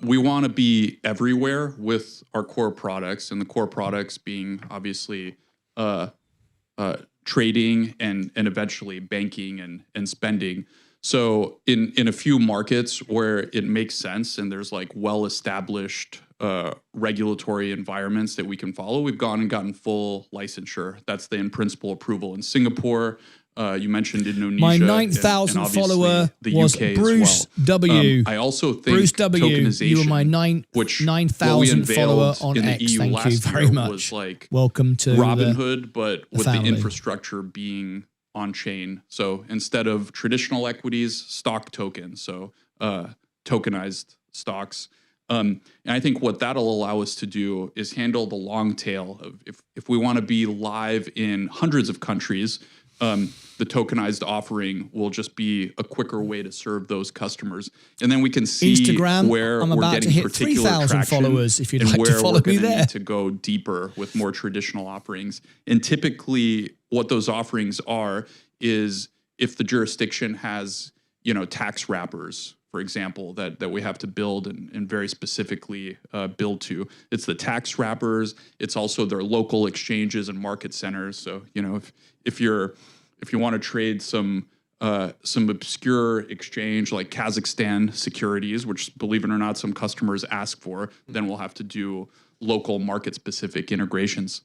We want to be everywhere with our core products, and the core products being obviously trading and eventually banking and spending. So in a few markets where it makes sense and there's like well-established regulatory environments that we can follow, we've gone and gotten full licensure. That's the in-principle approval in Singapore. You mentioned Indonesia. My 9,000 follower the was UK Bruce as well. W. I also think Bruce W. tokenization, You were my 9,000 follower on in the X. EU Thank you last very year much. was like Welcome to Robinhood, but with the family. infrastructure being on chain. So instead of traditional equities, stock tokens, so tokenized stocks. And I think what that'll allow us to do is handle the long tail of if we want to be live in hundreds of countries, the tokenized offering will just be a quicker way to serve those customers. And then we can see Instagram, where I'm we're about getting to hit particular 3,000 traction followers if you'd and like to where follow we're me gonna there. need to go deeper with more traditional offerings. And typically what those offerings are is if the jurisdiction has, tax wrappers, for example, that we have to build and very specifically build to. It's the tax wrappers. It's also their local exchanges and market centers. So, if you want to trade some obscure exchange like Kazakhstan securities, which, believe it or not, some customers ask for, then we'll have to do local market-specific integrations.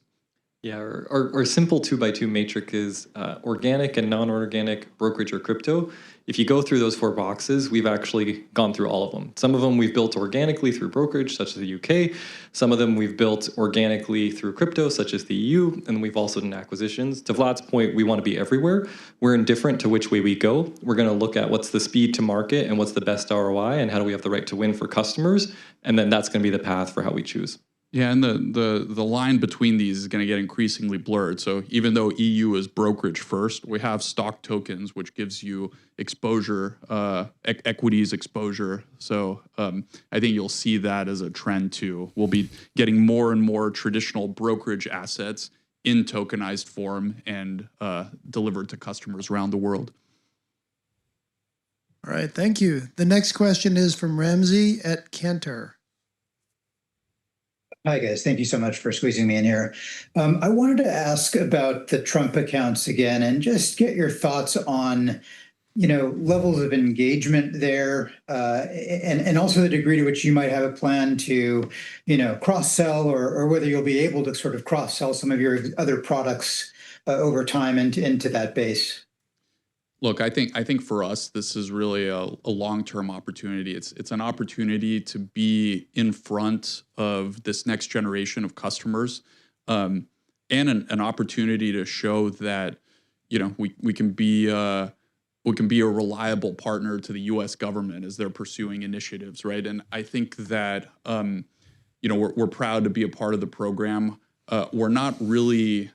Yeah, our simple 2x2 matrix is organic and non-organic brokerage or crypto. If you go through those 4 boxes, we've actually gone through all of them. Some of them we've built organically through brokerage, such as the UK. Some of them we've built organically through crypto, such as the EU. And we've also done acquisitions. To Vlad's point, we want to be everywhere. We're indifferent to which way we go. We're going to look at what's the speed to market and what's the best ROI and how do we have the right to win for customers. And then that's going to be the path for how we choose. Yeah, and the line between these is going to get increasingly blurred. So even though EU is brokerage first, we have stock tokens, which gives you exposure, equities exposure. So I think you'll see that as a trend too. We'll be getting more and more traditional brokerage assets in tokenized form and delivered to customers around the world. All right, thank you. The next question is from Ramsey at Cantor. Hi, guys. Thank you so much for squeezing me in here. I wanted to ask about the Trump accounts again and just get your thoughts on, levels of engagement there and also the degree to which you might have a plan to, cross-sell or whether you'll be able to sort of cross-sell some of your other products over time into that base. Look, I think for us, this is really a long-term opportunity. It's an opportunity to be in front of this next generation of customers, and an opportunity to show that we can be a reliable partner to the U.S. government as they're pursuing initiatives, right? And I think that we're proud to be a part of the program. we're not really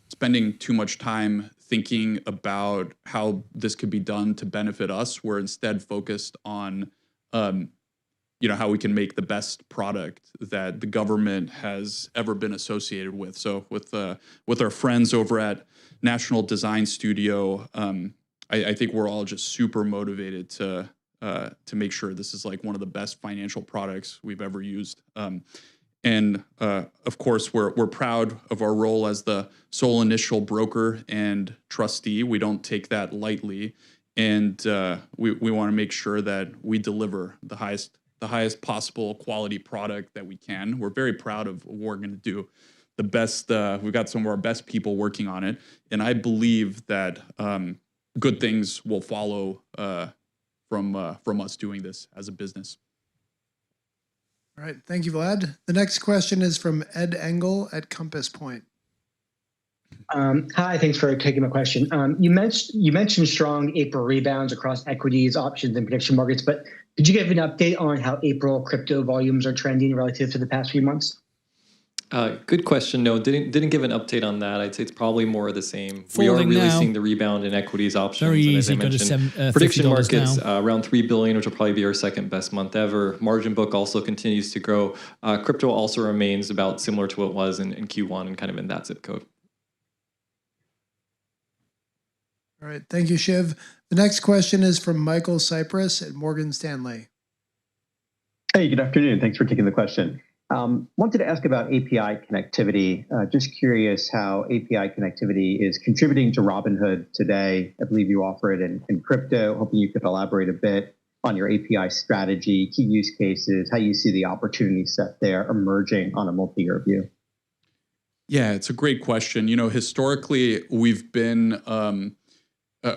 spending too much time thinking about how this could be done to benefit us. We're instead focused on, how we can make the best product that the government has ever been associated with. So with our friends over at National Design Studio, I think we're all just super motivated to make sure this is like one of the best financial products we've ever used. And of course, we're proud of our role as the sole initial broker and trustee. We don't take that lightly, and we want to make sure that we deliver the highest possible quality product that we can. We're very proud of what we're going to do. The best. We've got some of our best people working on it, and I believe that good things will follow from us doing this as a business. All right. Thank you, Vlad. The next question is from Ed Engel at Compass Point. Hi, thanks for taking my question. You mentioned strong April rebounds across equities, options, and prediction markets, but could you give an update on how April crypto volumes are trending relative to the past few months? Good question. No, didn't give an update on that. I'd say it's probably more of the same. We are Falling really now. seeing the rebound in equities, options. Very and as easy, I go to mentioned, prediction $50 markets now. around $3 billion, which will probably be our second best month ever. Margin book also continues to grow. Crypto also remains about similar to what it was in Q1 and kind of in that zip code. All right. Thank you, Shiv. The next question is from Michael Cypress at Morgan Stanley. Hey, good afternoon. Thanks for taking the question. Wanted to ask about API connectivity. Just curious how API connectivity is contributing to Robinhood today. I believe you offer it in crypto. Hoping you could elaborate a bit on your API strategy, key use cases, how you see the opportunity set there emerging on a multi-year view. Yeah, it's a great question. Historically, we've been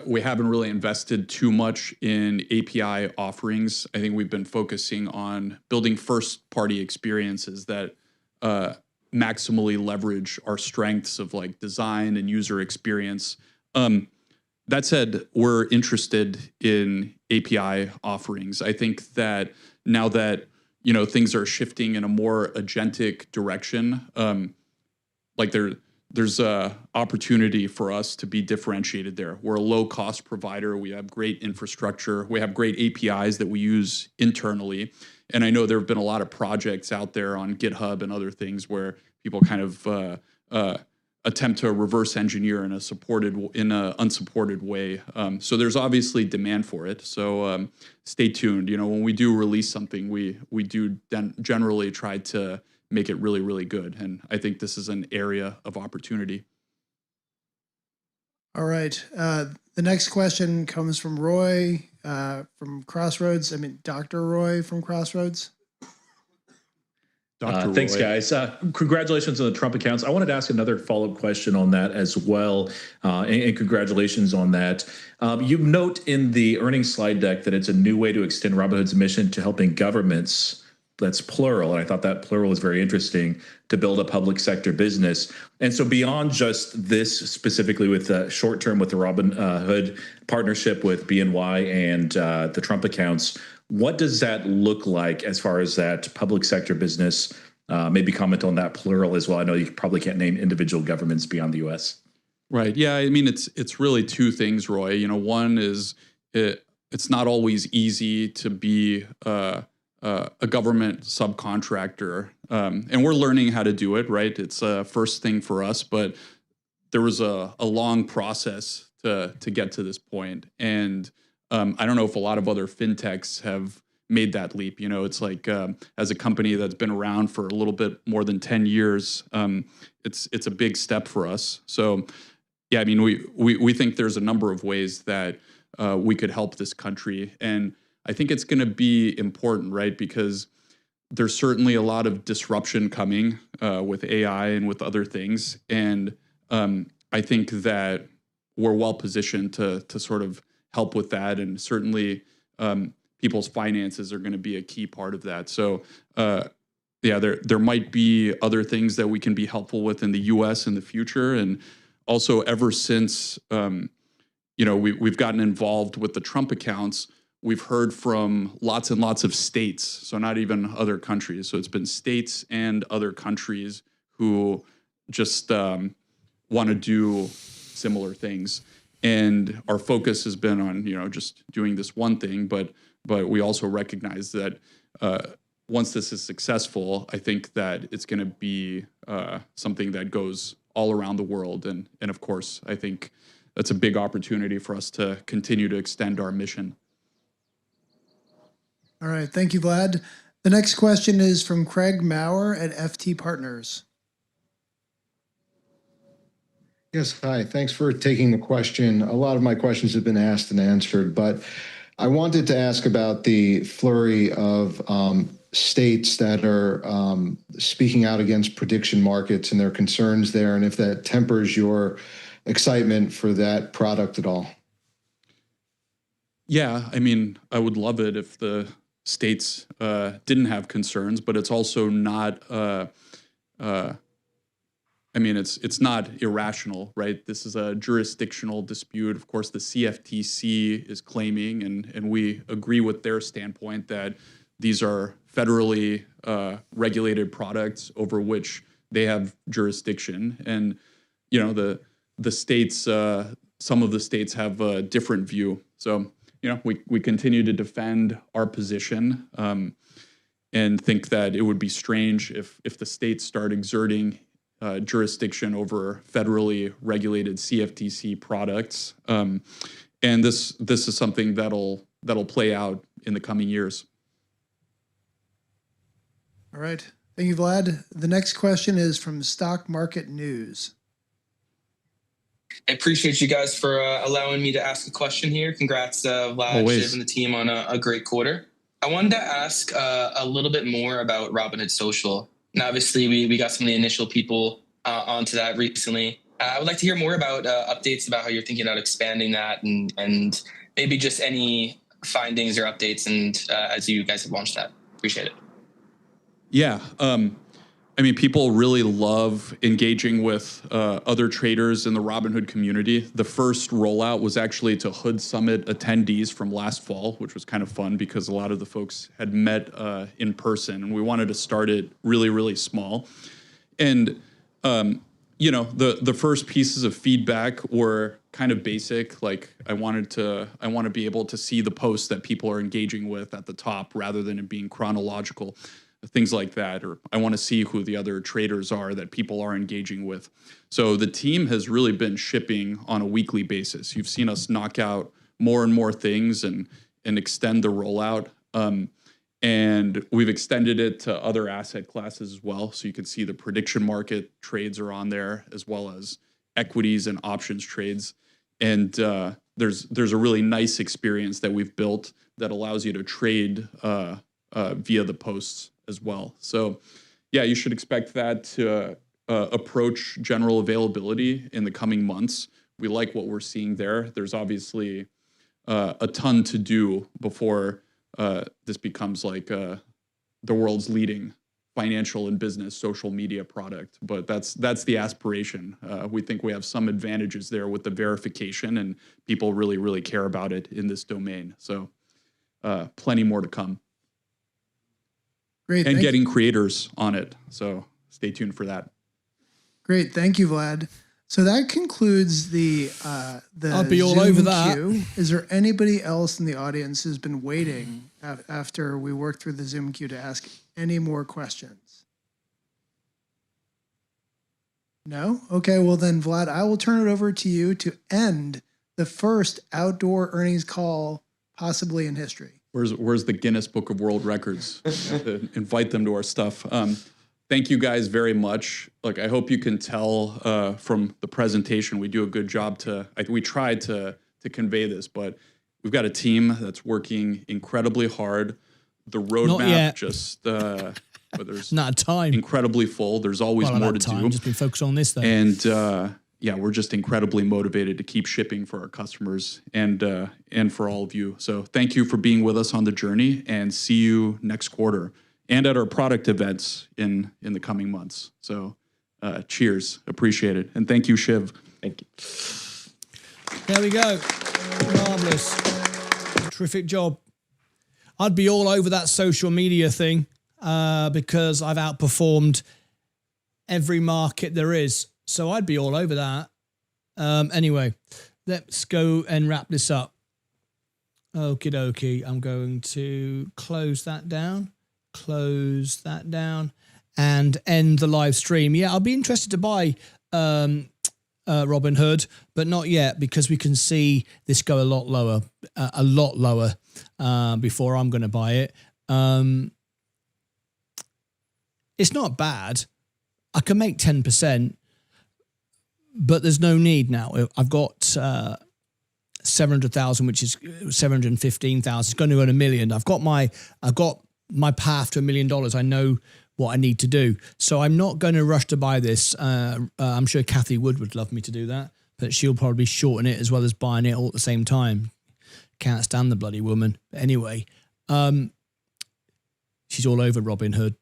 we haven't really invested too much in API offerings. I think we've been focusing on building first-party experiences that maximally leverage our strengths of like design and user experience. That said, we're interested in API offerings. I think that now that things are shifting in a more agentic direction, there's a opportunity for us to be differentiated there. We're a low-cost provider. We have great infrastructure. We have great APIs that we use internally. And I know there have been a lot of projects out there on GitHub and other things where people kind of attempt to reverse engineer in an unsupported way. So there's obviously demand for it. So stay tuned. When we do release something, we do generally try to make it really, really good. And I think this is an area of opportunity. All right. The next question comes from Roy from Crossroads. Dr. Roy from Crossroads. Thanks, guys. Congratulations on the Trump accounts. I wanted to ask another follow-up question on that as well, and congratulations on that. You note in the earnings slide deck that it's a new way to extend Robinhood's mission to helping governments, that's plural, and I thought that plural was very interesting, to build a public sector business. And so beyond just this, specifically with the short term with the Robinhood partnership with BNY and the Trump accounts, what does that look like as far as that public sector business? Maybe comment on that plural as well. I know you probably can't name individual governments beyond the U.S. Right. Yeah. It's really two things, Roy. One is it's not always easy to be a government subcontractor, and we're learning how to do it. Right. It's a first thing for us, but there was a long process to get to this point, and I don't know if a lot of other fintechs have made that leap. It's like as a company that's been around for a little bit more than 10 years, it's a big step for us. So, yeah, we think there's a number of ways that we could help this country, and I think it's going to be important, right? Because there's certainly a lot of disruption coming with AI and with other things, and I think that we're well positioned to sort of help with that, and certainly people's finances are going to be a key part of that. So, yeah, there might be other things that we can be helpful with in the U.S. in the future, and also ever since we've gotten involved with the Trump accounts, we've heard from lots and lots of states, so not even other countries. So it's been states and other countries who just want to do similar things. And our focus has been on, just doing this one thing, but we also recognize that once this is successful, I think that it's going to be something that goes all around the world. And of course, I think that's a big opportunity for us to continue to extend our mission. All right. Thank you, Vlad. The next question is from Craig Maurer at FT Partners. Yes, hi. Thanks for taking the question. A lot of my questions have been asked and answered, but I wanted to ask about the flurry of states that are speaking out against prediction markets and their concerns there, and if that tempers your excitement for that product at all. Yeah, I mean, I would love it if the states didn't have concerns, but it's also not. It's not irrational, right? This is a jurisdictional dispute. Of course, the CFTC is claiming, and we agree with their standpoint, that these are federally regulated products over which they have jurisdiction. And, the states, some of the states have a different view. So, we continue to defend our position and think that it would be strange if the states start exerting jurisdiction over federally regulated CFTC products, and this is something that'll play out in the coming years. All right, thank you, Vlad. The next question is from Stock Market News. I appreciate you guys for allowing me to ask a question here. Congrats, Vlad, Always. Shiv, and the team on a great quarter. I wanted to ask a little bit more about Robinhood Social. And obviously, we got some of the initial people onto that recently. I would like to hear more about updates about how you're thinking about expanding that and maybe just any findings or updates and as you guys have launched that. Appreciate it. Yeah. People really love engaging with other traders in the Robinhood community. The first rollout was actually to Hood Summit attendees from last fall, which was kind of fun because a lot of the folks had met in person, and we wanted to start it really, really small. And the first pieces of feedback were kind of basic. Like I want to be able to see the posts that people are engaging with at the top rather than it being chronological, things like that. Or I want to see who the other traders are that people are engaging with. So the team has really been shipping on a weekly basis. You've seen us knock out more and more things and extend the rollout. And we've extended it to other asset classes as well. So you can see the prediction market trades are on there, as well as equities and options trades. And there's a really nice experience that we've built that allows you to trade via the posts as well. So yeah, you should expect that to approach general availability in the coming months. We like what we're seeing there. There's obviously a ton to do before this becomes like the world's leading financial and business social media product. But that's the aspiration. We think we have some advantages there with the verification, and people really, really care about it in this domain. So plenty more to come. Great. And getting creators on it. So stay tuned for that. Great. Thank you, Vlad. So that concludes the I'll be all Zoom over that. queue. Is there anybody else in the audience who's been waiting after we worked through the Zoom queue to ask any more questions? No? Okay, well then, Vlad, I will turn it over to you to end the first outdoor earnings call possibly in history. Where's the Guinness Book of World Records? To invite them to our stuff. Thank you guys very much. Look, I hope you can tell from the presentation, we do a good job we tried to convey this, but we've got a team that's working incredibly hard. The roadmap just, but there's not time. Incredibly full. There's always more to do. Just been focused on this though. And yeah, we're just incredibly motivated to keep shipping for our customers and for all of you. So thank you for being with us on the journey, and see you next quarter and at our product events in the coming months. So cheers. Appreciate it. And thank you, Shiv. Thank you. There we go. Marvelous. Terrific job. I'd be all over that social media thing because I've outperformed every market there is. So I'd be all over that. Anyway, let's go and wrap this up. Okie dokie. I'm going to close that down, and end the live stream. Yeah, I'll be interested to buy Robinhood, but not yet, because we can see this go a lot lower before I'm going to buy it. It's not bad. I can make 10%, but there's no need now. I've got 700,000, which is 715,000. It's going to earn $1 million. I've got my path to $1 million. I know what I need to do. So I'm not going to rush to buy this. I'm sure Kathy would love me to do that, but she'll probably shorten it as well as buying it all at the same time. Can't stand the bloody woman. But anyway, she's all over Robinhood.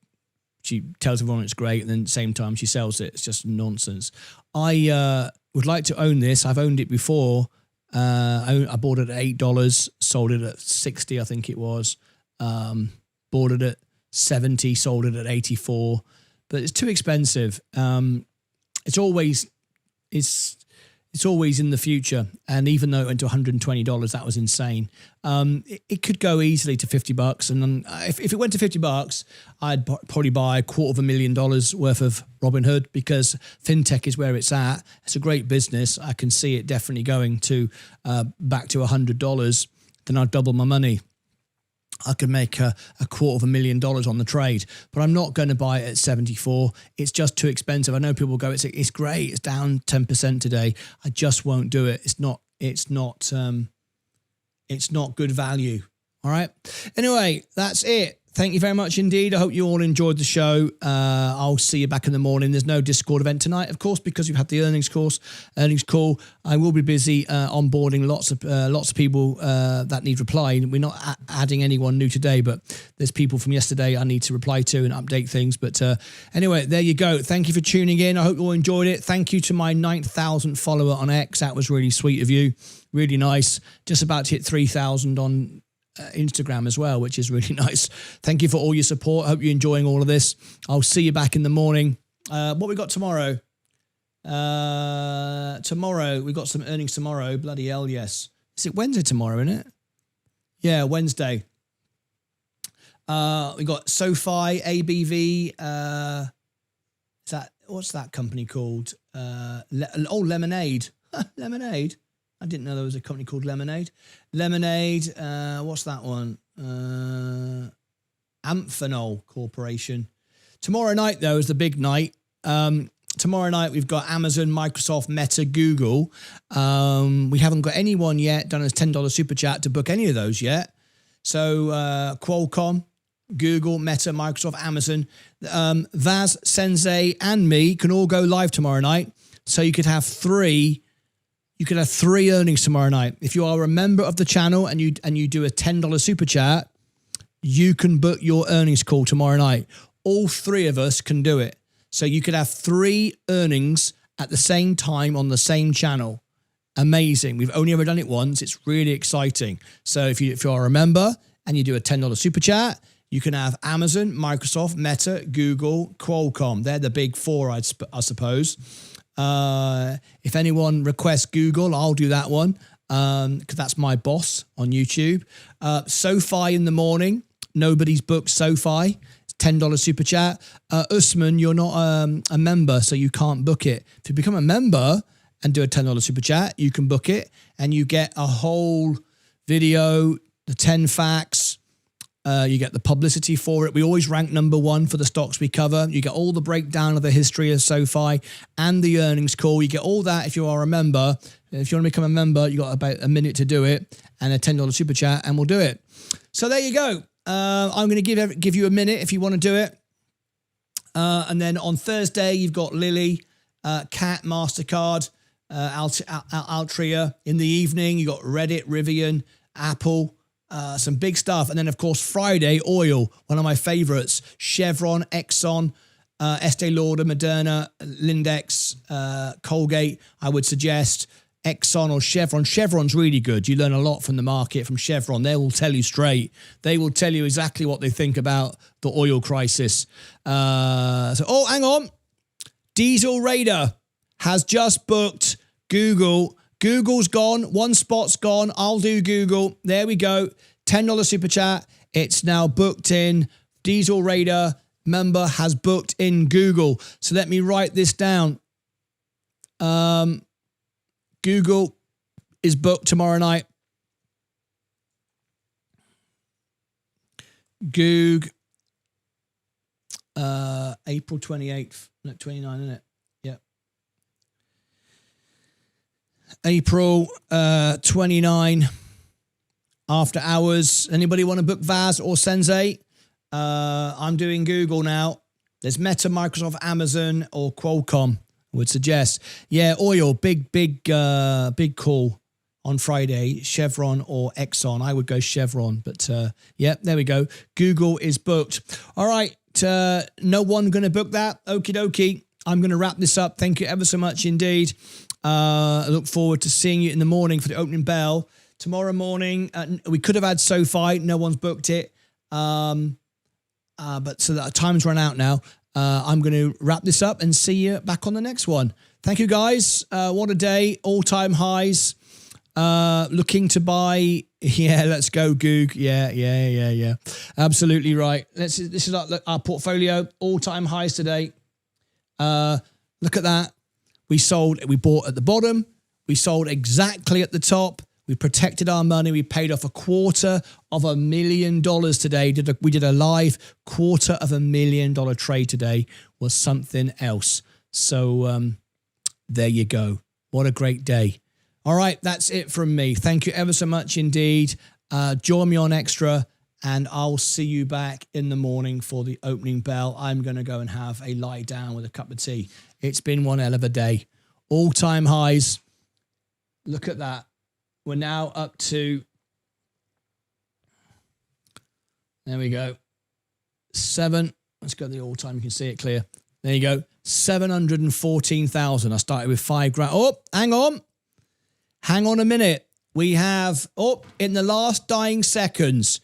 She tells everyone it's great, and then at the same time she sells it. It's just nonsense. I would like to own this. I've owned it before. I bought it at $8, sold it at $60, I think it was. Bought it at $70, sold it at $84, but it's too expensive. It's always in the future, and even though it went to $120, that was insane. It could go easily to $50, and then if it went to $50, I'd probably buy $250,000 worth of Robinhood, because fintech is where it's at. It's a great business. I can see it definitely going to back to $100. Then I'd double my money. I could make $250,000 on the trade, but I'm not going to buy it at 74. It's just too expensive. I know people go, it's great. It's down 10% today. I just won't do it. It's not good value. All right. Anyway, that's it. Thank you very much indeed. I hope you all enjoyed the show. I'll see you back in the morning. There's no Discord event tonight, of course, because we've had the earnings call. I will be busy onboarding lots of people that need replying. We're not adding anyone new today, but there's people from yesterday I need to reply to and update things. But anyway, there you go. Thank you for tuning in. I hope you all enjoyed it. Thank you to my 9,000th follower on X. That was really sweet of you. Really nice. Just about to hit 3,000 on Instagram as well, which is really nice. Thank you for all your support. I hope you're enjoying all of this. I'll see you back in the morning. What we got tomorrow? Tomorrow, we got some earnings tomorrow. Bloody hell, yes. Is it Wednesday tomorrow, isn't it? Yeah, Wednesday. We got SoFi, ABV. What's that company called? Lemonade. Lemonade. I didn't know there was a company called Lemonade. What's that one? Amphenol Corporation. Tomorrow night, though, is the big night. Tomorrow night, we've got Amazon, Microsoft, Meta, Google. We haven't got anyone yet done a $10 super chat to book any of those yet. So Qualcomm, Google, Meta, Microsoft, Amazon, Vaz, Sensei, and me can all go live tomorrow night. So you could have three earnings tomorrow night. If you are a member of the channel and you do a $10 super chat, you can book your earnings call tomorrow night. All three of us can do it. So you could have 3 earnings at the same time on the same channel. Amazing. We've only ever done it once. It's really exciting. So if you are a member and you do a $10 super chat, you can have Amazon, Microsoft, Meta, Google, Qualcomm. They're the big 4, I suppose. If anyone requests Google, I'll do that one, because that's my boss on YouTube. SoFi in the morning. Nobody's booked SoFi. It's $10 super chat. Usman, you're not a member, so you can't book it. If you become a member and do a $10 super chat, you can book it, and you get a whole video, the 10 facts. You get the publicity for it. We always rank number 1 for the stocks we cover. You get all the breakdown of the history of SoFi and the earnings call. You get all that if you are a member. If you want to become a member, you got about a minute to do it, and a $10 super chat, and we'll do it. So there you go. I'm going to give you a minute if you want to do it. And then on Thursday, you've got Lily, Cat, MasterCard, Altria. In the evening, you got Reddit, Rivian, Apple. Some big stuff. And then, of course, Friday, oil, one of my favorites. Chevron, Exxon, Estee Lauder, Moderna, Lindex, Colgate, I would suggest. Exxon or Chevron. Chevron's really good. You learn a lot from the market from Chevron. They will tell you straight. They will tell you exactly what they think about the oil crisis. Oh, hang on. Diesel Raider has just booked Google. Google's gone. One spot's gone. I'll do Google. There we go. $10 super chat. It's now booked in. Diesel Raider member has booked in Google. So let me write this down. Google is booked tomorrow night. Goog. April 28th. No, 29, isn't it? Yep. April 29. After hours. Anybody want to book Vaz or Sensei? I'm doing Google now. There's Meta, Microsoft, Amazon, or Qualcomm, I would suggest. Yeah, oil, big call on Friday. Chevron or Exxon. I would go Chevron, but yeah, there we go. Google is booked. All right, no one going to book that. Okie dokie. I'm going to wrap this up. Thank you ever so much indeed. I look forward to seeing you in the morning for the opening bell. Tomorrow morning, we could have had SoFi. No one's booked it. But so that time's run out now. I'm going to wrap this up and see you back on the next one. Thank you, guys. What a day. All-time highs. Looking to buy. Yeah, let's go, Goog. Yeah. Absolutely right. This is our portfolio. All-time highs today. Look at that. We bought at the bottom. We sold exactly at the top. We protected our money. We paid off $250,000 today. We did a live $250,000 trade today. Was something else. So there you go. What a great day. All right, that's it from me. Thank you ever so much indeed. Join me on Extra, and I'll see you back in the morning for the opening bell. I'm going to go and have a lie down with a cup of tea. It's been one hell of a day. All-time highs. Look at that. We're now up to, there we go, 7. Let's go to the all-time. You can see it clear. There you go, 714,000. I started with $5,000. Oh, hang on. Hang on a minute. We have, in the last dying seconds,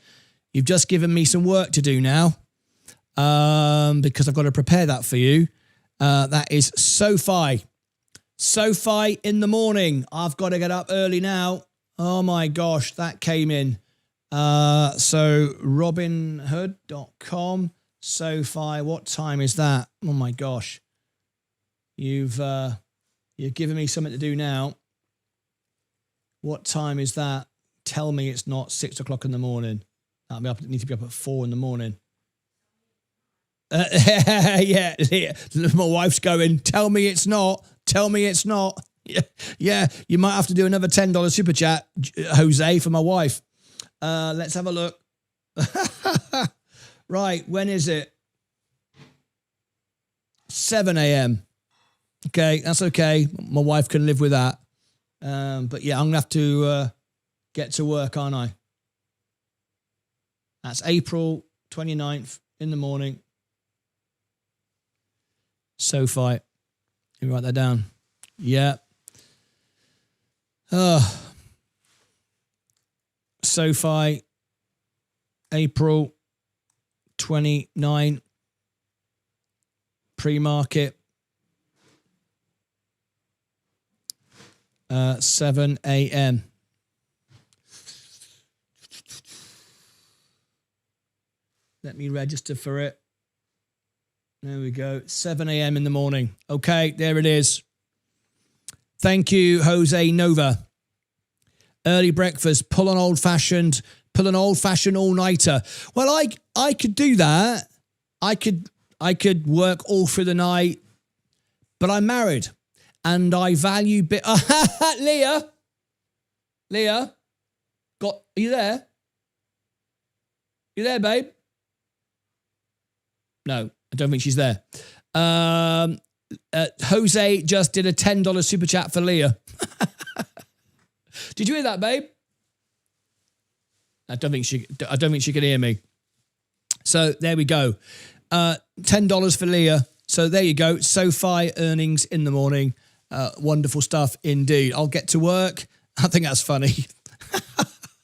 you've just given me some work to do now because I've got to prepare that for you. That is SoFi. SoFi in the morning. I've got to get up early now. Oh my gosh, that came in. So Robinhood.com, SoFi. What time is that? Oh my gosh. You've given me something to do now. What time is that? Tell me it's not 6 o'clock in the morning. I need to be up at 4 in the morning. Yeah. My wife's going, tell me it's not. Tell me it's not. Yeah, you might have to do another $10 super chat, Jose, for my wife. Let's have a look. Right, when is it? 7 a.m. Okay, that's okay. My wife can live with that. But yeah, I'm going to have to get to work, aren't I? That's April 29th in the morning. SoFi. Let me write that down. Yeah. SoFi, April 29, pre-market, 7 a.m. Let me register for it. There we go. 7 a.m. in the morning. Okay, there it is. Thank you, Jose Nova. Early breakfast, pull an old-fashioned all-nighter. Well, I could do that. I could work all through the night, but I'm married and I value Leah, are you there? You there, babe? No, I don't think she's there. Jose just did a $10 super chat for Leah. Did you hear that, babe? I don't think she can hear me. So there we go. $10 for Leah. So there you go. SoFi earnings in the morning. Wonderful stuff indeed. I'll get to work. I think that's funny.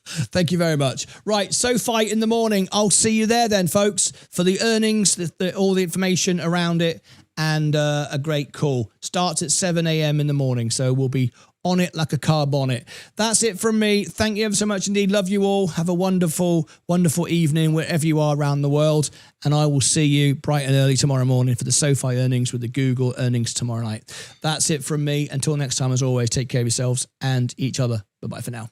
Thank you very much. Right, SoFi in the morning. I'll see you there then, folks, for the earnings, all the information around it, and a great call. Starts at 7 a.m. in the morning, so we'll be on it like a car bonnet. That's it from me. Thank you ever so much indeed. Love you all. Have a wonderful, wonderful evening wherever you are around the world. And I will see you bright and early tomorrow morning for the SoFi earnings with the Google earnings tomorrow night. That's it from me. Until next time, as always, take care of yourselves and each other. Bye-bye for now.